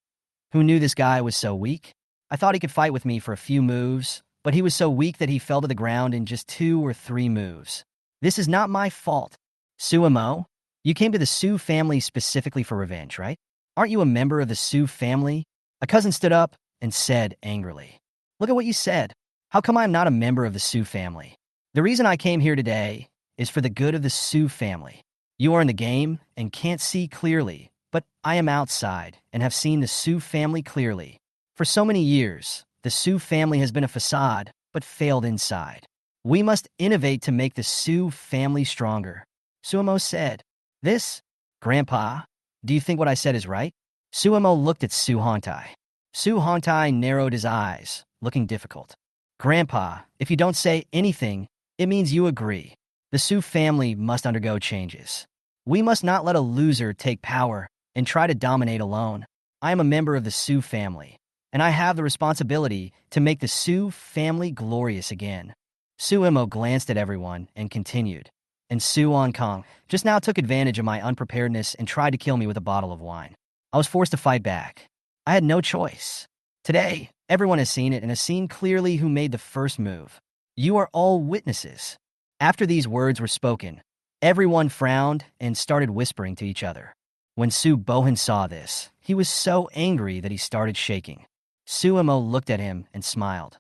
Who knew this guy was so weak? I thought he could fight with me for a few moves, but he was so weak that he fell to the ground in just 2 or 3 moves. This is not my fault. Su Mo, you came to the Su family specifically for revenge, right? Aren't you a member of the Su family? A cousin stood up and said angrily. Look at what you said. How come I'm not a member of the Su family? The reason I came here today is for the good of the Su family. You are in the game and can't see clearly, but I am outside and have seen the Su family clearly. For so many years, the Su family has been a facade, but failed inside. We must innovate to make the Su family stronger. Su Mo said, This, Grandpa, do you think what I said is right? Su Mo looked at Su Hongtai. Su Hongtai narrowed his eyes, looking difficult. Grandpa, if you don't say anything, it means you agree. The Su family must undergo changes. We must not let a loser take power and try to dominate alone. I am a member of the Su family, and I have the responsibility to make the Su family glorious again. Su Mo glanced at everyone and continued. And Su Kong just now took advantage of my unpreparedness and tried to kill me with a bottle of wine. I was forced to fight back. I had no choice. Today, everyone has seen it and has seen clearly who made the first move. You are all witnesses. After these words were spoken, everyone frowned and started whispering to each other. When Su Bohan saw this, he was so angry that he started shaking. Su Mo looked at him and smiled.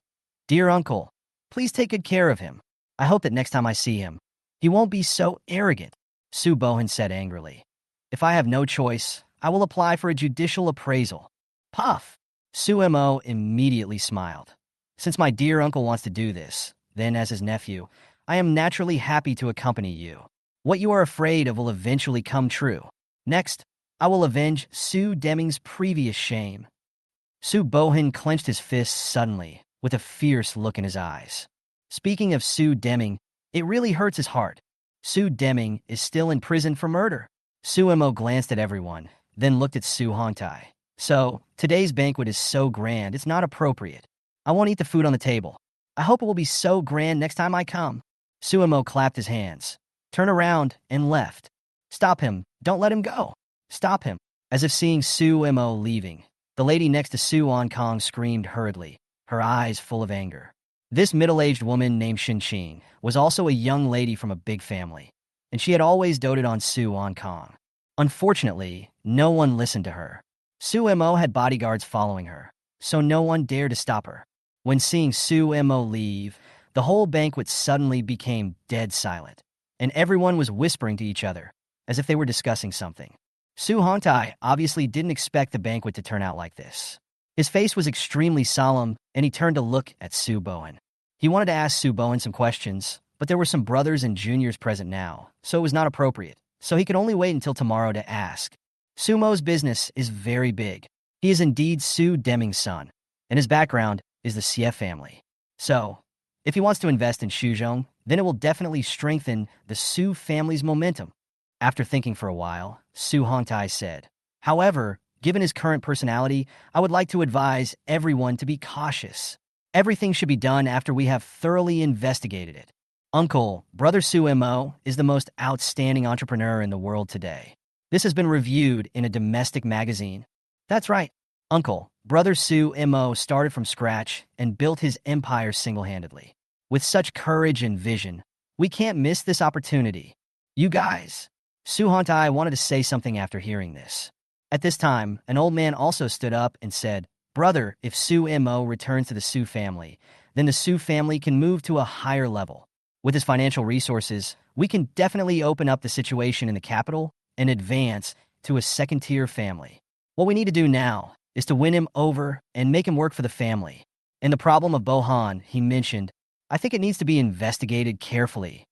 Dear uncle, please take good care of him. I hope that next time I see him, he won't be so arrogant, Su Bohan said angrily. If I have no choice, I will apply for a judicial appraisal. Puff! Su Mo immediately smiled. Since my dear uncle wants to do this, then as his nephew, I am naturally happy to accompany you. What you are afraid of will eventually come true. Next, I will avenge Su Deming's previous shame. Su Bohan clenched his fists suddenly, with a fierce look in his eyes. Speaking of Su Deming, it really hurts his heart. Su Deming is still in prison for murder. Su Mo glanced at everyone, then looked at Su Hongtai. So, today's banquet is so grand, it's not appropriate. I won't eat the food on the table. I hope it will be so grand next time I come. Su Mo clapped his hands, turned around, and left. Stop him. Don't let him go. Stop him. As if seeing Su Mo leaving, the lady next to Su Kong screamed hurriedly, her eyes full of anger. This middle-aged woman named Shin was also a young lady from a big family, and she had always doted on Su Kong. Unfortunately, no one listened to her. Su Mo had bodyguards following her, so no one dared to stop her. When seeing Su Mo leave, the whole banquet suddenly became dead silent, and everyone was whispering to each other, as if they were discussing something. Su Hongtai obviously didn't expect the banquet to turn out like this. His face was extremely solemn, and he turned to look at Su Bohan. He wanted to ask Su Bohan some questions, but there were some brothers and juniors present now, so it was not appropriate, so he could only wait until tomorrow to ask. Su Mo's business is very big. He is indeed Su Deming's son, and his background is the Xie family. So, if he wants to invest in Shuzhong, then it will definitely strengthen the Su family's momentum. After thinking for a while, Su Hongtai said, However, given his current personality, I would like to advise everyone to be cautious. Everything should be done after we have thoroughly investigated it. Uncle, Brother Su Mo is the most outstanding entrepreneur in the world today. This has been reviewed in a domestic magazine. That's right. Uncle, Brother Su Mo started from scratch and built his empire single-handedly. With such courage and vision, we can't miss this opportunity. You guys. Su Hongtai wanted to say something after hearing this. At this time, an old man also stood up and said, Brother, if Su Mo returns to the Su family, then the Su family can move to a higher level. With his financial resources, we can definitely open up the situation in the capital and advance to a second-tier family. What we need to do now is to win him over and make him work for the family. And the problem of Bohan, he mentioned, I think it needs to be investigated carefully.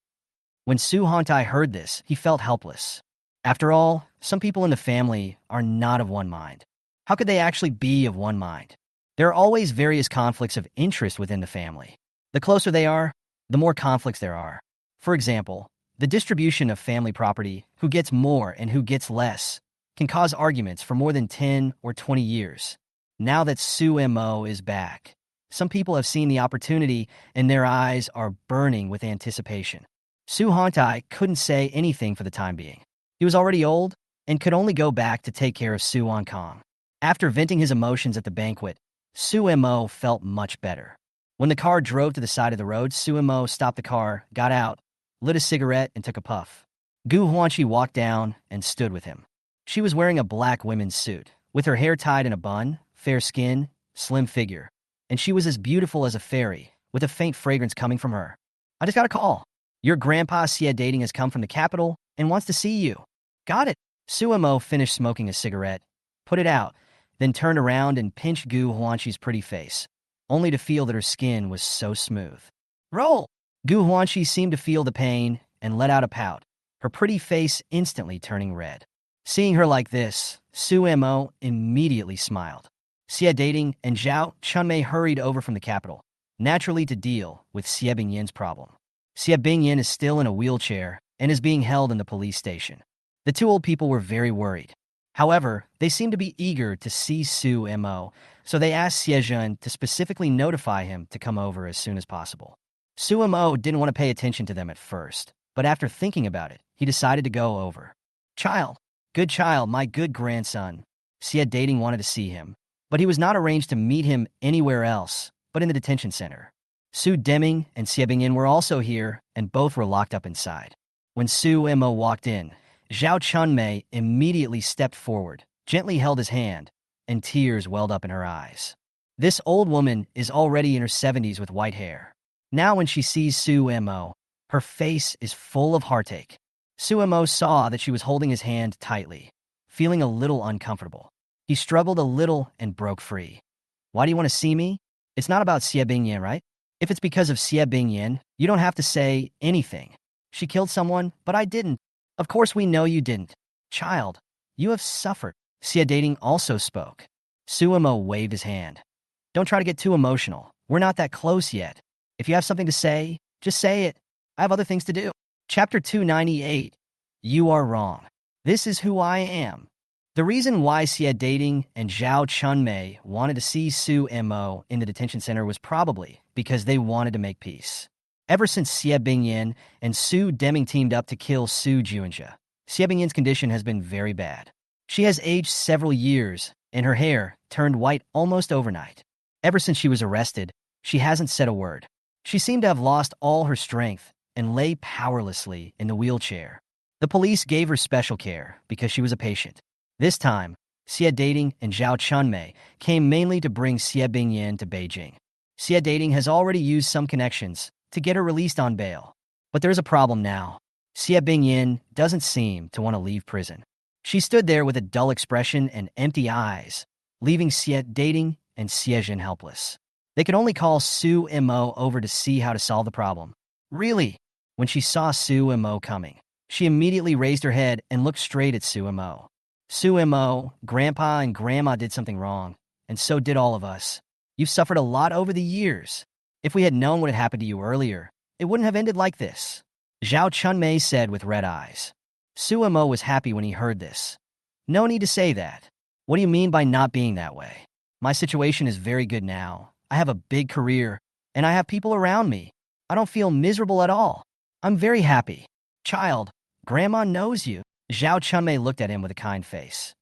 When Su Hongtai heard this, he felt helpless. After all, some people in the family are not of one mind. How could they actually be of one mind? There are always various conflicts of interest within the family. The closer they are, the more conflicts there are. For example, the distribution of family property, who gets more and who gets less, can cause arguments for more than 10 or 20 years. Now that Su Mo is back, some people have seen the opportunity and their eyes are burning with anticipation. Su Hongtai couldn't say anything for the time being. He was already old and could only go back to take care of Su Kong. After venting his emotions at the banquet, Su Mo felt much better. When the car drove to the side of the road, Su Mo stopped the car, got out, lit a cigarette, and took a puff. Gu Huanqi walked down and stood with him. She was wearing a black women's suit, with her hair tied in a bun, fair skin, slim figure, and she was as beautiful as a fairy, with a faint fragrance coming from her. I just got a call. Your grandpa Xie Dating has come from the capital and wants to see you. Got it. Su Mo finished smoking a cigarette, put it out, then turned around and pinched Gu Huanqi's pretty face, only to feel that her skin was so smooth. Roll! Gu Huanqi seemed to feel the pain and let out a pout, her pretty face instantly turning red. Seeing her like this, Su Mo immediately smiled. Xie Dating and Zhao Chunmei hurried over from the capital, naturally to deal with Xie Bingyin's problem. Xie Bingyin is still in a wheelchair and is being held in the police station. The two old people were very worried. However, they seemed to be eager to see Su Mo, so they asked Xiejun to specifically notify him to come over as soon as possible. Su Mo didn't want to pay attention to them at first, but after thinking about it, he decided to go over. Child, my good grandson. Xie Dating wanted to see him, but he was not arranged to meet him anywhere else but in the detention center. Su Deming and Xie Bingyin were also here, and both were locked up inside. When Su Mo walked in, Zhao Chunmei immediately stepped forward, gently held his hand, and tears welled up in her eyes. This old woman is already in her 70s with white hair. Now when she sees Su Mo, her face is full of heartache. Su Mo saw that she was holding his hand tightly, feeling a little uncomfortable. He struggled a little and broke free. Why do you want to see me? It's not about Xie Bingyan, right? If it's because of Xie Bingyan, you don't have to say anything. She killed someone, but I didn't. Of course we know you didn't. Child, you have suffered. Xie Dating also spoke. Su Mo waved his hand. Don't try to get too emotional. We're not that close yet. If you have something to say, just say it. I have other things to do. Chapter 298. You are wrong. This is who I am. The reason why Xie Dating and Zhao Chunmei wanted to see Su Mo in the detention center was probably because they wanted to make peace. Ever since Xie Bingyan and Su Deming teamed up to kill Su Juanjia, Xie Bingyan's condition has been very bad. She has aged several years, and her hair turned white almost overnight. Ever since she was arrested, she hasn't said a word. She seemed to have lost all her strength and lay powerlessly in the wheelchair. The police gave her special care because she was a patient. This time, Xie Dating and Zhao Chunmei came mainly to bring Xie Bingyan to Beijing. Xie Dating has already used some connections to get her released on bail. But there's a problem now. Xie Bingyan doesn't seem to want to leave prison. She stood there with a dull expression and empty eyes, leaving Xie Dating and Xiejun helpless. They could only call Su Mo over to see how to solve the problem. Really? When she saw Su Mo coming, she immediately raised her head and looked straight at Su Mo. Su Mo, Grandpa and Grandma did something wrong, and so did all of us. You've suffered a lot over the years. If we had known what had happened to you earlier, it wouldn't have ended like this. Zhao Chunmei said with red eyes. Su Mo was happy when he heard this. No need to say that. What do you mean by not being that way? My situation is very good now. I have a big career, and I have people around me. I don't feel miserable at all. I'm very happy. Child, Grandma knows you. Zhao Chunmei looked at him with a kind face.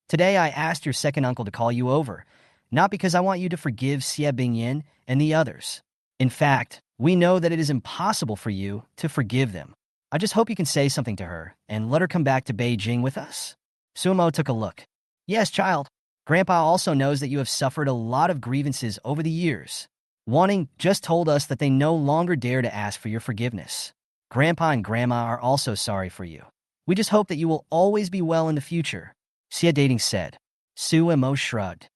Today I asked your second uncle to call you over, not because I want you to forgive Xie Bingyan and the others. In fact, we know that it is impossible for you to forgive them. I just hope you can say something to her and let her come back to Beijing with us. Su Mo took a look. Yes, child. Grandpa also knows that you have suffered a lot of grievances over the years. Wanting just told us that they no longer dare to ask for your forgiveness. Grandpa and Grandma are also sorry for you. We just hope that you will always be well in the future. Xie Dating said. Su Mo shrugged.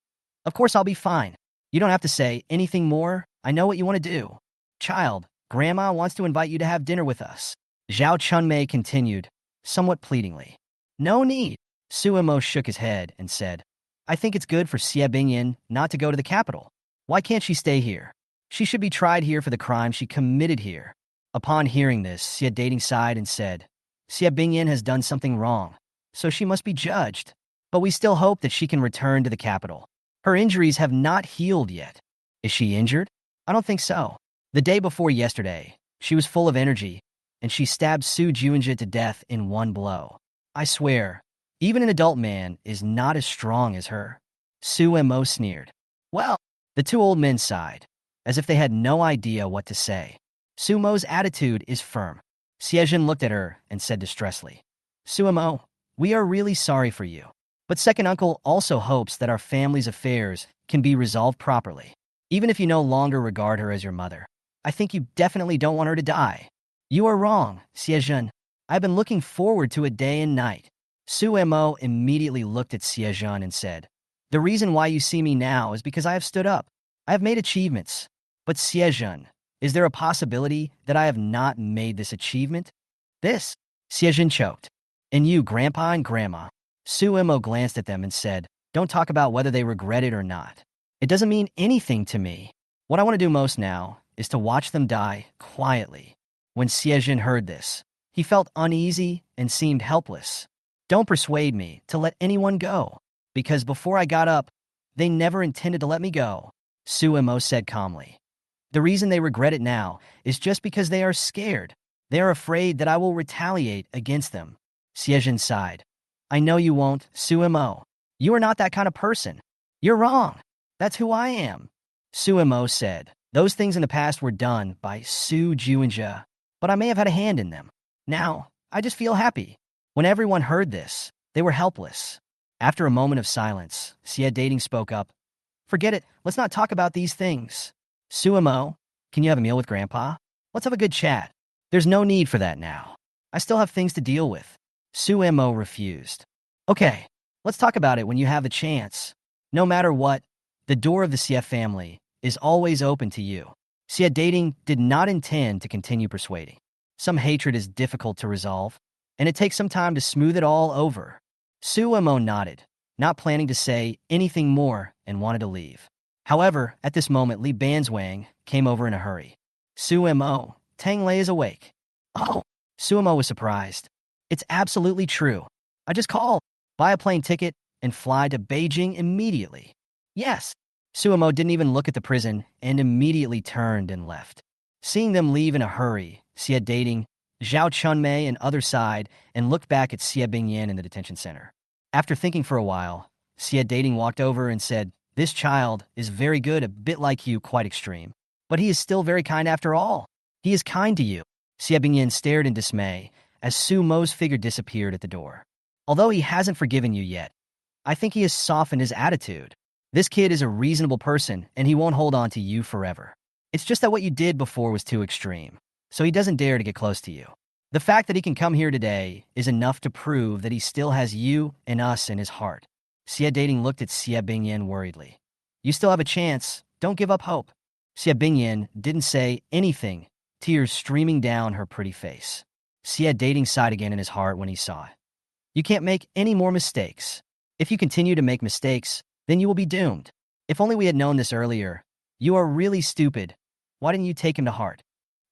Of course I'll be fine. You don't have to say anything more. I know what you want to do. Child, Grandma wants to invite you to have dinner with us. Zhao Chunmei continued, somewhat pleadingly. No need. Su Mo shook his head and said, I think it's good for Xie Bingyan not to go to the capital. Why can't she stay here? She should be tried here for the crime she committed here. Upon hearing this, Xie Dating sighed and said, Xie Bingyan has done something wrong, so she must be judged. But we still hope that she can return to the capital. Her injuries have not healed yet. Is she injured? I don't think so. The day before yesterday, she was full of energy, and she stabbed Su Juanjia to death in one blow. I swear, even an adult man is not as strong as her. Su Mo sneered. Well, the two old men sighed, as if they had no idea what to say. Su Mo's attitude is firm. Xiejun looked at her and said distressfully, Su Mo, we are really sorry for you. But second uncle also hopes that our family's affairs can be resolved properly. Even if you no longer regard her as your mother, I think you definitely don't want her to die. You are wrong, Xiejun. I've been looking forward to it day and night. Su Mo immediately looked at Xiejun and said, The reason why you see me now is because I have stood up. I have made achievements. But Xiejun, is there a possibility that I have not made this achievement? This? Xiejun choked. And you, Grandpa and Grandma. Su Mo glanced at them and said, Don't talk about whether they regret it or not. It doesn't mean anything to me. What I want to do most now is to watch them die quietly. When Xiejun heard this, he felt uneasy and seemed helpless. Don't persuade me to let anyone go, because before I got up, they never intended to let me go, Suemo said calmly. The reason they regret it now is just because they are scared. They are afraid that I will retaliate against them. Siejin sighed. I know you won't, Suemo. You are not that kind of person. You're wrong. That's who I am. Suemo said. Those things in the past were done by Su Juanja, but I may have had a hand in them. Now, I just feel happy. When everyone heard this, they were helpless. After a moment of silence, Sia Dating spoke up. Forget it. Let's not talk about these things. Suemo, can you have a meal with Grandpa? Let's have a good chat. There's no need for that now. I still have things to deal with. Suemo refused. Okay, let's talk about it when you have the chance. No matter what, the door of the Sia family is always open to you. Sia Dating did not intend to continue persuading. Some hatred is difficult to resolve, and it takes some time to smooth it all over. Suemo nodded, not planning to say anything more, and wanted to leave. However, at this moment, Li Banzwang came over in a hurry. Suemo, Tang Lei is awake. Oh, Suemo was surprised. It's absolutely true. I just called, buy a plane ticket, and fly to Beijing immediately. Yes. Suemo didn't even look at the prison and immediately turned and left. Seeing them leave in a hurry, Sia Dating, Zhao Chunmei and others sighed and looked back at Xie Bingyan in the detention center. After thinking for a while, Sia Dating walked over and said, this child is very good, a bit like you, quite extreme. But he is still very kind after all. He is kind to you. Xie Bingyan stared in dismay as Su Mo's figure disappeared at the door. Although he hasn't forgiven you yet, I think he has softened his attitude. This kid is a reasonable person, and he won't hold on to you forever. It's just that what you did before was too extreme, so he doesn't dare to get close to you. The fact that he can come here today is enough to prove that he still has you and us in his heart. Xie Dating looked at Xie Bingyan worriedly. You still have a chance. Don't give up hope. Xie Bingyan didn't say anything, tears streaming down her pretty face. Xie Dating sighed again in his heart when he saw it. You can't make any more mistakes. If you continue to make mistakes, then you will be doomed. If only we had known this earlier. You are really stupid. Why didn't you take him to heart?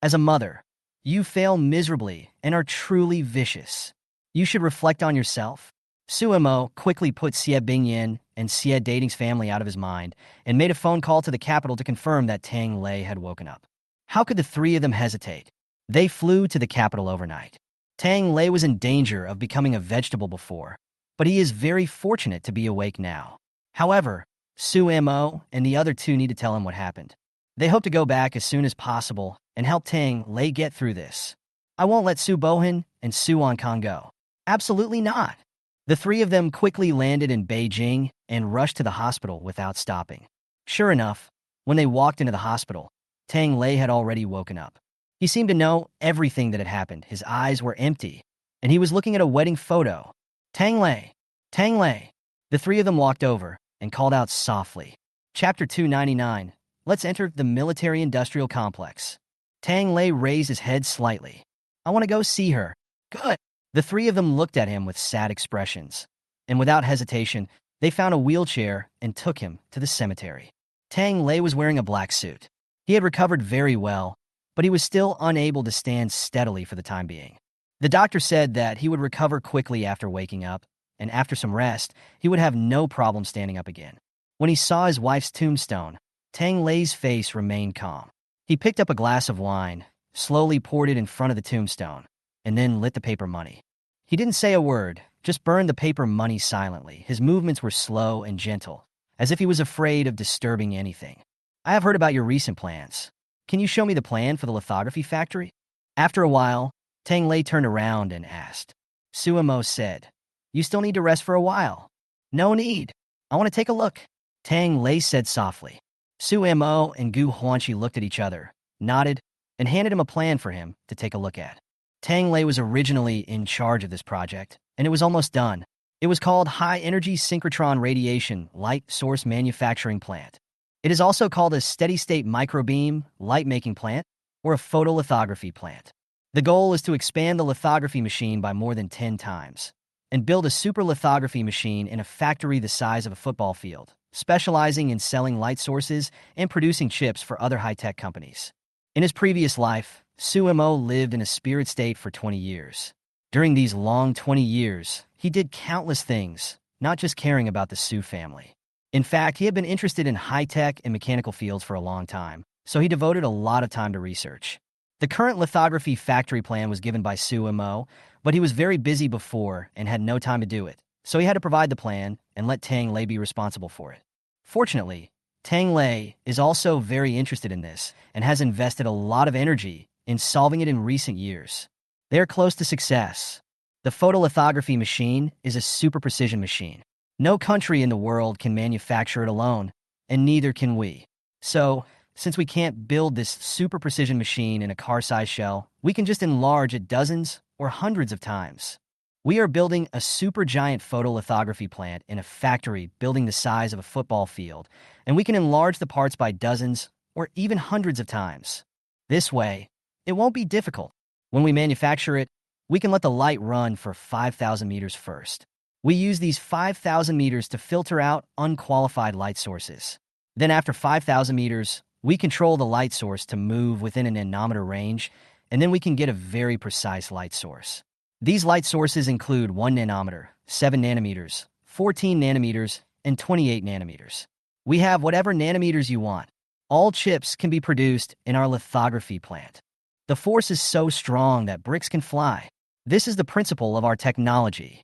As a mother, you fail miserably and are truly vicious. You should reflect on yourself. Suemo quickly put Xie Bingyan and Xie Dating's family out of his mind and made a phone call to the capital to confirm that Tang Lei had woken up. How could the three of them hesitate? They flew to the capital overnight. Tang Lei was in danger of becoming a vegetable before, but he is very fortunate to be awake now. However, Suemo and the other two need to tell him what happened. They hope to go back as soon as possible and help Tang Lei get through this. I won't let Su Bohan and Su Ankang go. Absolutely not. The three of them quickly landed in Beijing and rushed to the hospital without stopping. Sure enough, when they walked into the hospital, Tang Lei had already woken up. He seemed to know everything that had happened. His eyes were empty, and he was looking at a wedding photo. Tang Lei! Tang Lei! The three of them walked over and called out softly. Chapter 299. Let's enter the military-industrial complex. Tang Lei raised his head slightly. I want to go see her. Good. The three of them looked at him with sad expressions, and without hesitation, they found a wheelchair and took him to the cemetery. Tang Lei was wearing a black suit. He had recovered very well, but he was still unable to stand steadily for the time being. The doctor said that he would recover quickly after waking up, and after some rest, he would have no problem standing up again. When he saw his wife's tombstone, Tang Lei's face remained calm. He picked up a glass of wine, slowly poured it in front of the tombstone, and then lit the paper money. He didn't say a word, just burned the paper money silently. His movements were slow and gentle, as if he was afraid of disturbing anything. I have heard about your recent plans. Can you show me the plan for the lithography factory? After a while, Tang Lei turned around and asked. Suemo said, You still need to rest for a while. No need. I want to take a look. Tang Lei said softly. Suemo and Gu Huanqi looked at each other, nodded, and handed him a plan for him to take a look at. Tang Lei was originally in charge of this project, and it was almost done. It was called High Energy Synchrotron Radiation Light Source Manufacturing Plant. It is also called a steady-state microbeam light-making plant or a photolithography plant. The goal is to expand the lithography machine by more than 10 times and build a super lithography machine in a factory the size of a football field, specializing in selling light sources and producing chips for other high-tech companies. In his previous life, Suemo lived in a spirit state for 20 years. During these long 20 years, he did countless things, not just caring about the Su family. In fact, he had been interested in high-tech and mechanical fields for a long time, so he devoted a lot of time to research. The current lithography factory plan was given by Su Mo, but he was very busy before and had no time to do it, so he had to provide the plan and let Tang Lei be responsible for it. Fortunately, Tang Lei is also very interested in this and has invested a lot of energy in solving it in recent years. They are close to success. The photolithography machine is a super precision machine. No country in the world can manufacture it alone, and neither can we. So, since we can't build this super precision machine in a car-sized shell, we can just enlarge it dozens or hundreds of times. We are building a super giant photolithography plant in a factory building the size of a football field, and we can enlarge the parts by dozens or even hundreds of times. This way, it won't be difficult. When we manufacture it, we can let the light run for 5,000 meters first. We use these 5,000 meters to filter out unqualified light sources. Then after 5,000 meters, we control the light source to move within an nanometer range, and then we can get a very precise light source. These light sources include 1 nanometer, 7 nanometers, 14 nanometers, and 28 nanometers. We have whatever nanometers you want. All chips can be produced in our lithography plant. The force is so strong that bricks can fly. This is the principle of our technology.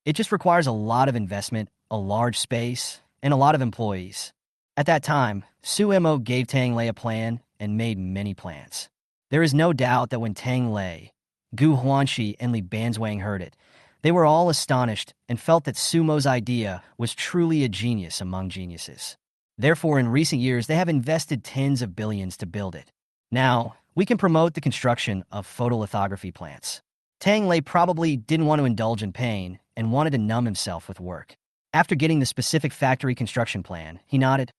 It just requires a lot of investment, a large space, and a lot of employees. At that time, Su Mo gave Tang Lei a plan and made many plans. There is no doubt that when Tang Lei, Gu Huanxi, and Li Banzwang heard it, they were all astonished and felt that Su Mo's idea was truly a genius among geniuses. Therefore, in recent years, they have invested tens of billions to build it. Now, we can promote the construction of photolithography plants. Tang Lei probably didn't want to indulge in pain and wanted to numb himself with work. After getting the specific factory construction plan, he nodded.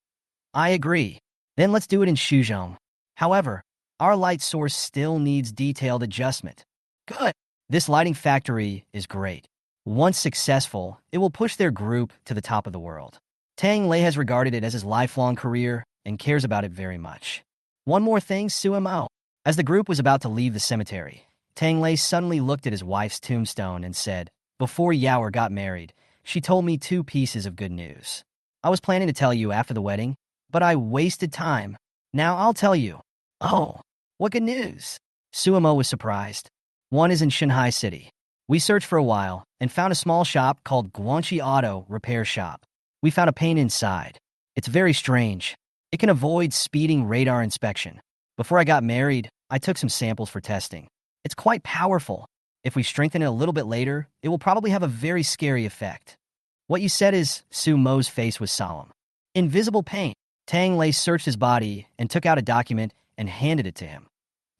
I agree. Then let's do it in Shuzhong. However, our light source still needs detailed adjustment. Good. This lighting factory is great. Once successful, it will push their group to the top of the world. Tang Lei has regarded it as his lifelong career and cares about it very much. One more thing, Su Mo. As the group was about to leave the cemetery, Tang Lei suddenly looked at his wife's tombstone and said, before Yaoer got married, she told me 2 pieces of good news. I was planning to tell you after the wedding, but I wasted time. Now I'll tell you. Oh, what good news? Su Mo was surprised. One is in Shanghai City. We searched for a while and found a small shop called Guanxi Auto Repair Shop. We found a paint inside. It's very strange. It can avoid speeding radar inspection. Before I got married, I took some samples for testing. It's quite powerful. If we strengthen it a little bit later, it will probably have a very scary effect. What you said is, Su Mo's face was solemn. Invisible paint. Tang Lei searched his body and took out a document and handed it to him.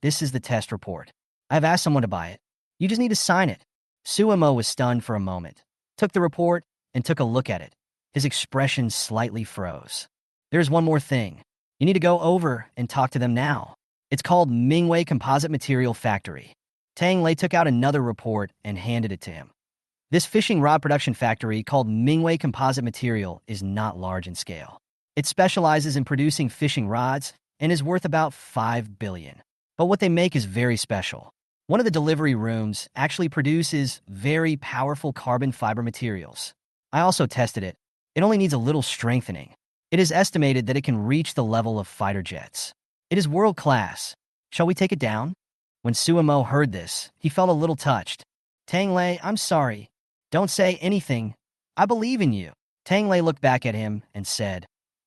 This is the test report. I have asked someone to buy it. You just need to sign it. Su Mo was stunned for a moment, took the report, and took a look at it. His expression slightly froze. There's one more thing. You need to go over and talk to them now. It's called Manhwa Composite Material Factory. Tang Lei took out another report and handed it to him. This fishing rod production factory called Manhwa Composite Material is not large in scale. It specializes in producing fishing rods and is worth about 5 billion. But what they make is very special. One of the delivery rooms actually produces very powerful carbon fiber materials. I also tested it. It only needs a little strengthening. It is estimated that it can reach the level of fighter jets. It is world-class. Shall we take it down? When Su Mo heard this, he felt a little touched. Tang Lei, I'm sorry. Don't say anything. I believe in you. Tang Lei looked back at him and said,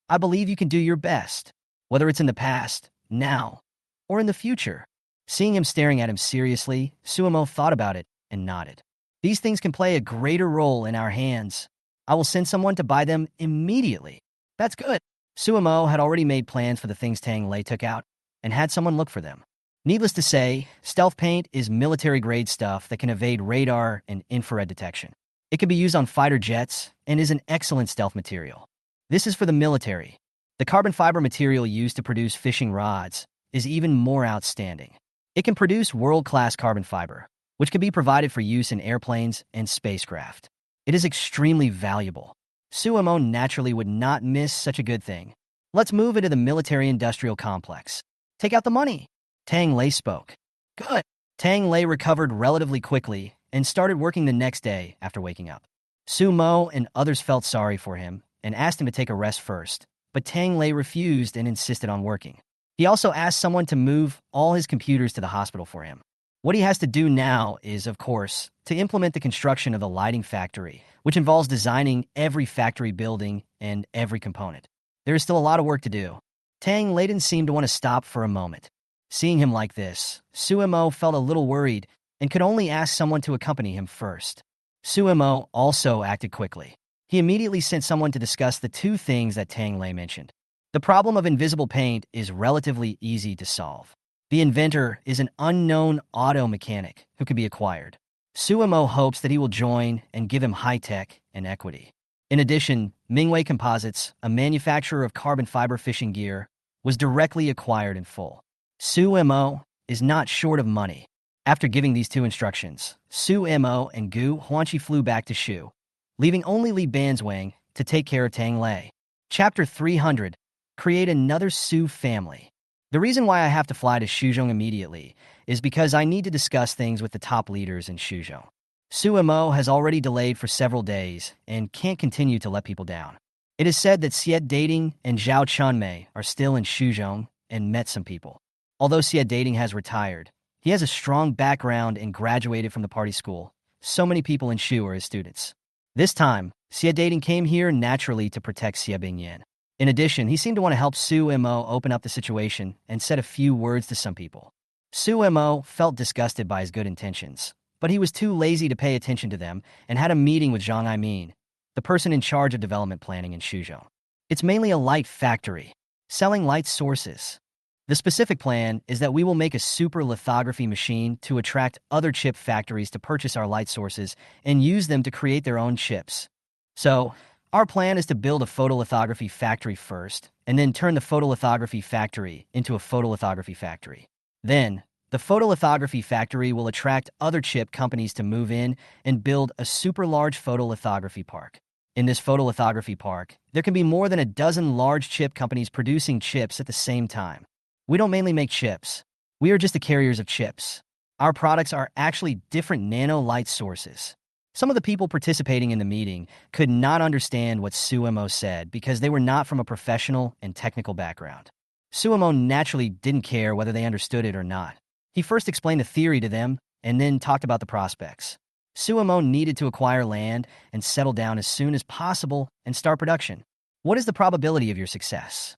I believe you can do your best, whether it's in the past, now, or in the future. Seeing him staring at him seriously, Su Mo thought about it and nodded. These things can play a greater role in our hands. I will send someone to buy them immediately. That's good. Su Mo had already made plans for the things Tang Lei took out and had someone look for them. Needless to say, stealth paint is military-grade stuff that can evade radar and infrared detection. It can be used on fighter jets and is an excellent stealth material. This is for the military. The carbon fiber material used to produce fishing rods is even more outstanding. It can produce world-class carbon fiber, which can be provided for use in airplanes and spacecraft. It is extremely valuable. Su Mo naturally would not miss such a good thing. Let's move into the military-industrial complex. Take out the money. Tang Lei spoke. Good. Tang Lei recovered relatively quickly and started working the next day after waking up. Su Mo and others felt sorry for him and asked him to take a rest first, but Tang Lei refused and insisted on working. He also asked someone to move all his computers to the hospital for him. What he has to do now is, of course, to implement the construction of the lighting factory, which involves designing every factory building and every component. There is still a lot of work to do. Tang Lei didn't seem to want to stop for a moment. Seeing him like this, Su Mo felt a little worried and could only ask someone to accompany him first. Su Mo also acted quickly. He immediately sent someone to discuss the two things that Tang Lei mentioned. The problem of invisible paint is relatively easy to solve. The inventor is an unknown auto mechanic who can be acquired. Su Mo hopes that he will join and give him high-tech and equity. In addition, Mingwei Composites, a manufacturer of carbon fiber fishing gear, was directly acquired in full. Su Mo is not short of money. After giving these two instructions, Su Mo and Gu Huanqi flew back to Shu, leaving only Li Banzwang to take care of Tang Lei. Chapter 300. Create another Su family. The reason why I have to fly to Shuzhong immediately is because I need to discuss things with the top leaders in Shuzhong. Su Mo has already delayed for several days and can't continue to let people down. It is said that Xie Dating and Zhao Chunmei are still in Shuzhong and met some people. Although Xie Dating has retired, he has a strong background and graduated from the party school. So many people in Shu are his students. This time, Xie Dating came here naturally to protect Xie Bingyan. In addition, he seemed to want to help Su Mo open up the situation and said a few words to some people. Su Mo felt disgusted by his good intentions, but he was too lazy to pay attention to them and had a meeting with Zhang Aimin, the person in charge of development planning in Shuzhou. It's mainly a light factory, selling light sources. The specific plan is that we will make a super lithography machine to attract other chip factories to purchase our light sources and use them to create their own chips. So, our plan is to build a photolithography factory first, and then turn the photolithography factory into a photolithography factory. Then, the photolithography factory will attract other chip companies to move in and build a super large photolithography park. In this photolithography park, there can be more than a dozen large chip companies producing chips at the same time. We don't mainly make chips. We are just the carriers of chips. Our products are actually different nano light sources. Some of the people participating in the meeting could not understand what Su Mo said because they were not from a professional and technical background. Su Mo naturally didn't care whether they understood it or not. He first explained the theory to them and then talked about the prospects. Su Mo needed to acquire land and settle down as soon as possible and start production. What is the probability of your success?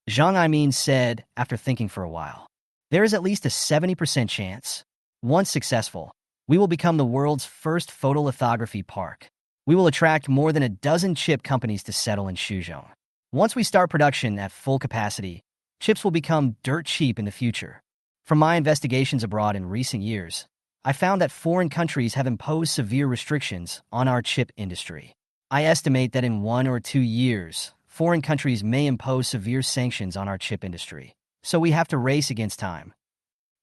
Zhang Aimin said after thinking for a while. There is at least a 70% chance. Once successful, we will become the world's first photolithography park. We will attract more than a dozen chip companies to settle in Shuzhou. Once we start production at full capacity, chips will become dirt cheap in the future. From my investigations abroad in recent years, I found that foreign countries have imposed severe restrictions on our chip industry. I estimate that in 1 or 2 years, foreign countries may impose severe sanctions on our chip industry. So we have to race against time.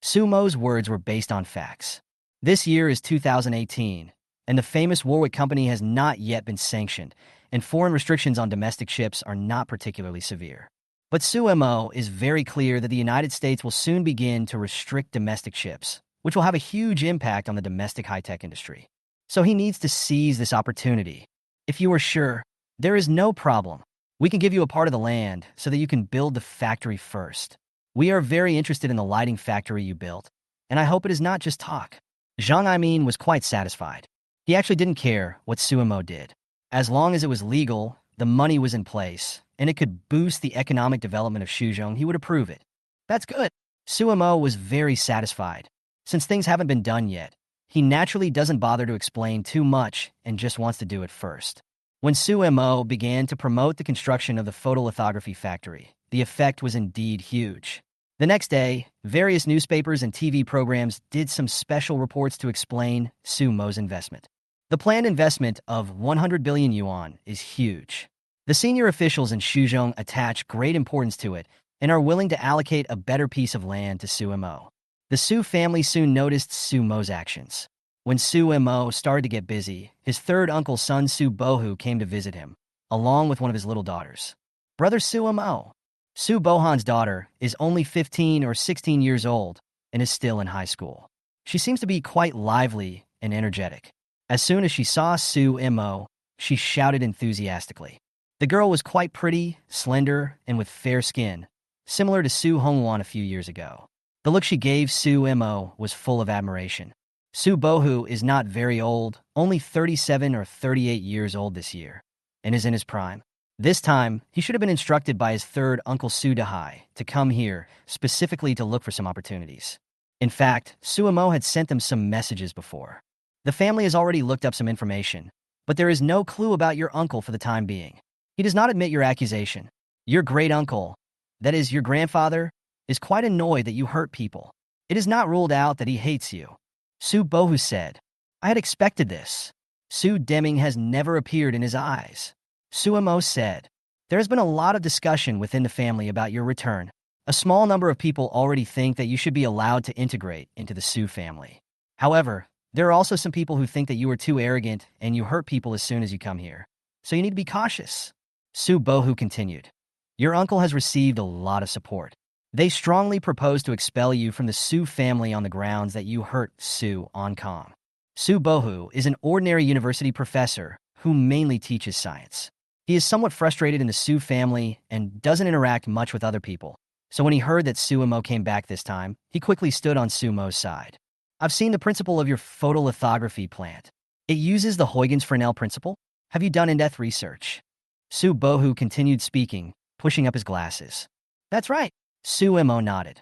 Su Mo's words were based on facts. This year is 2018, and the famous Warwick company has not yet been sanctioned, and foreign restrictions on domestic chips are not particularly severe. But Su Mo is very clear that the United States will soon begin to restrict domestic chips, which will have a huge impact on the domestic high-tech industry. So he needs to seize this opportunity. If you are sure, there is no problem. We can give you a part of the land so that you can build the factory first. We are very interested in the lighting factory you built, and I hope it is not just talk. Zhang Aimin was quite satisfied. He actually didn't care what Su Mo did. As long as it was legal, the money was in place, and it could boost the economic development of Shuzhong, he would approve it. That's good. Su Mo was very satisfied. Since things haven't been done yet, he naturally doesn't bother to explain too much and just wants to do it first. When Su Mo began to promote the construction of the photolithography factory, the effect was indeed huge. The next day, various newspapers and TV programs did some special reports to explain Su Mo's investment. The planned investment of 100 billion yuan is huge. The senior officials in Shuzhong attach great importance to it and are willing to allocate a better piece of land to Su Mo. The Su family soon noticed Su Mo's actions. When Su Mo started to get busy, his third uncle son Su Bohu came to visit him, along with one of his little daughters. Brother Su Mo. Su Bohan's daughter is only 15 or 16 years old and is still in high school. She seems to be quite lively and energetic. As soon as she saw Su Mo, she shouted enthusiastically. The girl was quite pretty, slender, and with fair skin, similar to Su Hongwan a few years ago. The look she gave Su Mo was full of admiration. Su Bohu is not very old, only 37 or 38 years old this year, and is in his prime. This time, he should have been instructed by his third uncle Su Dahai to come here specifically to look for some opportunities. In fact, Su Mo had sent them some messages before. The family has already looked up some information, but there is no clue about your uncle for the time being. He does not admit your accusation. Your great-uncle, that is, your grandfather, is quite annoyed that you hurt people. It is not ruled out that he hates you. Su Bohu said, I had expected this. Su Deming has never appeared in his eyes. Su Mo said, there has been a lot of discussion within the family about your return. A small number of people already think that you should be allowed to integrate into the Su family. However, there are also some people who think that you are too arrogant and you hurt people as soon as you come here. So you need to be cautious. Su Bohu continued, your uncle has received a lot of support. They strongly propose to expel you from the Su family on the grounds that you hurt Su Onkong. Su Bohu is an ordinary university professor who mainly teaches science. He is somewhat frustrated in the Su family and doesn't interact much with other people. So when he heard that Su Mo came back this time, he quickly stood on Su Mo's side. I've seen the principle of your photolithography plant. It uses the Huygens-Fresnel principle? Have you done in-depth research? Su Bohu continued speaking, pushing up his glasses. That's right. Su Mo nodded.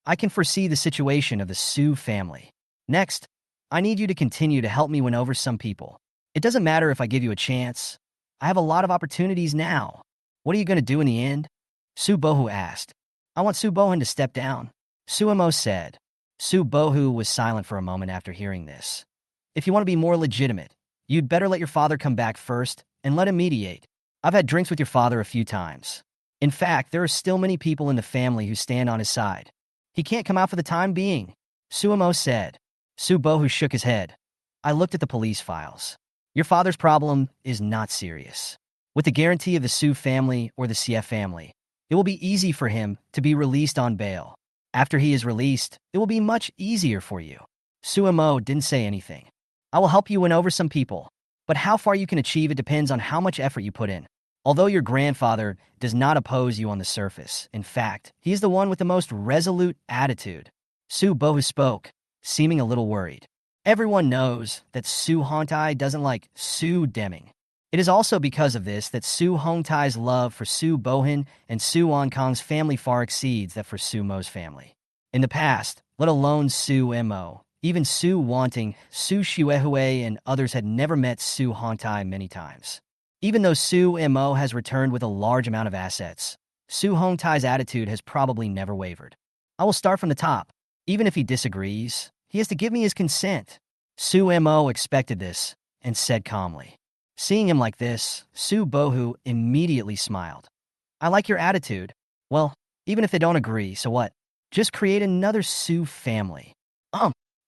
I can foresee the situation of the Su family. Next, I need you to continue to help me win over some people. It doesn't matter if I give you a chance. I have a lot of opportunities now. What are you going to do in the end? Su Bohu asked. I want Su Bohan to step down. Su Mo said. Su Bohu was silent for a moment after hearing this. If you want to be more legitimate, you'd better let your father come back first and let him mediate. I've had drinks with your father a few times. In fact, there are still many people in the family who stand on his side. He can't come out for the time being, Su Mo said. Su Bohu shook his head. I looked at the police files. Your father's problem is not serious. With the guarantee of the Su family or the CF family, it will be easy for him to be released on bail. After he is released, it will be much easier for you. Su Mo didn't say anything. I will help you win over some people, but how far you can achieve it depends on how much effort you put in. Although your grandfather does not oppose you on the surface, in fact, he is the one with the most resolute attitude. Su Bohu spoke, seeming a little worried. Everyone knows that Su Hongtai doesn't like Su Deming. It is also because of this that Su Hongtai's love for Su Bohin and Su Onkong's family far exceeds that for Su Mo's family. In the past, let alone Su Mo, even Su Wanting, Su Xuehue, and others had never met Su Hongtai many times. Even though Su Mo has returned with a large amount of assets, Su Hongtai's attitude has probably never wavered. I will start from the top. Even if he disagrees, he has to give me his consent. Su Mo expected this and said calmly. Seeing him like this, Su Bohu immediately smiled. I like your attitude. Well, even if they don't agree, so what? Just create another Su family.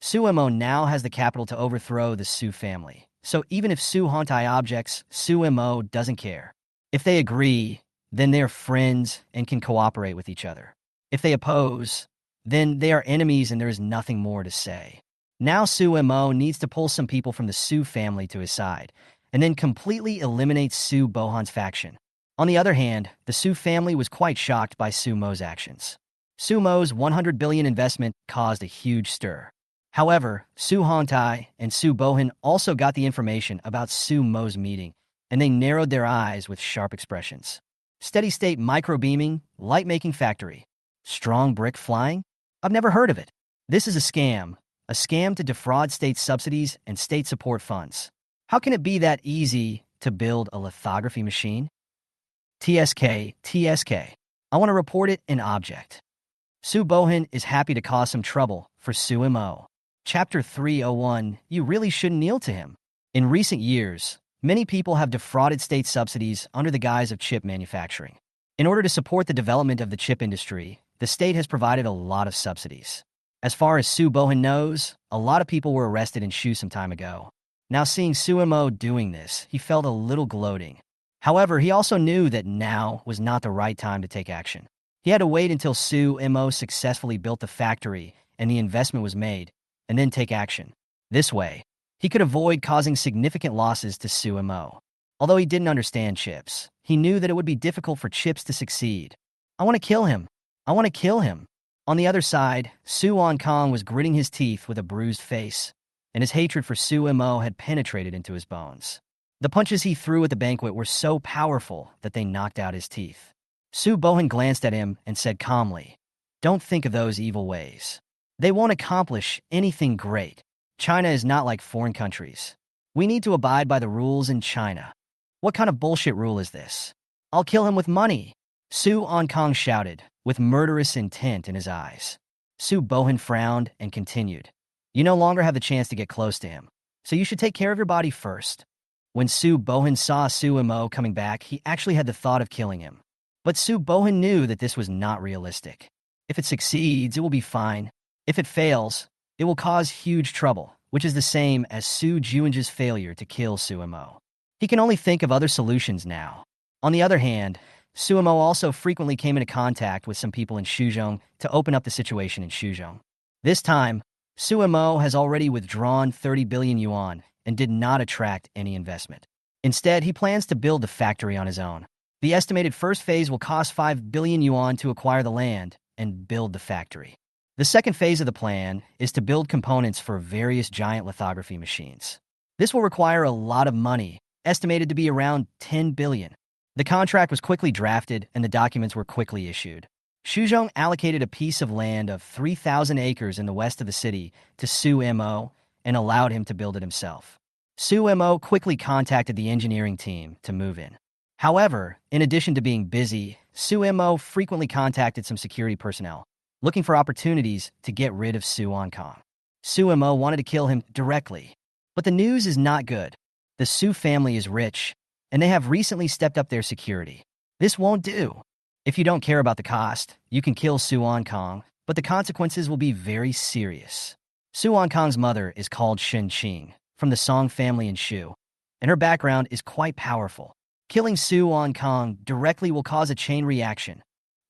Su Mo now has the capital to overthrow the Su family. So even if Su Hongtai objects, Su Mo doesn't care. If they agree, then they are friends and can cooperate with each other. If they oppose, then they are enemies and there is nothing more to say. Now Su Mo needs to pull some people from the Su family to his side, and then completely eliminate Su Bohan's faction. On the other hand, the Su family was quite shocked by Su Mo's actions. Su Mo's 100 billion investment caused a huge stir. However, Su Hongtai and Su Bohan also got the information about Su Mo's meeting, and they narrowed their eyes with sharp expressions. Steady-state microbeaming, light-making factory. Strong brick flying? I've never heard of it. This is a scam to defraud state subsidies and state support funds. How can it be that easy to build a lithography machine? TSK. I want to report it an object. Su Bohan is happy to cause some trouble for Su Mo. Chapter 301, you really shouldn't kneel to him. In recent years, many people have defrauded state subsidies under the guise of chip manufacturing. In order to support the development of the chip industry, the state has provided a lot of subsidies. As far as Su Bohan knows, a lot of people were arrested in Shu some time ago. Now seeing Su Mo doing this, he felt a little gloating. However, he also knew that now was not the right time to take action. He had to wait until Su Mo successfully built the factory and the investment was made, and then take action. This way, He could avoid causing significant losses to Su Mo. Although he didn't understand Chips, he knew that it would be difficult for Chips to succeed. I want to kill him. I want to kill him. On the other side, Su Kong was gritting his teeth with a bruised face, and his hatred for Su Mo had penetrated into his bones. The punches he threw at the banquet were so powerful that they knocked out his teeth. Su Bohan glanced at him and said calmly, "Don't think of those evil ways. They won't accomplish anything great. China is not like foreign countries. We need to abide by the rules in China." "What kind of bullshit rule is this?" "I'll kill him with money," Su Kong shouted, with murderous intent in his eyes. Su Bohan frowned and continued, "You no longer have the chance to get close to him, so you should take care of your body first." When Su Bohan saw Su Mo coming back, he actually had the thought of killing him. But Su Bohan knew that this was not realistic. If it succeeds, it will be fine. If it fails, it will cause huge trouble, which is the same as Su Juinja's failure to kill Su Mo. He can only think of other solutions now. On the other hand, Su Mo also frequently came into contact with some people in Shuzhong to open up the situation in Shuzhong. This time, Su Mo has already withdrawn 30 billion yuan and did not attract any investment. Instead, he plans to build the factory on his own. The estimated first phase will cost 5 billion yuan to acquire the land and build the factory. The second phase of the plan is to build components for various giant lithography machines. This will require a lot of money, estimated to be around 10 billion. The contract was quickly drafted and the documents were quickly issued. Shuzhong allocated a piece of land of 3,000 acres in the west of the city to Su Mo and allowed him to build it himself. Su Mo quickly contacted the engineering team to move in. However, in addition to being busy, Su Mo frequently contacted some security personnel, looking for opportunities to get rid of Su Kong. Su Mo wanted to kill him directly. But the news is not good. The Su family is rich, and they have recently stepped up their security. This won't do. If you don't care about the cost, you can kill Su Kong, but the consequences will be very serious. Su Kong's mother is called Shen Qing, from the Song family in Shu, and her background is quite powerful. Killing Su Kong directly will cause a chain reaction.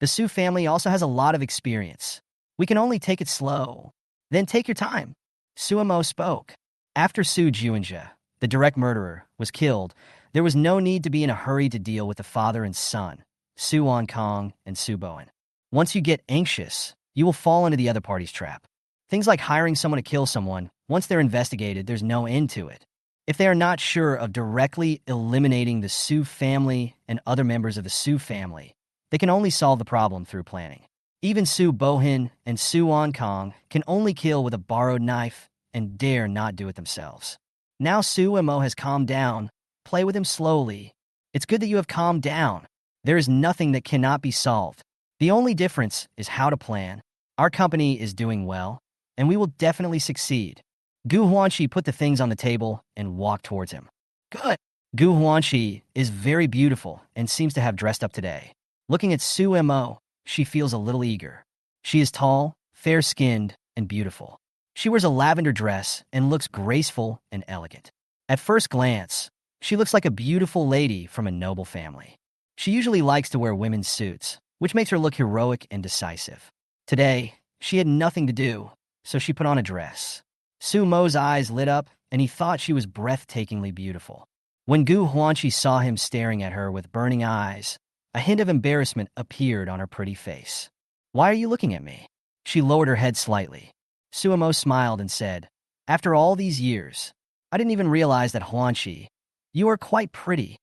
The Su family also has a lot of experience. We can only take it slow. Then take your time. Su Mo spoke. After Su Juinja, the direct murderer, was killed, there was no need to be in a hurry to deal with the father and son, Su Kong and Su Bohan. Once you get anxious, you will fall into the other party's trap. Things like hiring someone to kill someone, once they're investigated, there's no end to it. If they are not sure of directly eliminating the Su family and other members of the Su family, they can only solve the problem through planning. Even Su Bohan and Su Kong can only kill with a borrowed knife and dare not do it themselves. Now Su Mo has calmed down. Play with him slowly. It's good that you have calmed down. There is nothing that cannot be solved. The only difference is how to plan. Our company is doing well, and we will definitely succeed. Gu Huanqi put the things on the table and walked towards him. Good. Gu Huanqi is very beautiful and seems to have dressed up today. Looking at Su Mo, she feels a little eager. She is tall, fair-skinned, and beautiful. She wears a lavender dress and looks graceful and elegant. At first glance, she looks like a beautiful lady from a noble family. She usually likes to wear women's suits, which makes her look heroic and decisive. Today, she had nothing to do, so she put on a dress. Su Mo's eyes lit up, and he thought she was breathtakingly beautiful. When Gu Huanqi saw him staring at her with burning eyes, a hint of embarrassment appeared on her pretty face. "Why are you looking at me?" She lowered her head slightly. Su Mo smiled and said, "After all these years, I didn't even realize that Huanqi, you are quite pretty."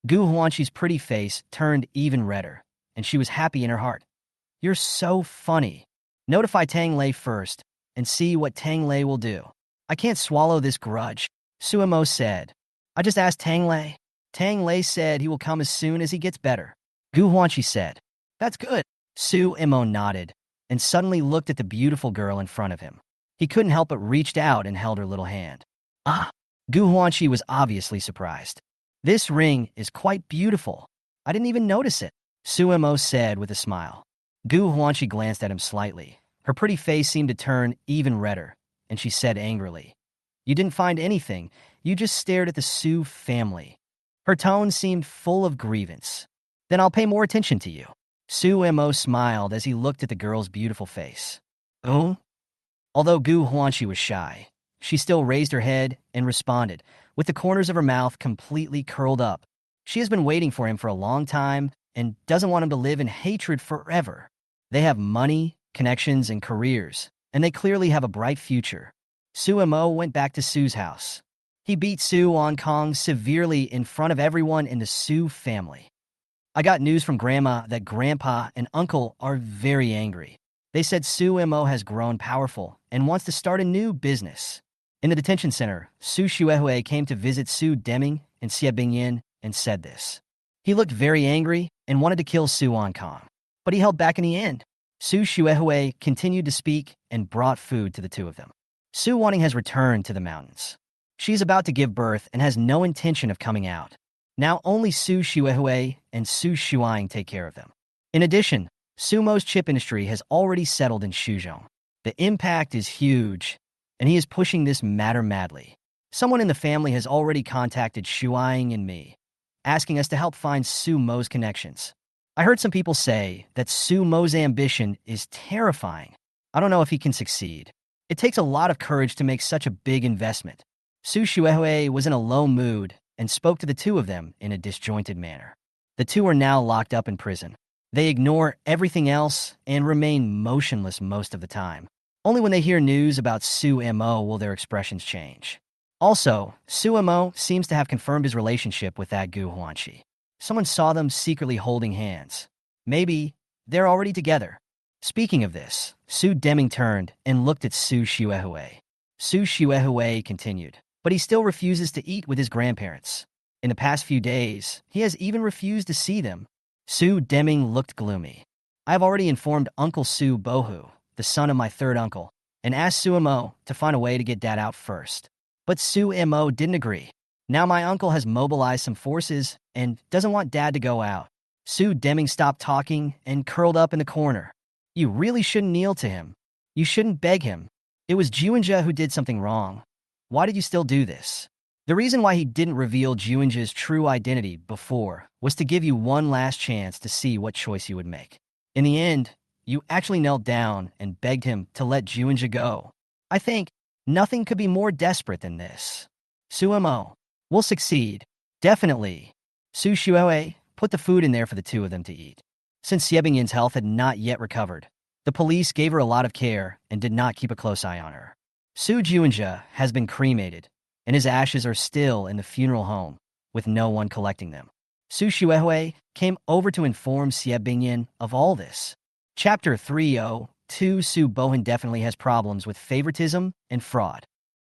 Gu Huanqi's pretty face turned even redder, and she was happy in her heart. "You're so funny. Notify Tang Lei first, and see what Tang Lei will do." "I can't swallow this grudge," Su Mo said. "I just asked Tang Lei. Tang Lei said he will come as soon as he gets better." Gu Huanqi said, "That's good." Su Mo nodded, and suddenly looked at the beautiful girl in front of him. He couldn't help but reached out and held her little hand. "Ah!" Gu Huanqi was obviously surprised. "This ring is quite beautiful. I didn't even notice it," Su Mo said with a smile. Gu Huanqi glanced at him slightly. Her pretty face seemed to turn even redder, and she said angrily, "You didn't find anything. You just stared at the Su family." Her tone seemed full of grievance. "Then I'll pay more attention to you." Su Mo smiled as he looked at the girl's beautiful face. "Oh?" Although Gu Huanqi was shy, She still raised her head and responded, with the corners of her mouth completely curled up. She has been waiting for him for a long time and doesn't want him to live in hatred forever. They have money, connections, and careers, and they clearly have a bright future. Sue and Mo went back to Sue's house. He beat Sue on Kong severely in front of everyone in the Sue family. I got news from Grandma that Grandpa and Uncle are very angry. They said Sue Mo has grown powerful and wants to start a new business. In the detention center, Su Shuehui came to visit Su Deming and Xie Bingyin and said this. He looked very angry and wanted to kill Su Kong, but he held back in the end. Su Shuehui continued to speak and brought food to the two of them. Su Wanning has returned to the mountains. She's about to give birth and has no intention of coming out. Now only Su Shuehui and Su Shuang take care of them. In addition, Sumo's chip industry has already settled in Shuzhong. The impact is huge, and he is pushing this matter madly. Someone in the family has already contacted Shuang and me, asking us to help find Sumo's connections. I heard some people say that Sumo's ambition is terrifying. I don't know if he can succeed. It takes a lot of courage to make such a big investment. Su Shuehui was in a low mood and spoke to the two of them in a disjointed manner. The two are now locked up in prison. They ignore everything else and remain motionless most of the time. Only when they hear news about Su Mo will their expressions change. Also, Su Mo seems to have confirmed his relationship with that Gu Huanqi. Someone saw them secretly holding hands. Maybe they're already together. Speaking of this, Su Deming turned and looked at Su Shuehui. Su Shuehui continued, but he still refuses to eat with his grandparents. In the past few days, he has even refused to see them. Su Deming looked gloomy. I have already informed Uncle Su Bohu, the son of my third uncle, and asked Su Mo to find a way to get Dad out first. But Su Mo didn't agree. Now my uncle has mobilized some forces and doesn't want Dad to go out. Su Deming stopped talking and curled up in the corner. You really shouldn't kneel to him. You shouldn't beg him. It was Juinja who did something wrong. Why did you still do this? The reason why he didn't reveal Juinja's true identity before was to give you one last chance to see what choice you would make. In the end, you actually knelt down and begged him to let Juinja go. I think nothing could be more desperate than this. Sumo will succeed. Definitely. Su Shuehui put the food in there for the two of them to eat. Since Xie health had not yet recovered, the police gave her a lot of care and did not keep a close eye on her. Su Juinja has been cremated, and his ashes are still in the funeral home, with no one collecting them. Su Shuehui came over to inform Xie Bingyin of all this. Chapter 302 Su Bohan definitely has problems with favoritism and fraud.